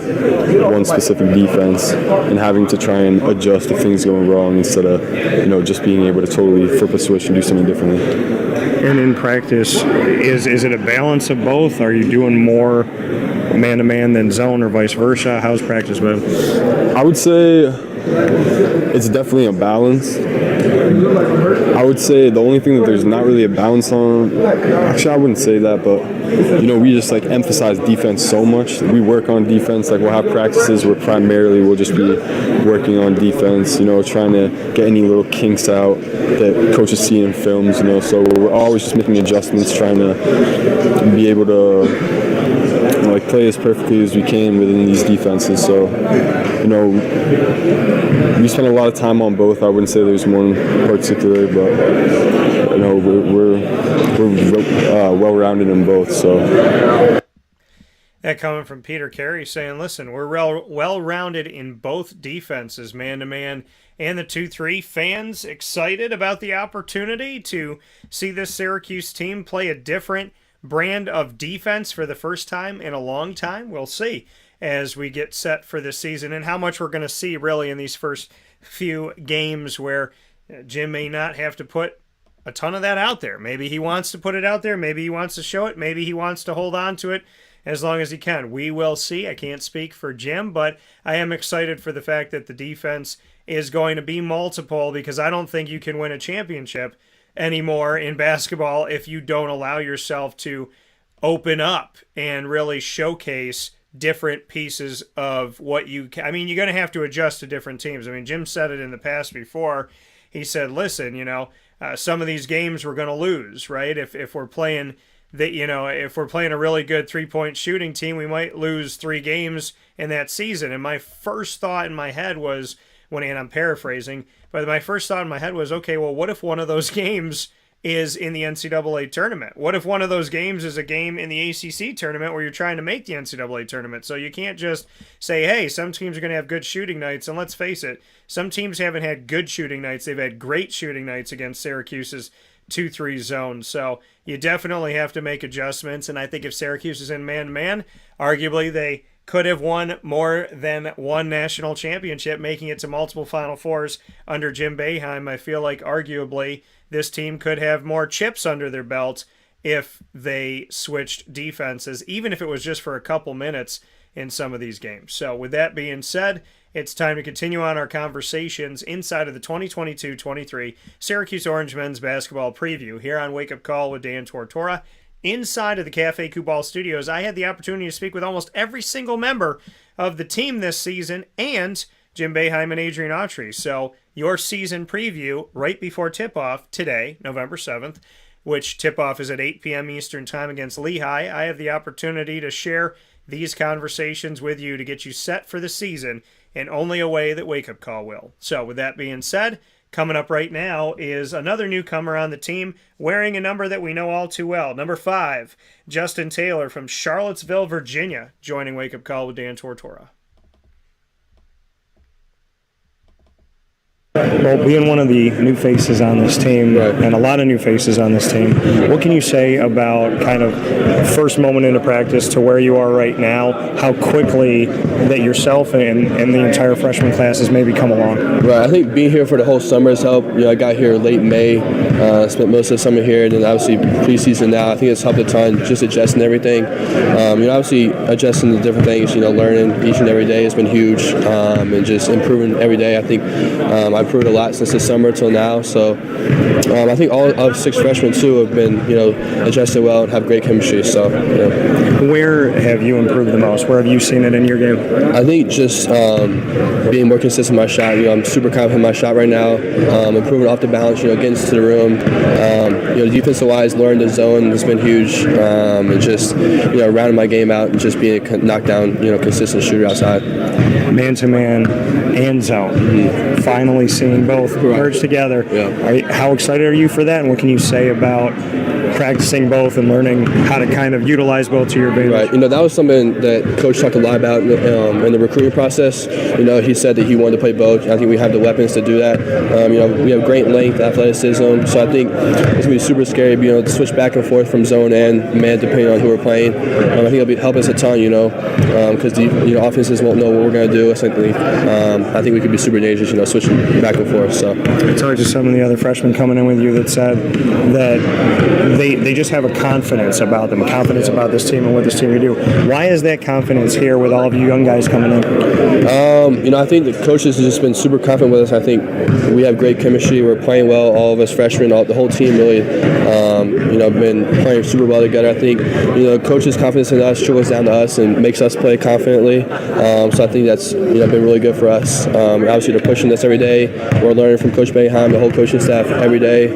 one specific defense and having to try and adjust if things go wrong instead of, you know, just being able to totally flip a switch and do something differently. And in practice, is it a balance of both? Are you doing more man-to-man than zone or vice versa? How's practice been? I would say it's definitely a balance. I would say the only thing that there's not really a balance on, actually I wouldn't say that, but you know, we just like emphasize defense so much. We work on defense, like we'll have practices where primarily we'll just be working on defense, you know, trying to get any little kinks out that coaches see in films, you know, so we're always just making adjustments, trying to be able to like play as perfectly as we can within these defenses. So, you know, we spend a lot of time on both. I wouldn't say there's one particular, but you know, we're well-rounded in both. So. That coming from Peter Carey saying, listen, we're well-rounded in both defenses, man-to-man and the 2-3. Fans excited about the opportunity to see this Syracuse team play a different brand of defense for the first time in a long time. We'll see as we get set for this season and how much we're going to see really in these first few games where Jim may not have to put a ton of that out there. Maybe he wants to put it out there. Maybe he wants to show it. Maybe he wants to hold on to it as long as he can. We will see. I can't speak for Jim, but I am excited for the fact that the defense is going to be multiple, because I don't think you can win a championship anymore in basketball if you don't allow yourself to open up and really showcase different pieces of what you can. I mean, you're going to have to adjust to different teams. I mean, Jim said it in the past before. He said, listen, you know, some of these games we're going to lose, right? If we're playing that, you know, if we're playing a really good three-point shooting team, we might lose 3 games in that season. And my first thought in my head was, and I'm paraphrasing, but my first thought in my head was, okay, well, what if one of those games is in the NCAA tournament? What if one of those games is a game in the ACC tournament where you're trying to make the NCAA tournament? So you can't just say, hey, some teams are going to have good shooting nights. And let's face it, some teams haven't had good shooting nights. They've had great shooting nights against Syracuse's 2-3 zone. So you definitely have to make adjustments. And I think if Syracuse is in man-to-man, arguably they could have won more than one national championship, making it to multiple Final Fours under Jim Boeheim. I feel like arguably this team could have more chips under their belt if they switched defenses, even if it was just for a couple minutes in some of these games. So with that being said, it's time to continue on our conversations inside of the 2022-23 Syracuse Orange men's basketball preview here on Wake Up Call with Dan Tortora. Inside of the Cafe Kubal Studios, I had the opportunity to speak with almost every single member of the team this season and Jim Boeheim and Adrian Autry. So your season preview right before tip-off today, November 7th, which tip-off is at 8 p.m. Eastern Time against Lehigh. I have the opportunity to share these conversations with you to get you set for the season in only a way that Wake Up Call will. So with that being said, coming up right now is another newcomer on the team wearing a number that we know all too well. Number 5, Justin Taylor from Charlottesville, Virginia, joining Wake Up Call with Dan Tortora. Well, being one of the new faces on this team, and a lot of new faces on this team, what can you say about kind of first moment into practice to where you are right now, how quickly that yourself and the entire freshman class has maybe come along? Right, I think being here for the whole summer has helped. You know, I got here late May, spent most of the summer here, and then obviously preseason now. I think it's helped a ton, just adjusting everything. You know, obviously adjusting to different things, you know, learning each and every day has been huge, and just improving every day. I think I've improved a lot since the summer till now. So I think all of 6 freshmen too have been, you know, adjusted well and have great chemistry. So where have you improved the most? Where have you seen it in your game? I think just being more consistent in my shot. You know, I'm super confident in my shot right now. Improving off the balance, you know, getting to the room. You know, defensive wise, learning the zone has been huge. And just, you know, rounding my game out and just being a knockdown, you know, consistent shooter outside. Man to man and zone. Finally seeing both merge together. How excited are you for that, and what can you say about practicing both and learning how to kind of utilize both to your advantage? Right. That was something that Coach talked a lot about in the recruiting process. He said that he wanted to play both. I think we have the weapons to do that. We have great length, athleticism, so I think it's going to be super scary, to switch back and forth from zone and man depending on who we're playing. I think it'll help us a ton, because the offenses won't know what we're going to do. Essentially, I think we could be super dangerous, switching back and forth. So I talked to some of the other freshmen coming in with you that said that they just have a confidence about them, confidence about this team and what this team can do. Why is that confidence here with all of you young guys coming in? I think the coaches have just been super confident with us. I think we have great chemistry. We're playing well, all of us freshmen, the whole team really, been playing super well together. I think, coaches' confidence in us trickles down to us and makes us play confidently. So I think that's, been really good for us. Obviously, they're pushing us every day. We're learning from Coach Boeheim, the whole coaching staff every day,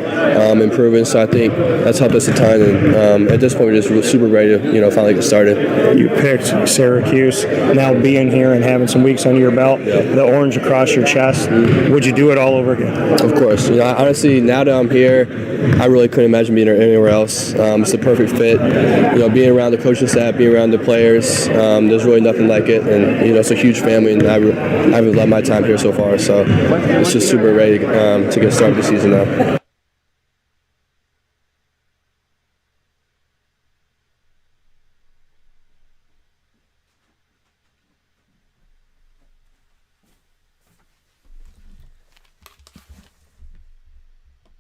improving. So I think that's helped us a ton. And at this point, we're just super ready to, finally get started. You picked Syracuse. Now being here and having some weeks under your belt, the orange across your chest, would you do it all over again? Of course. Honestly, now that I'm here, I really couldn't imagine being anywhere else. It's the perfect fit. Being around the coaching staff, being around the players, there's really nothing like it. And, it's a huge family, and I've loved my time here so far. So it's just super ready to get started this season now.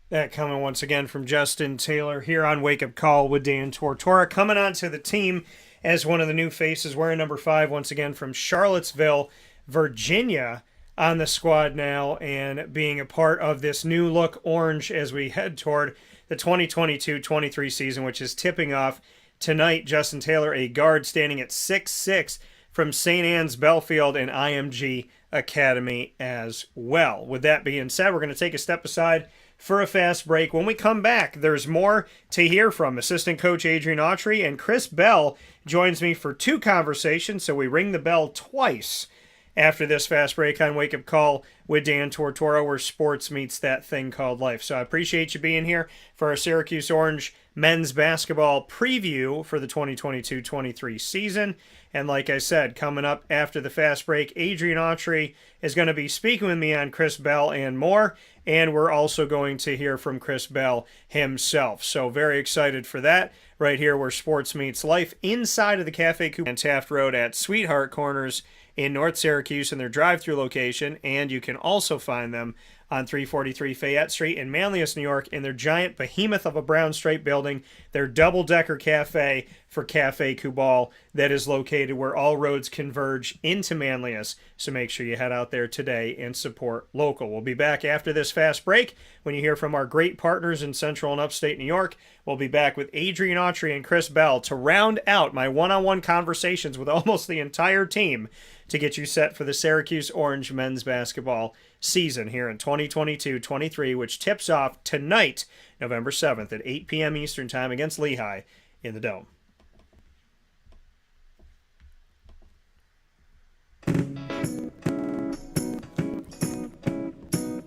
That coming once again from Justin Taylor here on Wake Up Call with Dan Tortora. Coming on to the team as one of the new faces, wearing number 5 once again from Charlottesville, Virginia, on the squad now and being a part of this new look orange as we head toward the 2022-23 season, which is tipping off tonight. Justin Taylor, a guard standing at 6'6", from St. Anne's Belfield and IMG Academy as well. With that being said, we're going to take a step aside for a fast break. When we come back, there's more to hear from assistant coach Adrian Autry, and Chris Bell joins me for 2 conversations, so we ring the bell twice after this fast break on Wake Up Call with Dan Tortora, where sports meets that thing called life. So I appreciate you being here for our Syracuse Orange men's basketball preview for the 2022-23 season. And like I said, coming up after the fast break, Adrian Autry is going to be speaking with me on Chris Bell and more. And we're also going to hear from Chris Bell himself. So very excited for that. Right here where sports meets life, inside of the Cafe Coupon and Taft Road at Sweetheart Corners in North Syracuse in their drive-thru location. And you can also find them on 343 Fayette Street in Manlius, New York, in their giant behemoth of a brown straight building, their double-decker cafe for Cafe Kubal that is located where all roads converge into Manlius. So make sure you head out there today and support local. We'll be back after this fast break when you hear from our great partners in Central and Upstate New York. We'll be back with Adrian Autry and Chris Bell to round out my one-on-one conversations with almost the entire team to get you set for the Syracuse Orange men's basketball season here in 2022-23, which tips off tonight, November 7th at 8 p.m. Eastern Time against Lehigh in the Dome.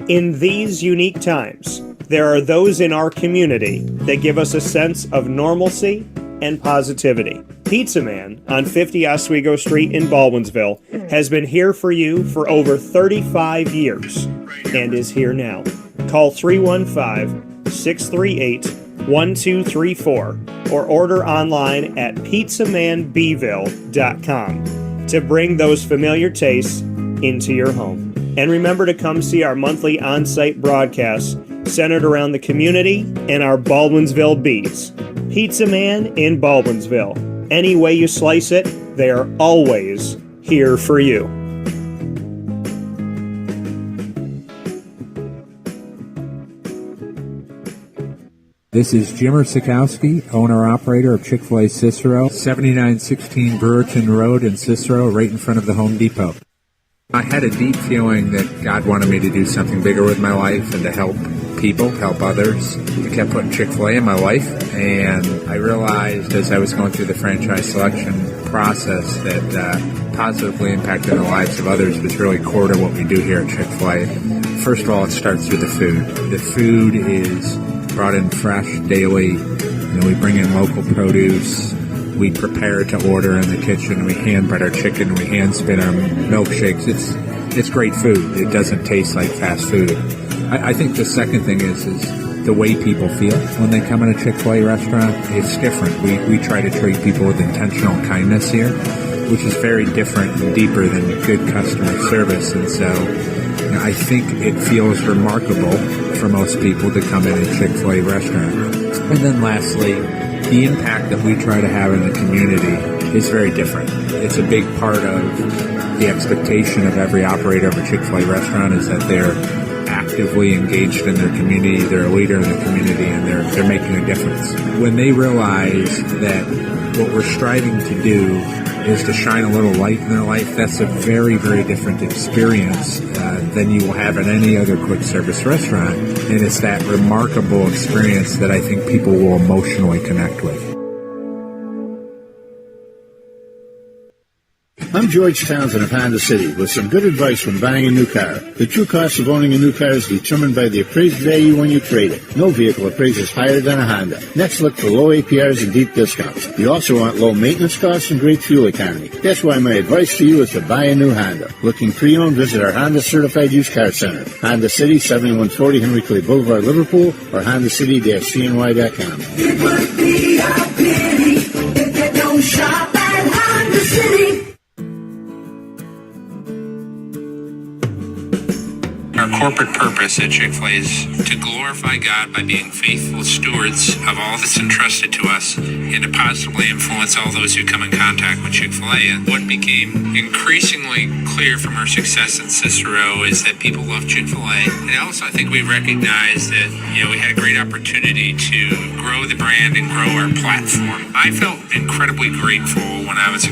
In these unique times, there are those in our community that give us a sense of normalcy and positivity. Pizza Man on 50 Oswego Street in Baldwinsville has been here for you for over 35 years and is here now. Call 315-638-1234 or order online at pizzamanbville.com to bring those familiar tastes into your home. And remember to come see our monthly on-site broadcasts centered around the community and our Baldwinsville beats. Pizza Man in Baldwinsville. Any way you slice it, they are always here for you. This is Jimmer Sikowski, owner-operator of Chick-fil-A Cicero, 7916 Brewerton Road in Cicero, right in front of the Home Depot. I had a deep feeling that God wanted me to do something bigger with my life and to help people, help others. I kept putting Chick-fil-A in my life, and I realized as I was going through the franchise selection process that positively impacting the lives of others was really core to what we do here at Chick-fil-A. First of all, it starts with the food. The food is brought in fresh daily. We bring in local produce. We prepare to order in the kitchen. We hand bread our chicken. We hand spin our milkshakes. It's great food. It doesn't taste like fast food. I think the second thing is the way people feel when they come in a Chick-fil-A restaurant. It's different. We try to treat people with intentional kindness here, which is very different and deeper than good customer service. And so I think it feels remarkable for most people to come in a Chick-fil-A restaurant. And then lastly, the impact that we try to have in the community is very different. It's a big part of the expectation of every operator of a Chick-fil-A restaurant is that they're actively engaged in their community, they're a leader in the community, and they're making a difference. When they realize that what we're striving to do is to shine a little light in their life, that's a very, very different experience than you will have in any other quick service restaurant. And it's that remarkable experience that I think people will emotionally connect with. I'm George Townsend of Honda City with some good advice when buying a new car. The true cost of owning a new car is determined by the appraised value when you trade it. No vehicle appraises higher than a Honda. Next, look for low APRs and deep discounts. You also want low maintenance costs and great fuel economy. That's why my advice to you is to buy a new Honda. Looking pre-owned, visit our Honda Certified Used Car Center. Honda City, 7140 Henry Clay Boulevard, Liverpool, or HondaCity-CNY.com. It would be a pity if you don't shop at Honda City. Our corporate purpose at Chick-fil-A is to glorify God by being faithful stewards of all that's entrusted to us and to positively influence all those who come in contact with Chick-fil-A. And what became increasingly clear from our success in Cicero is that people love Chick-fil-A. And also I think we recognized that, we had a great opportunity to grow the brand and grow our platform. I felt incredibly grateful when I was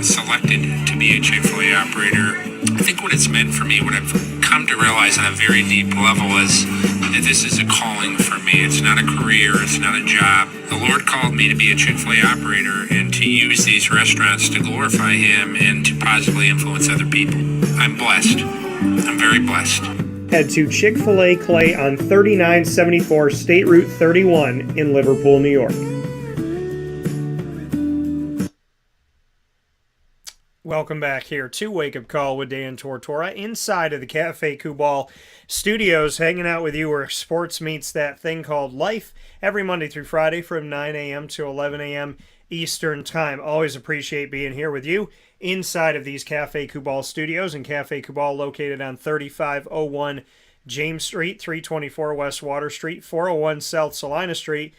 selected to be a Chick-fil-A operator. I think what it's meant for me, what I've come to realize on a very deep level is that this is a calling for me. It's not a career. It's not a job. The Lord called me to be a Chick-fil-A operator and to use these restaurants to glorify Him and to positively influence other people. I'm blessed. I'm very blessed. Head to Chick-fil-A Clay on 3974 State Route 31 in Liverpool, New York. Welcome back here to Wake Up Call with Dan Tortora inside of the Cafe Kubal studios, hanging out with you where sports meets that thing called life every Monday through Friday from 9 a.m. to 11 a.m. Eastern Time. Always appreciate being here with you inside of these Cafe Kubal studios, and Cafe Kubal located on 3501 James Street, 324 West Water Street, 401 South Salina Street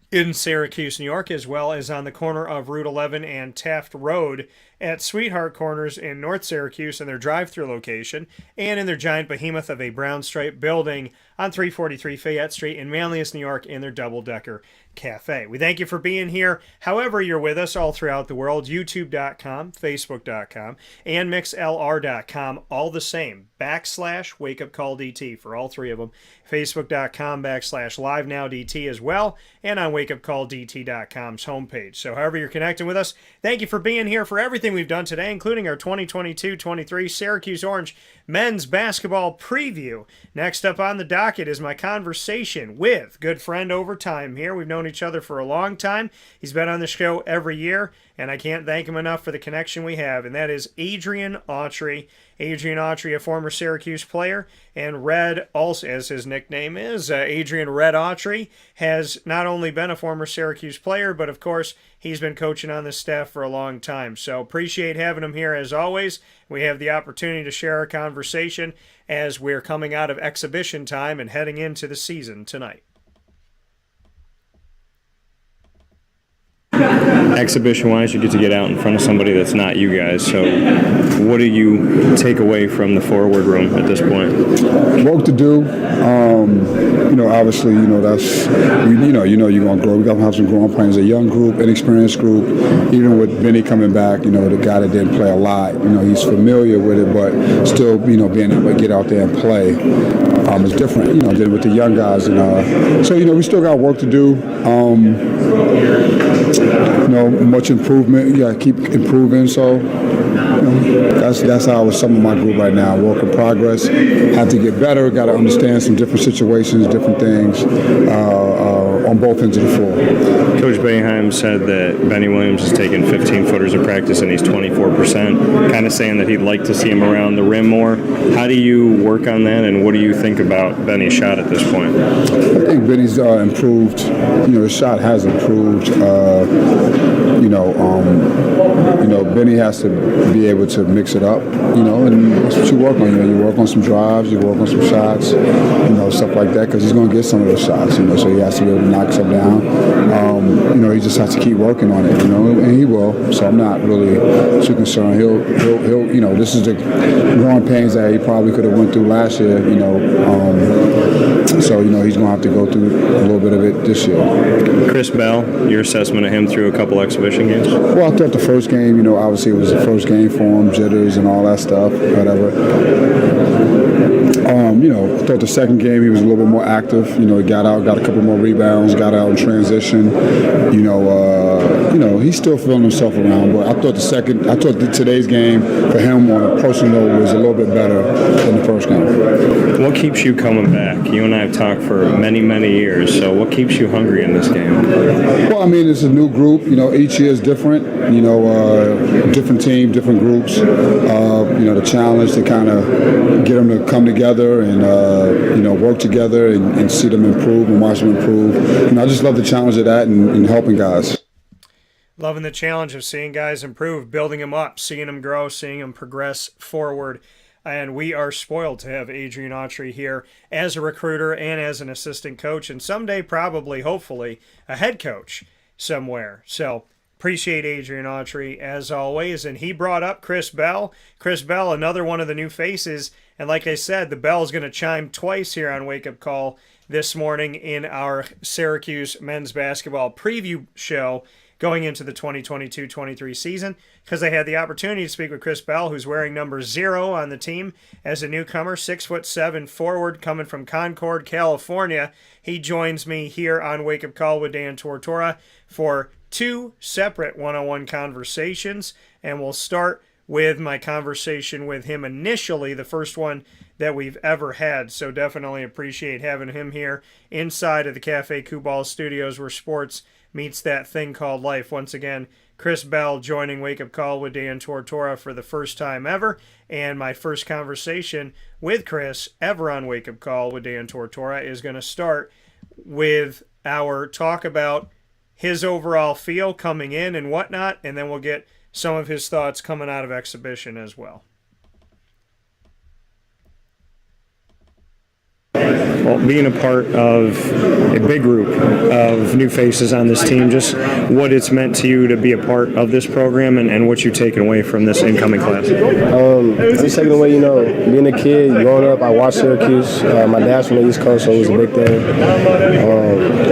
in Syracuse, New York, as well as on the corner of Route 11 and Taft Road at Sweetheart Corners in North Syracuse in their drive-thru location, and in their giant behemoth of a brown stripe building on 343 Fayette Street in Manlius, New York, in their double-decker cafe. We thank you for being here, however you're with us all throughout the world, youtube.com, facebook.com, and mixlr.com, all the same, /WakeUpCallDT for all three of them, facebook.com /LiveNowDT as well, and on WakeUpCallDT.com's homepage. So however you're connecting with us, thank you for being here for everything we've done today, including our 2022-23 Syracuse Orange men's basketball preview. Next up on the docket is my conversation with good friend over time here. We've known each other for a long time. He's been on the show every year, and I can't thank him enough for the connection we have, and that is Adrian Autry. Adrian Autry, a former Syracuse player, and Red, also as his nickname is, Adrian Red Autry, has not only been a former Syracuse player, but of course, he's been coaching on this staff for a long time. So appreciate having him here as always. We have the opportunity to share our conversation as we're coming out of exhibition time and heading into the season tonight. Exhibition-wise, you get out in front of somebody that's not you guys. So, what do you take away from the forward room at this point? Work to do. Obviously, that's you're gonna grow. We got to have some growing pains. A young group, inexperienced group. Even with Benny coming back, the guy that didn't play a lot. He's familiar with it, but still, being able to get out there and play is different. Than with the young guys. And so, we still got work to do. Much improvement. You got to keep improving. So, That's how I was some of my group right now. Work in progress. Have to get better. Got to understand some different situations, different things on both ends of the floor. Coach Boeheim said that Benny Williams has taken 15-footers of practice and he's 24%, kind of saying that he'd like to see him around the rim more. How do you work on that, and what do you think about Benny's shot at this point? I think Benny's improved. His shot has improved. Benny has to be able to mix it up, and that's what you work on. You work on some drives, you work on some shots, stuff like that, because he's going to get some of those shots, so he has to be able to knock some down. He just has to keep working on it, and he will. So I'm not really too concerned. He'll this is the growing pains that he probably could have went through last year, so he's going to have to go through a little bit of it this year. Chris Bell, your assessment of him through a couple exhibition games? Well, I thought the first game, obviously it was the first game for him, jitters and all that stuff, whatever. I thought the second game he was a little bit more active. He got out, got a couple more rebounds, got out in transition. He's still feeling himself around. But I thought today's game for him on a personal note was a little bit better than the first game. What keeps you coming back? You and I have talked for many, many years. So what keeps you hungry in this game? Well, it's a new group. Each year is different. Different team, different groups. The challenge to kind of get them to come together and work together and see them improve and watch them improve. I just love the challenge of that and helping guys. Loving the challenge of seeing guys improve, building them up, seeing them grow, seeing them progress forward. And we are spoiled to have Adrian Autry here as a recruiter and as an assistant coach, and someday probably, hopefully, a head coach somewhere. So appreciate Adrian Autry as always. And he brought up Chris Bell. Chris Bell, another one of the new faces. And like I said, the bell is going to chime twice here on Wake Up Call this morning in our Syracuse men's basketball preview show going into the 2022-23 season, because I had the opportunity to speak with Chris Bell, who's wearing number 0 on the team as a newcomer, 6'7" forward coming from Concord, California. He joins me here on Wake Up Call with Dan Tortora for 2 separate one-on-one conversations, and we'll start with my conversation with him initially, the first one that we've ever had. So definitely appreciate having him here inside of the Cafe Kubal studios where sports meets that thing called life. Once again, Chris Bell joining Wake Up Call with Dan Tortora for the first time ever, and my first conversation with Chris ever on Wake Up Call with Dan Tortora is going to start with our talk about his overall feel coming in and whatnot, and then we'll get some of his thoughts coming out of exhibition as well. Well, being a part of a big group of new faces on this team, just what it's meant to you to be a part of this program and what you've taken away from this incoming class. Just taking away, being a kid, growing up, I watched Syracuse. My dad's from the East Coast, so it was a big thing.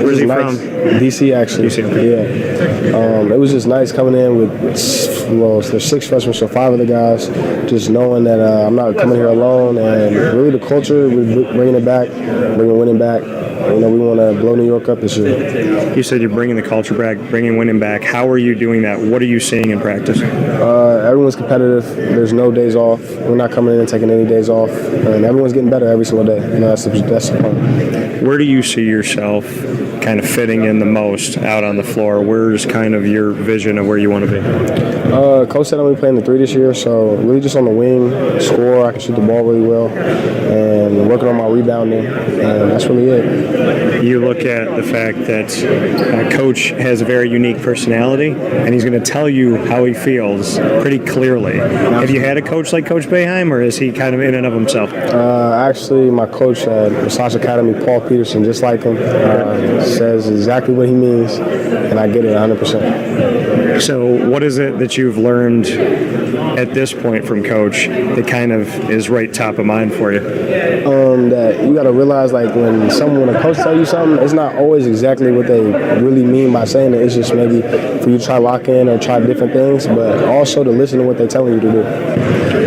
Where's he from? DC, actually. DC. Yeah. It was just nice coming in with, there's 6 freshmen, so 5 of the guys, just knowing that I'm not coming here alone, and really the culture, we're bringing it back, bringing winning back. We want to blow New York up this year. You said you're bringing the culture back, bringing winning back. How are you doing that? What are you seeing in practice? Everyone's competitive. There's no days off. We're not coming in and taking any days off. And everyone's getting better every single day. That's the point. Where do you see yourself kind of fitting in the most out on the floor? Where's kind of your vision of where you want to be? Coach said I'm going to be playing the 3 this year, so really just on the wing, score, I can shoot the ball really well, and working on my rebounding, and that's really it. You look at the fact that Coach has a very unique personality, and he's going to tell you how he feels pretty clearly. Have you had a coach like Coach Boeheim, or is he kind of in and of himself? Actually, my coach at Massage Academy, Paul Peterson, just like him, says exactly what he means, and I get it 100%. So what is it that you've learned at this point from Coach that kind of is right top of mind for you? That you got to realize, like, when a coach tells you something, it's not always exactly what they really mean by saying it. It's just maybe for you to try lock in or try different things, but also to listen to what they're telling you to do.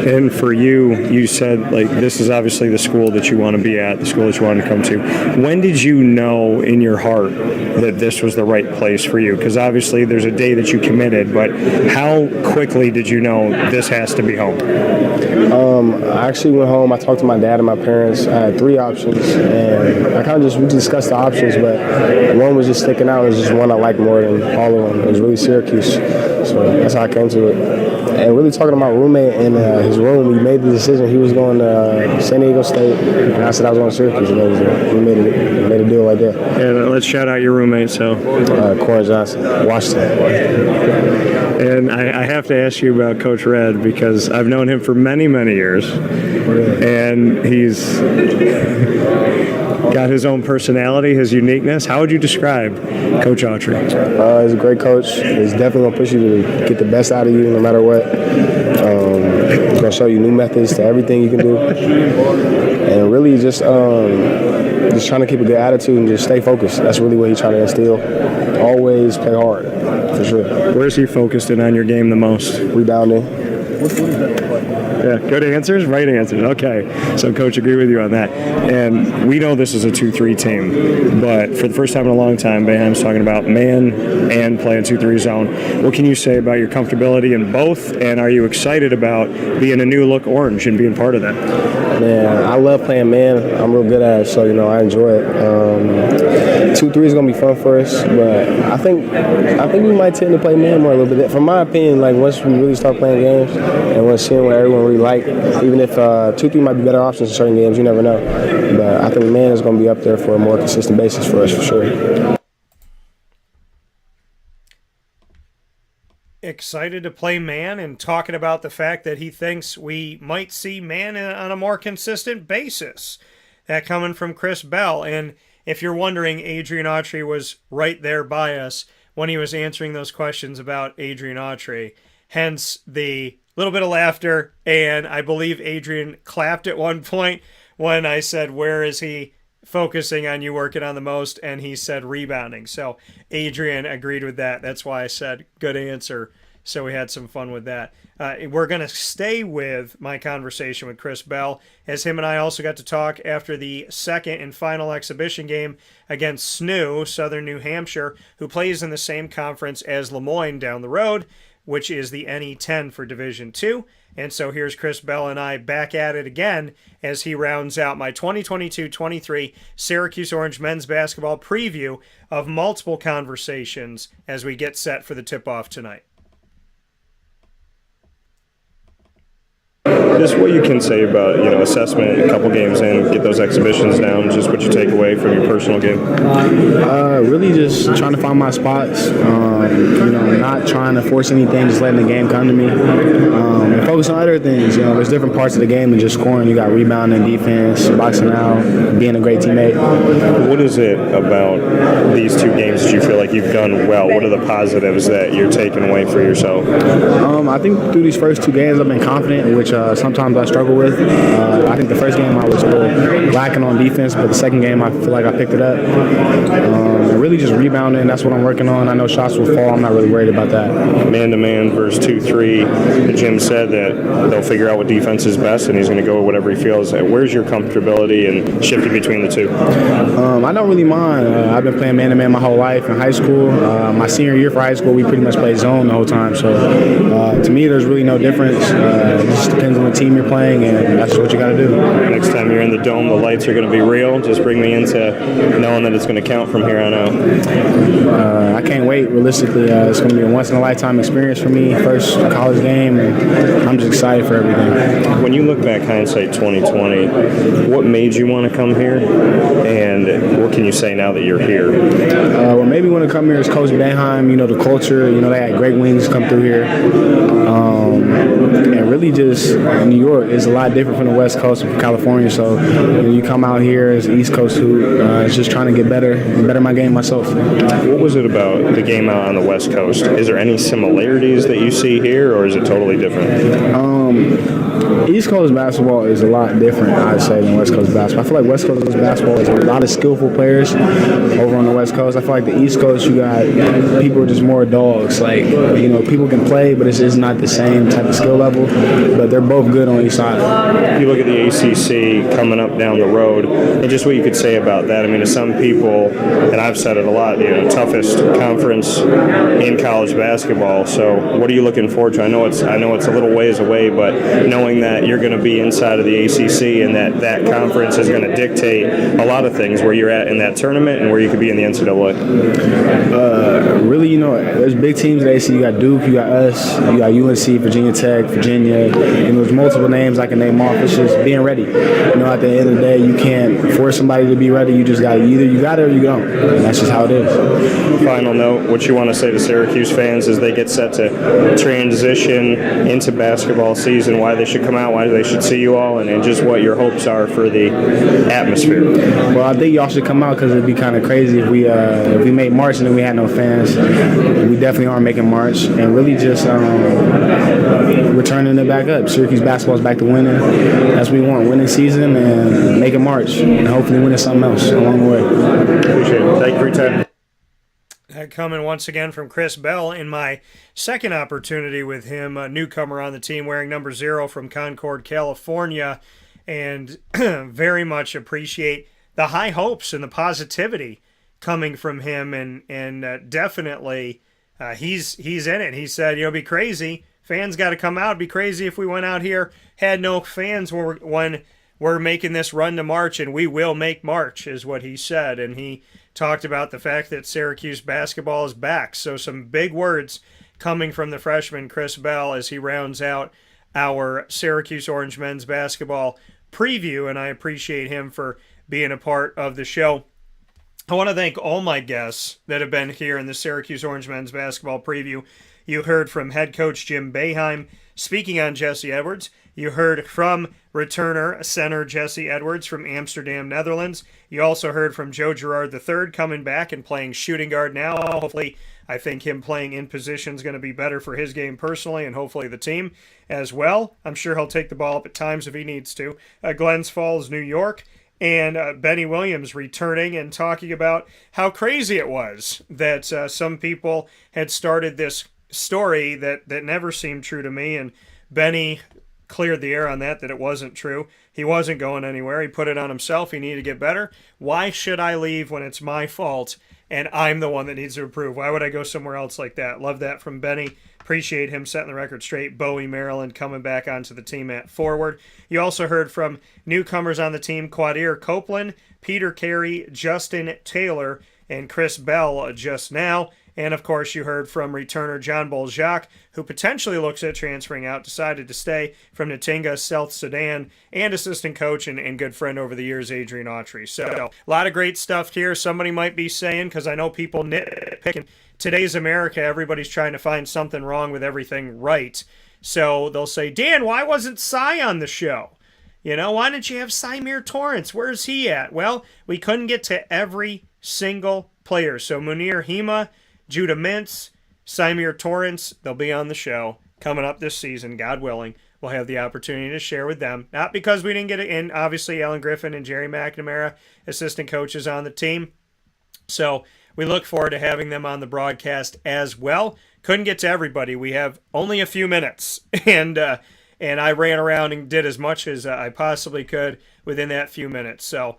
And for you, you said, like, this is obviously the school that you want to be at, the school that you want to come to. When did you know in your heart that this was the right place for you? Because obviously there's a day that you committed, but how quickly did you know this has to be home? I actually went home. I talked to my dad and my parents. I had 3 options, and we discussed the options, but one was just sticking out. It was just one I liked more than all of them. It was really Syracuse. So that's how I came to it. And really talking to my roommate in his room, we made the decision. He was going to San Diego State, and I said I was going to Syracuse, and we made a deal like that. And let's shout out your roommate, Corey Johnson, Washington. And I have to ask you about Coach Red, because I've known him for many, many years, and he's got his own personality, his uniqueness. How would you describe Coach Autry? He's a great coach. He's definitely going to push you to get the best out of you no matter what. He's going to show you new methods to everything you can do. And really just trying to keep a good attitude and just stay focused. That's really what he's trying to instill. Always play hard, for sure. Where's he focused in on your game the most? Rebounding. Yeah, good answers, right answers. Okay, so Coach, agree with you on that. And we know this is a 2-3 team, but for the first time in a long time, Boeheim's talking about man and playing 2-3 zone. What can you say about your comfortability in both, and are you excited about being a new look orange and being part of that? Man, I love playing man. I'm real good at it, so I enjoy it. 2-3 is gonna be fun for us, but I think we might tend to play man more a little bit. From my opinion, like once we really start playing games and once seeing what everyone really like, even if 2-3 might be better options in certain games, you never know. But I think man is gonna be up there for a more consistent basis for us, for sure. Excited to play man, and talking about the fact that he thinks we might see man on a more consistent basis. That coming from Chris Bell. And if you're wondering, Adrian Autry was right there by us when he was answering those questions about Adrian Autry. Hence the little bit of laughter, and I believe Adrian clapped at one point when I said, where is he focusing on you working on the most? And he said rebounding. So Adrian agreed with that. That's why I said good answer. So we had some fun with that. We're going to stay with my conversation with Chris Bell, as him and I also got to talk after the second and final exhibition game against SNU, Southern New Hampshire, who plays in the same conference as Moyne down the road, which is the NE10 for Division II. And so here's Chris Bell and I back at it again as he rounds out my 2022-23 Syracuse Orange men's basketball preview of multiple conversations as we get set for the tip-off tonight. Just what you can say about, assessment, a couple games in, get those exhibitions down, just what you take away from your personal game. Really just trying to find my spots, not trying to force anything, just letting the game come to me, and focus on other things. There's different parts of the game than just scoring. You got rebounding, defense, boxing out, being a great teammate. What is it about these 2 games that you feel like you've done well? What are the positives that you're taking away for yourself? I think through these first 2 games I've been confident, which sometimes I struggle with. I think the first game I was lacking on defense, but the second game I feel like I picked it up. Really just rebounding, that's what I'm working on. I know shots will fall, I'm not really worried about that. Man-to-man versus 2-3, Jim said that they'll figure out what defense is best and he's going to go with whatever he feels. Where's your comfortability in shifting between the 2? I don't really mind. I've been playing man-to-man my whole life in high school. My senior year for high school, we pretty much played zone the whole time. So to me, there's really no difference. It just depends on the team you're playing, and that's what you got to do. Next time you're in the dome, the lights are going to be real. Just bring me into knowing that it's going to count from here on out. I can't wait. Realistically, it's going to be a once-in-a-lifetime experience for me. First college game, and I'm just excited for everything. When you look back, hindsight 2020, what made you want to come here, and what can you say now that you're here? What made me want to come here is Coach Boeheim. The culture. They had great wings come through here. And really just New York is a lot different from the West Coast and from California. So you come out here as East Coast who is just trying to get better and better my game myself. What was it about the game out on the West Coast? Is there any similarities that you see here, or is it totally different? East Coast basketball is a lot different, I'd say, than West Coast basketball. I feel like West Coast basketball is a lot of skillful players over on the West Coast. I feel like the East Coast, you got people are just more dogs. Like, you know, people can play, but it's just not the same type of skill level. But they're both good on each side. You look at the ACC coming up down the road, and just what you could say about that. I mean, to some people, and I've said it a lot, you know, toughest conference in college basketball. So, what are you looking forward to? I know it's a little ways away, but knowing that you're going to be inside of the ACC and that conference is going to dictate a lot of things, where you're at in that tournament and where you could be in the NCAA. Really, you know, there's big teams at ACC. You got Duke, you got us, you got UNC, Virginia Tech, Virginia. And there's multiple names I can name off. It's just being ready. You know, at the end of the day, you can't force somebody to be ready. You just got either you got it or you don't. And that's just how it is. Final note, what you want to say to Syracuse fans as they get set to transition into basketball season, why they should come out, why they should see you all, and just what your hopes are for the atmosphere. Well, I think y'all should come out because it'd be kind of crazy if we made March and then we had no fans. We definitely are making March and really just returning it back up. Syracuse basketball is back to winning as we want, winning season and making March and hopefully winning something else along the way. Appreciate it. Thank you for your time. Coming once again from Chris Bell in my second opportunity with him, a newcomer on the team wearing number 0 from Concord, California, and very much appreciate the high hopes and the positivity coming from him, and definitely he's in it. He said, you know, it'd be crazy. Fans got to come out. It'd be crazy if we went out here, had no fans when we're making this run to March, and we will make March, is what he said. And he talked about the fact that Syracuse basketball is back. So some big words coming from the freshman Chris Bell as he rounds out our Syracuse Orange men's basketball preview, and I appreciate him for being a part of the show. I want to thank all my guests that have been here in the Syracuse Orange men's basketball preview. You heard from head coach Jim Boeheim speaking on Jesse Edwards. You heard from returner center Jesse Edwards from Amsterdam, Netherlands. You also heard from Joe Girard III coming back and playing shooting guard now. Hopefully, I think him playing in position is going to be better for his game personally and hopefully the team as well. I'm sure he'll take the ball up at times if he needs to. Glens Falls, New York. And Benny Williams returning and talking about how crazy it was that some people had started this story that never seemed true to me. And Benny cleared the air on that it wasn't true. He wasn't going anywhere. He put it on himself. He needed to get better. Why should I leave when it's my fault and I'm the one that needs to improve? Why would I go somewhere else like that? Love that from Benny. Appreciate him setting the record straight. Bowie, Maryland, coming back onto the team at forward. You also heard from newcomers on the team, Quadir Copeland, Peter Carey, Justin Taylor, and Chris Bell just now. And, of course, you heard from returner John Boljac, who potentially looks at transferring out, decided to stay from Natinga, South Sudan, and assistant coach and good friend over the years, Adrian Autry. So, a lot of great stuff here. Somebody might be saying, because I know people nitpick, in today's America, everybody's trying to find something wrong with everything right. So they'll say, Dan, why wasn't Cy on the show? You know, why didn't you have Symir Torrance? Where's he at? Well, we couldn't get to every single player. So Munir Hema, Judah Mintz, Symir Torrance, they'll be on the show coming up this season, God willing. We'll have the opportunity to share with them. Not because we didn't get it in. Obviously, Alan Griffin and Jerry McNamara, assistant coaches on the team. So we look forward to having them on the broadcast as well. Couldn't get to everybody. We have only a few minutes. And I ran around and did as much as I possibly could within that few minutes. So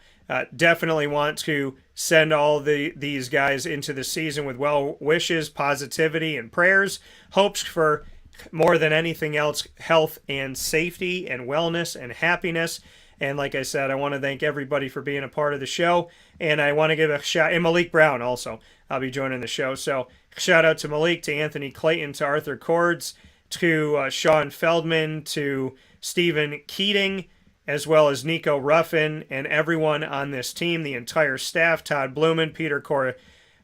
definitely want to send all these guys into the season with well wishes, positivity, and prayers. Hopes for, more than anything else, health and safety and wellness and happiness. And like I said, I want to thank everybody for being a part of the show. And I want to give a shout, and Malik Brown also, I'll be joining the show. So shout out to Malik, to Anthony Clayton, to Arthur Cords, to Sean Feldman, to Stephen Keating, as well as Nico Ruffin, and everyone on this team, the entire staff, Todd Blumen, Peter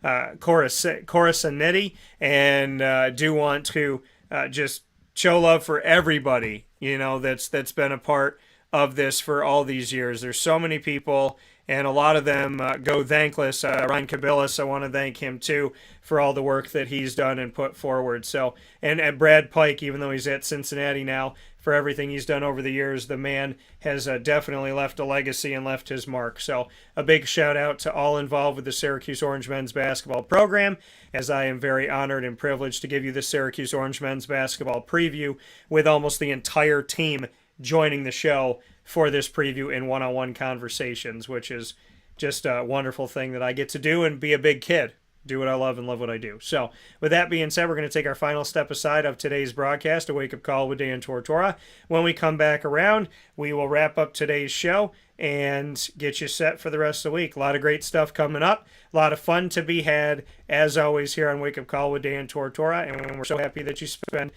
Corasanetti, and do want to just show love for everybody, you know, that's been a part of this for all these years. There's so many people, and a lot of them go thankless. Ryan Kabilis, I want to thank him too for all the work that he's done and put forward. So, and Brad Pike, even though he's at Cincinnati now, for everything he's done over the years. The man has definitely left a legacy and left his mark. So a big shout out to all involved with the Syracuse Orange men's basketball program, as I am very honored and privileged to give you the Syracuse Orange men's basketball preview with almost the entire team joining the show for this preview in one-on-one conversations, which is just a wonderful thing that I get to do and be a big kid. Do what I love and love what I do. So with that being said, we're going to take our final step aside of today's broadcast, a wake-up call with Dan Tortora. When we come back around, we will wrap up today's show and get you set for the rest of the week. A lot of great stuff coming up. A lot of fun to be had, as always, here on Wake Up Call with Dan Tortora. And we're so happy that you spend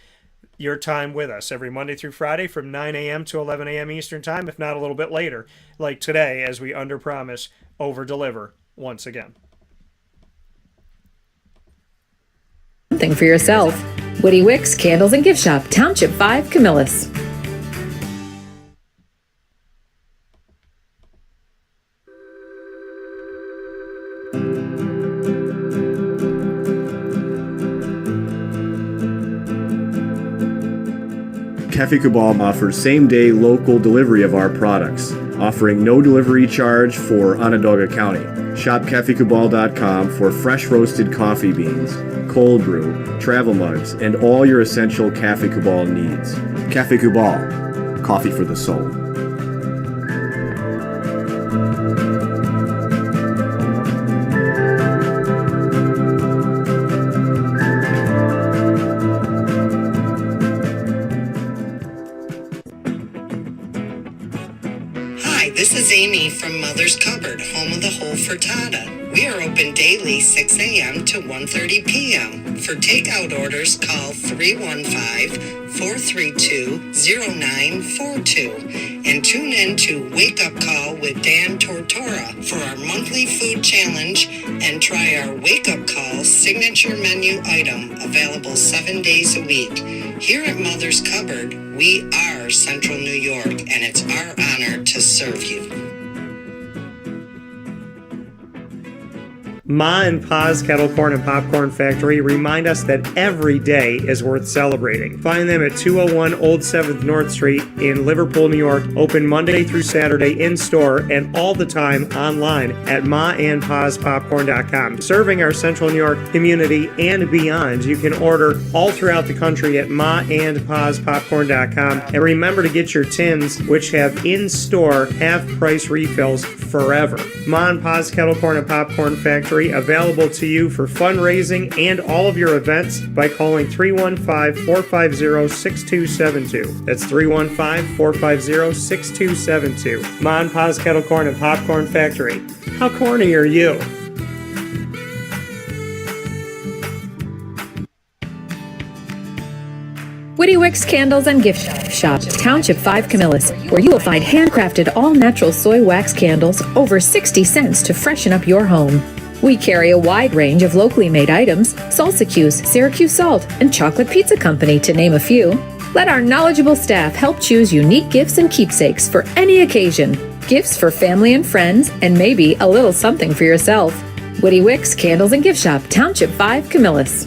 your time with us every Monday through Friday from 9 a.m. to 11 a.m. Eastern Time, if not a little bit later, like today, as we underpromise, overdeliver once again. Something for yourself. Woody Wicks Candles and Gift Shop, Township 5, Camillus. Cafe Kubal offers same-day local delivery of our products, offering no delivery charge for Onondaga County. Shop cafekubal.com for fresh roasted coffee beans, cold brew, travel mugs, and all your essential Cafe Kubal needs. Cafe Kubal, coffee for the soul. This is Amy from Mother's Cupboard, home of the whole frittata. We are open daily 6 a.m. to 1:30 p.m. For takeout orders, call 315-432-0942 and tune in to Wake Up Call with Dan Tortora for our monthly food challenge and try our Wake Up Call signature menu item available 7 days a week. Here at Mother's Cupboard, we are Central New York, and it's our honor to serve you. Ma and Pa's Kettle Corn and Popcorn Factory remind us that every day is worth celebrating. Find them at 201 Old 7th North Street in Liverpool, New York. Open Monday through Saturday in-store and all the time online at maandpaspopcorn.com. Serving our Central New York community and beyond, you can order all throughout the country at maandpaspopcorn.com. And remember to get your tins, which have in-store half-price refills forever. Ma and Pa's Kettle Corn and Popcorn Factory, available to you for fundraising and all of your events by calling 315-450-6272. That's 315-450-6272. Ma and Pa's Kettle Corn and Popcorn Factory. How corny are you? Woody Wicks Candles and Gift Shop, Township 5, Camillus, where you will find handcrafted all-natural soy wax candles over 60 cents to freshen up your home. We carry a wide range of locally made items, Syracuse, Syracuse Salt, and Chocolate Pizza Company, to name a few. Let our knowledgeable staff help choose unique gifts and keepsakes for any occasion. Gifts for family and friends, and maybe a little something for yourself. Woody Wicks Candles and Gift Shop, Township 5, Camillus.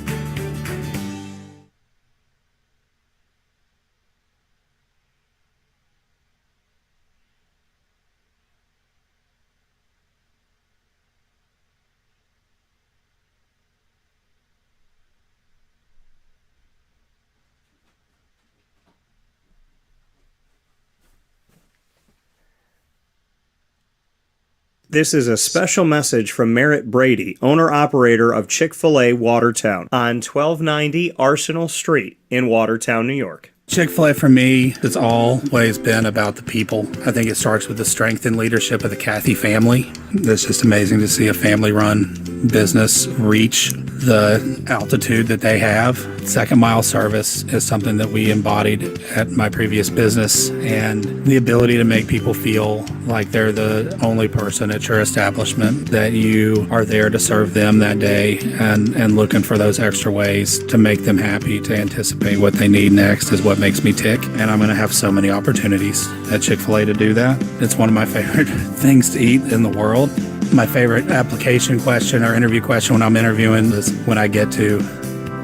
This is a special message from Merritt Brady, owner-operator of Chick-fil-A Watertown on 1290 Arsenal Street in Watertown, New York. Chick-fil-A for me has always been about the people. I think it starts with the strength and leadership of the Cathy family. It's just amazing to see a family-run business reach the altitude that they have. Second mile service is something that we embodied at my previous business, and the ability to make people feel like they're the only person at your establishment, that you are there to serve them that day and looking for those extra ways to make them happy, to anticipate what they need next is what makes me tick. And I'm going to have so many opportunities at Chick-fil-A to do that. It's one of my favorite things to eat in the world. My favorite application question or interview question when I'm interviewing is when I get to,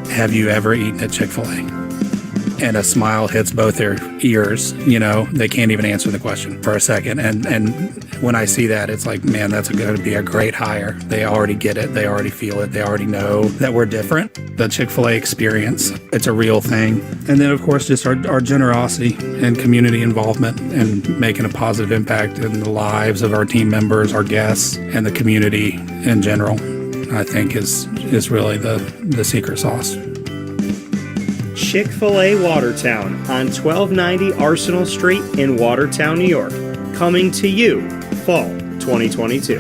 have you ever eaten at Chick-fil-A? and a smile hits both their ears, they can't even answer the question for a second. And when I see that, it's like, man, that's going to be a great hire. They already get it. They already feel it. They already know that we're different. The Chick-fil-A experience, it's a real thing. And then, of course, just our generosity and community involvement and making a positive impact in the lives of our team members, our guests, and the community in general, I think is really the secret sauce. Chick-fil-A Watertown on 1290 Arsenal Street in Watertown, New York. Coming to you, fall 2022.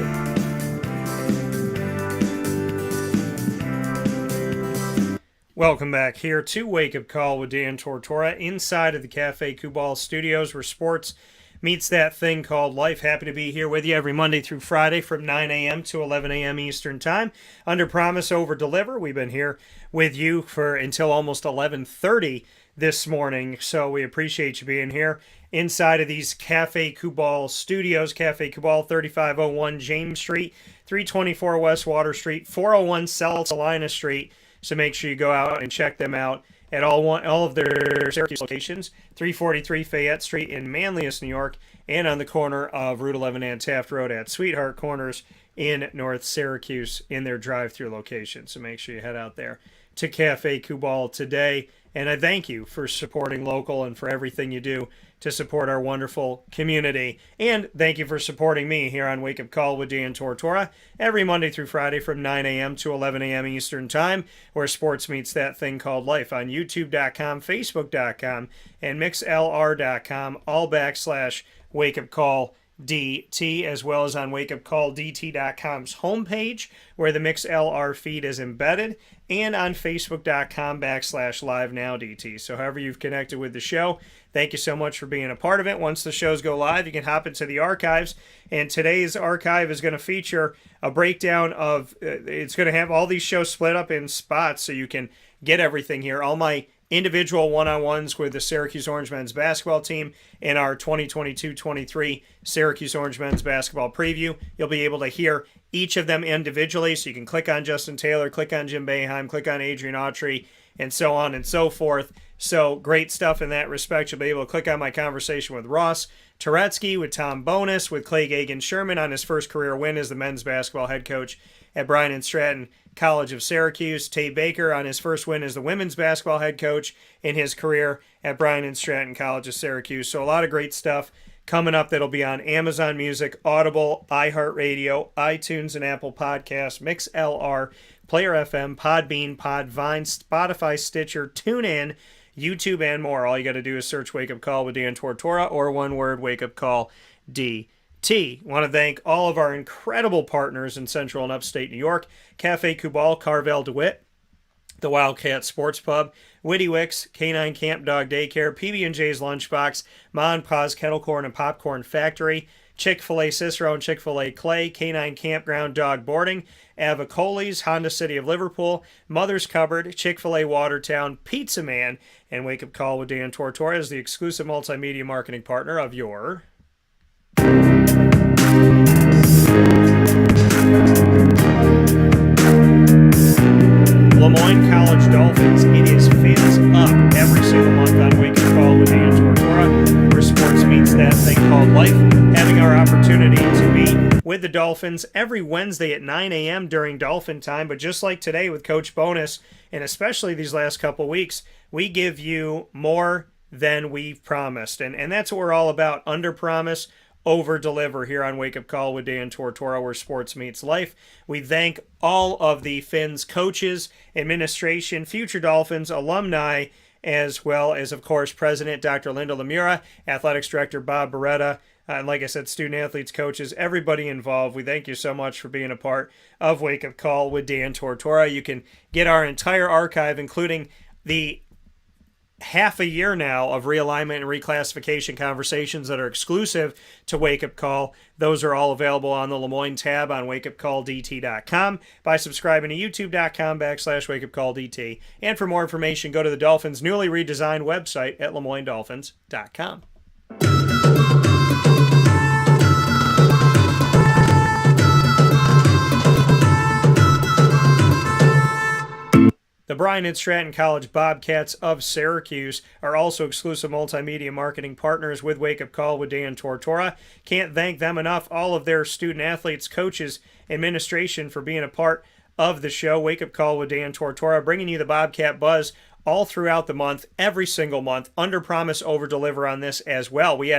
Welcome back here to Wake Up Call with Dan Tortora inside of the Cafe Kubal Studios where sports meets that thing called life. Happy to be here with you every Monday through Friday from 9 a.m. to 11 a.m. Eastern Time. Under promise, over deliver. We've been here with you for until almost 11:30 this morning, so we appreciate you being here inside of these Cafe Kubal Studios. Cafe Kubal, 3501 James Street, 324 West Water Street, 401 South Salina Street. So make sure you go out and check them out at all of their Syracuse locations, 343 Fayette Street in Manlius, New York, and on the corner of Route 11 and Taft Road at Sweetheart Corners in North Syracuse in their drive-through location. So make sure you head out there to Cafe Kubal today. And I thank you for supporting local and for everything you do to support our wonderful community. And thank you for supporting me here on Wake Up Call with Dan Tortora every Monday through Friday from 9 a.m. to 11 a.m. Eastern Time, where sports meets that thing called life on YouTube.com, Facebook.com, and MixLR.com, all / Wake Up Call DT, as well as on wakeupcalldt.com's homepage, where the MixLR feed is embedded, and on Facebook.com / LiveNowDT. So however you've connected with the show, thank you so much for being a part of it. Once the shows go live, you can hop into the archives, and today's archive is going to feature a breakdown of, it's going to have all these shows split up in spots so you can get everything here. All my individual one-on-ones with the Syracuse Orange men's basketball team in our 2022-23 Syracuse Orange men's basketball preview. You'll be able to hear each of them individually, so you can click on Justin Taylor, click on Jim Boeheim, click on Adrian Autry, and so on and so forth. So great stuff in that respect. You'll be able to click on my conversation with Ross Turetsky, with Tom Bonus, with Clay Gagen-Sherman on his first career win as the men's basketball head coach at Bryant Stratton College of Syracuse. Tae Baker on his first win as the women's basketball head coach in his career at Bryant Stratton College of Syracuse. So a lot of great stuff coming up that'll be on Amazon Music, Audible, iHeartRadio, iTunes and Apple Podcasts, MixLR, Player FM, Podbean, Podvine, Spotify, Stitcher, TuneIn, YouTube, and more. All you got to do is search Wake Up Call with Dan Tortora, or one word, Wake Up Call DT. Want to thank all of our incredible partners in Central and Upstate New York: Cafe Kubal, Carvel DeWitt, the Wildcat Sports Pub, Witty Wicks, Canine Camp Dog Daycare, PB&J's Lunchbox, Ma and Pa's Kettle Corn and Popcorn Factory, Chick-fil-A Cicero and Chick-fil-A Clay, Canine Campground Dog Boarding, Avicoli's, Honda City of Liverpool, Mother's Cupboard, Chick-fil-A Watertown, Pizza Man, and Wake Up Call with Dan Tortora is the exclusive multimedia marketing partner of your Moyne College Dolphins. It is fins up every single month on Wake Up Call with Dan Tortora, where sports meets that thing called life. Having our opportunity to be with the Dolphins every Wednesday at 9 a.m. during Dolphin time, but just like today with Coach Bonus, and especially these last couple weeks, we give you more than we've promised. And that's what we're all about, under promise, over deliver here on Wake Up Call with Dan Tortora, where sports meets life. We thank all of the Fins coaches, administration, future Dolphins, alumni, as well as, of course, President Dr. Linda Lemura, Athletics Director Bob Beretta, and like I said, student athletes, coaches, everybody involved. We thank you so much for being a part of Wake Up Call with Dan Tortora. You can get our entire archive, including the half a year now of realignment and reclassification conversations that are exclusive to Wake Up Call. Those are all available on the Lemoyne tab on wakeupcalldt.com by subscribing to youtube.com / wakeupcalldt. And for more information, go to the Dolphins' newly redesigned website at lemoynedolphins.com. The Bryant Stratton College Bobcats of Syracuse are also exclusive multimedia marketing partners with Wake Up Call with Dan Tortora. Can't thank them enough, all of their student athletes, coaches, administration for being a part of the show. Wake Up Call with Dan Tortora, bringing you the Bobcat buzz all throughout the month, every single month. Under promise, over deliver on this as well. We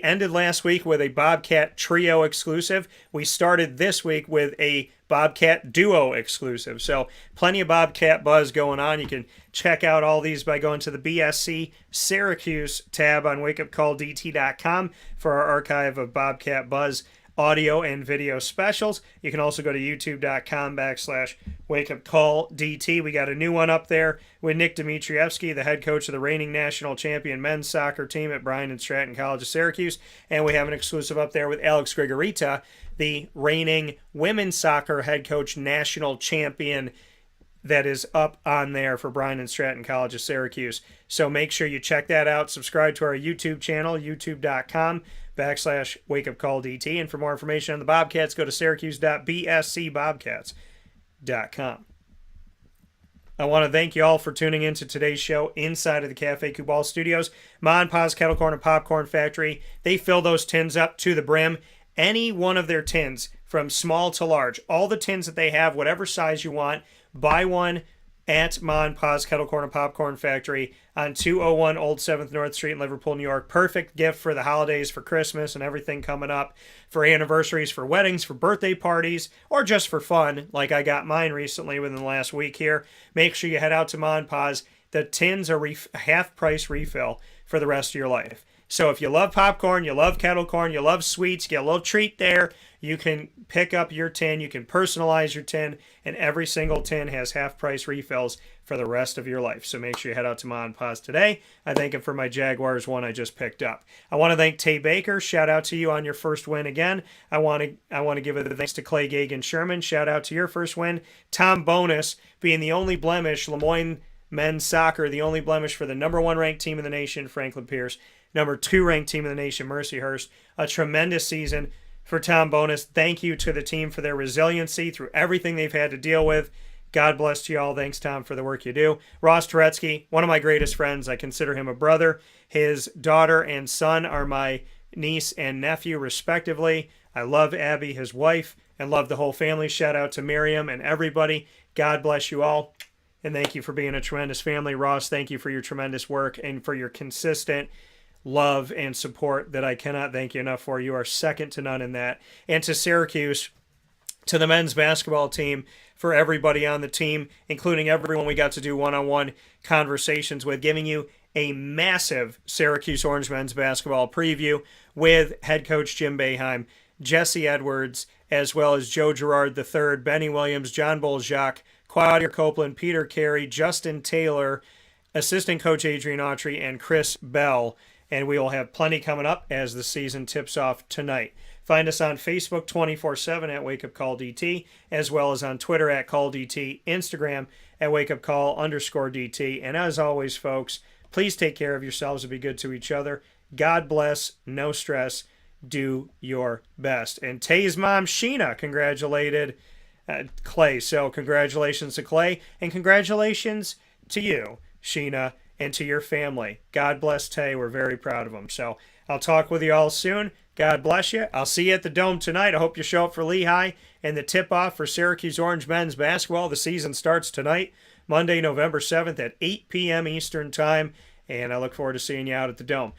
ended last week with a Bobcat trio exclusive. We started this week with a Bobcat duo exclusive. So plenty of Bobcat buzz going on. You can check out all these by going to the BSC Syracuse tab on wakeupcalldt.com for our archive of Bobcat buzz audio and video specials. You can also go to youtube.com/wakeupcalldt. We got a new one up there with Nick Dmitrievsky, the head coach of the reigning national champion men's soccer team at Bryant Stratton College of Syracuse. And we have an exclusive up there with Alex Grigorita, the reigning women's soccer head coach national champion, that is up on there for Bryant Stratton College of Syracuse. So make sure you check that out. Subscribe to our YouTube channel, youtube.com/wakeupcalldt. And for more information on the Bobcats, go to syracuse.bscbobcats.com. I want to thank you all for tuning in to today's show inside of the Cafe Kubal Studios. Ma and Pa's Kettle Corn and Popcorn Factory, they fill those tins up to the brim. Any one of their tins, from small to large, all the tins that they have, whatever size you want, buy one at Ma and Pa's Kettle Corn and Popcorn Factory on 201 Old 7th North Street in Liverpool, New York. Perfect gift for the holidays, for Christmas and everything coming up, for anniversaries, for weddings, for birthday parties, or just for fun, like I got mine recently within the last week here. Make sure you head out to Ma and Pa's. The tins are half-price refill for the rest of your life. So if you love popcorn, you love kettle corn, you love sweets, get a little treat there, you can pick up your tin, you can personalize your tin, and every single tin has half-price refills for the rest of your life. So make sure you head out to Ma and Pa's today. I thank him for my Jaguars one I just picked up. I want to thank Tae Baker. Shout out to you on your first win again. I want to give a thanks to Clay Gagen-Sherman. Shout out to your first win. Tom Bonus, being the only blemish, Moyne men's soccer, the only blemish for the #1 ranked team in the nation, Franklin Pierce. #2 ranked team in the nation, Mercyhurst. A tremendous season for Tom Bonus. Thank you to the team for their resiliency through everything they've had to deal with. God bless you all. Thanks, Tom, for the work you do. Ross Turetsky, one of my greatest friends. I consider him a brother. His daughter and son are my niece and nephew, respectively. I love Abby, his wife, and love the whole family. Shout out to Miriam and everybody. God bless you all. And thank you for being a tremendous family. Ross, thank you for your tremendous work and for your consistent love and support that I cannot thank you enough for. You are second to none in that. And to Syracuse, to the men's basketball team, for everybody on the team, including everyone we got to do one-on-one conversations with, giving you a massive Syracuse Orange men's basketball preview with head coach Jim Boeheim, Jesse Edwards, as well as Joe Girard III, Benny Williams, John Bolzak, Claudia Copeland, Peter Carey, Justin Taylor, assistant coach Adrian Autry, and Chris Bell. And we will have plenty coming up as the season tips off tonight. Find us on Facebook 24/7 at WakeUpCallDT, as well as on Twitter at CallDT, Instagram at WakeUpCall_DT. And as always, folks, please take care of yourselves and be good to each other. God bless, no stress, do your best. And Tae's mom, Sheena, congratulated Clay. So congratulations to Clay, and congratulations to you, Sheena, and to your family. God bless Tae. We're very proud of him. So I'll talk with you all soon. God bless you. I'll see you at the Dome tonight. I hope you show up for Lehigh and the tip-off for Syracuse Orange men's basketball. The season starts tonight, Monday, November 7th at 8 p.m. Eastern Time, and I look forward to seeing you out at the Dome.